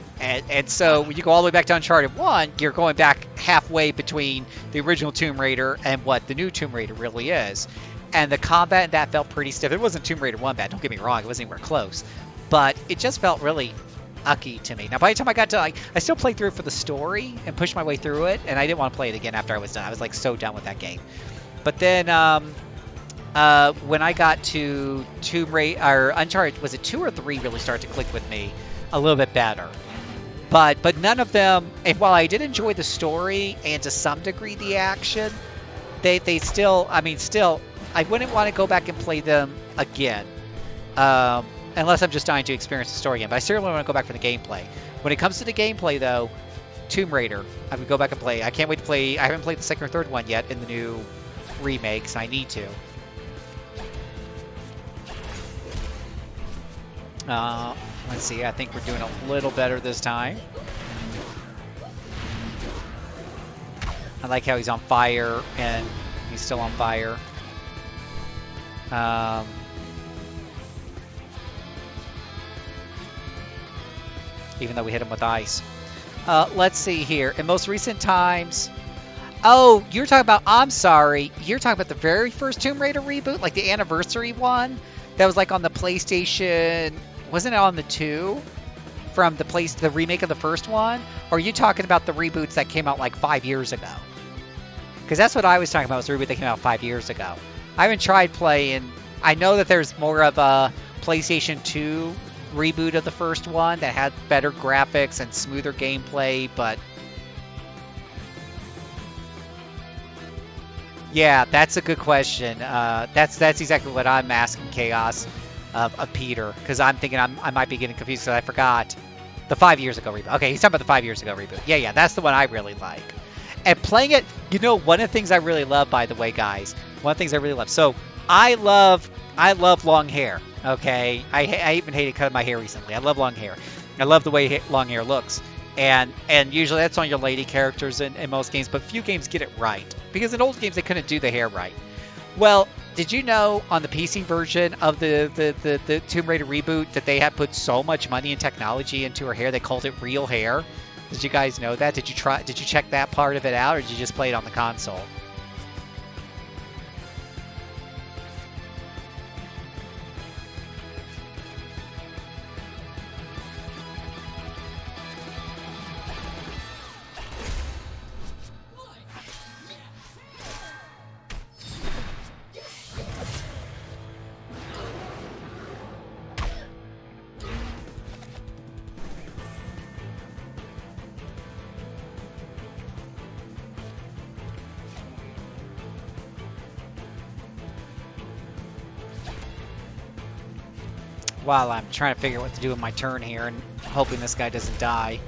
so when you go all the way back to Uncharted 1, you're going back halfway between the original Tomb Raider and what the new Tomb Raider really is. And the combat in that felt pretty stiff. It wasn't Tomb Raider 1 bad, don't get me wrong, it wasn't anywhere close. But it just felt really ucky to me. Now, by the time I got to, I still played through it for the story and pushed my way through it, and I didn't want to play it again after I was done. I was so done with that game. But then when I got to Tomb Raider, or Uncharted, was it 2 or 3 really started to click with me a little bit better. But none of them, and while I did enjoy the story and to some degree the action, they still, I wouldn't want to go back and play them again. Unless I'm just dying to experience the story again. But I certainly want to go back for the gameplay. When it comes to the gameplay, though, Tomb Raider, I would go back and play. I can't wait to play. I haven't played the second or third one yet in the new remakes. I need to. Let's see. I think we're doing a little better this time. I like how he's on fire, and he's still on fire. Even though we hit him with ice. Let's see here. In most recent times... Oh, you're talking about... I'm sorry. You're talking about the very first Tomb Raider reboot? Like the anniversary one? That was like on the PlayStation... Wasn't it on the 2? From the remake of the first one? Or are you talking about the reboots that came out like 5 years ago? Because that's what I was talking about, was the reboot that came out 5 years ago. I haven't tried playing... I know that there's more of a PlayStation 2 reboot of the first one that had better graphics and smoother gameplay, but... Yeah, that's a good question. That's exactly what I'm asking Chaos of Peter, because I'm thinking I might be getting confused because I forgot the 5 years ago reboot. Okay, he's talking about the 5 years ago reboot. Yeah, that's the one I really like. And playing it, one of the things I really love, by the way, guys, one of the things I really love. So I love long hair. Okay, I even hated cutting my hair recently. I love long hair. I love the way long hair looks. And usually that's on your lady characters in most games, but few games get it right. Because in old games, they couldn't do the hair right. Well, did you know on the PC version of the Tomb Raider reboot that they had put so much money and technology into her hair, they called it real hair? Did you guys know that? Did you check that part of it out, or did you just play it on the console? While I'm trying to figure out what to do with my turn here and hoping this guy doesn't die.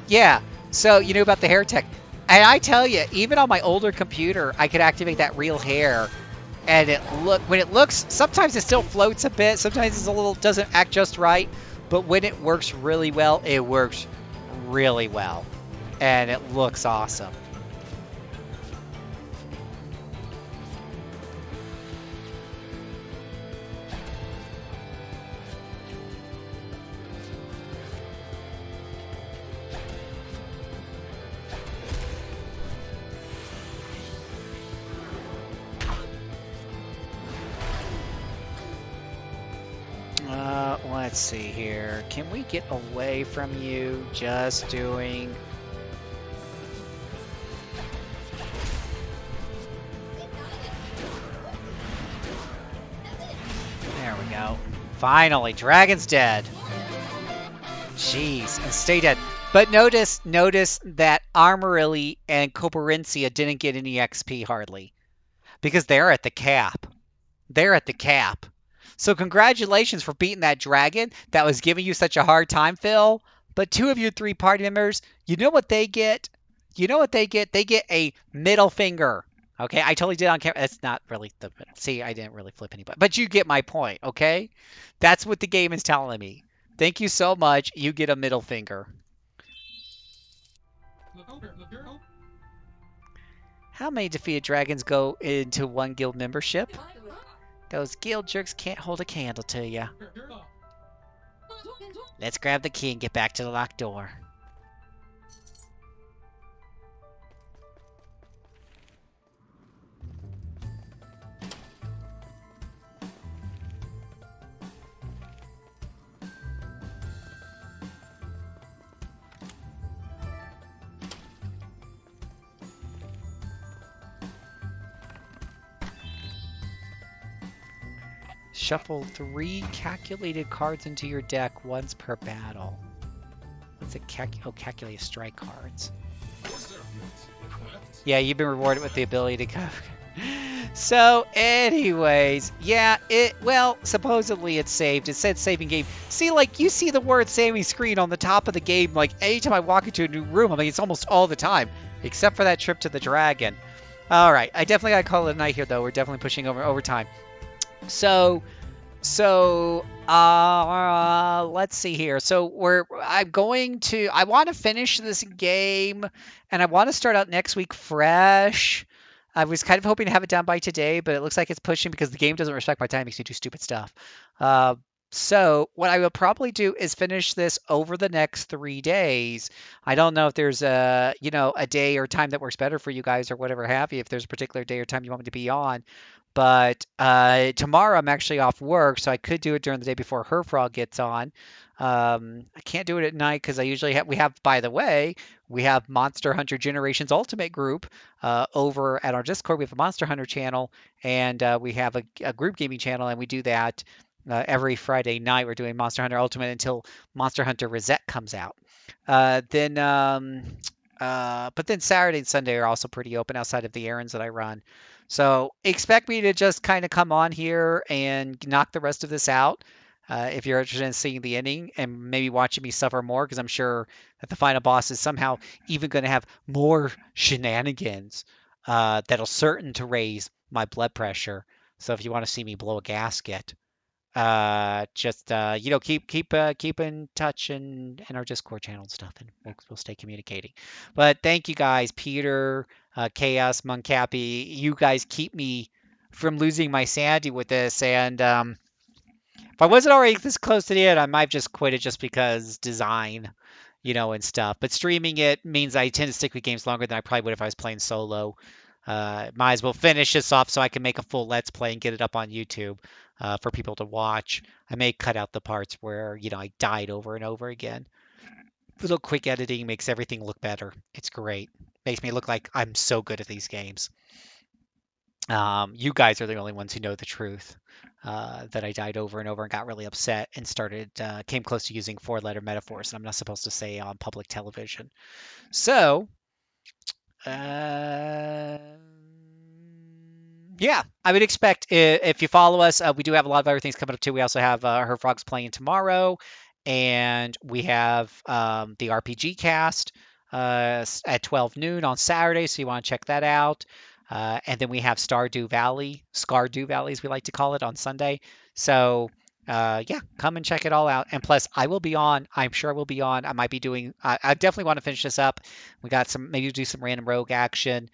Yeah, so you knew about the hair tech. And I tell you, even on my older computer, I could activate that real hair. And when it looks, sometimes it still floats a bit. Sometimes it's doesn't act just right. But when it works really well, it works really well. And it looks awesome. Let's see here. Can we get away from you just doing... go. Finally, dragon's dead. Jeez, and stay dead. But notice that Armorilli and Coberincia didn't get any XP hardly. Because they're at the cap. They're at the cap. So congratulations for beating that dragon that was giving you such a hard time, Phil. But 2 of your 3 party members, you know what they get? You know what they get? They get a middle finger. Okay, I totally did on camera. That's not really the... See, I didn't really flip anybody. But you get my point, okay? That's what the game is telling me. Thank you so much. You get a middle finger. How many defeated dragons go into 1 guild membership? Those guild jerks can't hold a candle to you. Let's grab the key and get back to the locked door. Shuffle 3 calculated cards into your deck once per battle. What's it? Calculate strike cards. Yeah, you've been rewarded with the ability to go. So, anyways, yeah, well, supposedly it's saved. It said saving game. See, like, you see the word saving screen on the top of the game, like, anytime I walk into a new room. I mean, it's almost all the time, except for that trip to the dragon. All right, I definitely got to call it a night here, though. We're definitely pushing overtime. So, let's see here. So I want to finish this game, and I want to start out next week fresh. I was kind of hoping to have it done by today, but it looks like it's pushing because the game doesn't respect my time. It makes me do stupid stuff. So what I will probably do is finish this over the next 3 days. I don't know if there's a day or time that works better for you guys or whatever have you, if there's a particular day or time you want me to be on. But tomorrow I'm actually off work, so I could do it during the day before Herfrog gets on. I can't do it at night because I usually by the way, we have Monster Hunter Generations Ultimate group over at our Discord. We have a Monster Hunter channel, and we have a group gaming channel, and we do that every Friday night. We're doing Monster Hunter Ultimate until Monster Hunter Reset comes out. But then Saturday and Sunday are also pretty open outside of the errands that I run. So expect me to just kind of come on here and knock the rest of this out. If you're interested in seeing the ending and maybe watching me suffer more, because I'm sure that the final boss is somehow even going to have more shenanigans that'll certain to raise my blood pressure. So if you want to see me blow a gasket, just keep in touch in our Discord channel and stuff, and we'll stay communicating. But thank you guys, Peter, Chaos, Muncappy. You guys keep me from losing my sanity with this, and if I wasn't already this close to the end, I might have just quit it just because design, and stuff. But streaming it means I tend to stick with games longer than I probably would if I was playing solo. Might as well finish this off so I can make a full Let's Play and get it up on YouTube for people to watch. I may cut out the parts where, I died over and over again. A little quick editing makes everything look better. It's great. Makes me look like I'm so good at these games. You guys are the only ones who know the truth. That I died over and over and got really upset and came close to using 4-letter metaphors that I'm not supposed to say on public television. So, yeah, I would expect if you follow us, we do have a lot of other things coming up too. We also have Herfrog's playing tomorrow, and we have the RPG cast at 12 noon on Saturday, so you want to check that out. And then we have Scardew Valley, as we like to call it, on Sunday. So, yeah, come and check it all out. And plus, I will be on. I'm sure I will be on. I might be doing. I definitely want to finish this up. We got maybe do some random rogue action.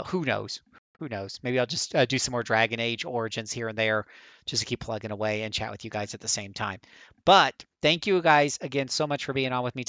Who knows? Who knows? Maybe I'll just do some more Dragon Age Origins here and there, just to keep plugging away and chat with you guys at the same time. But thank you guys again so much for being on with me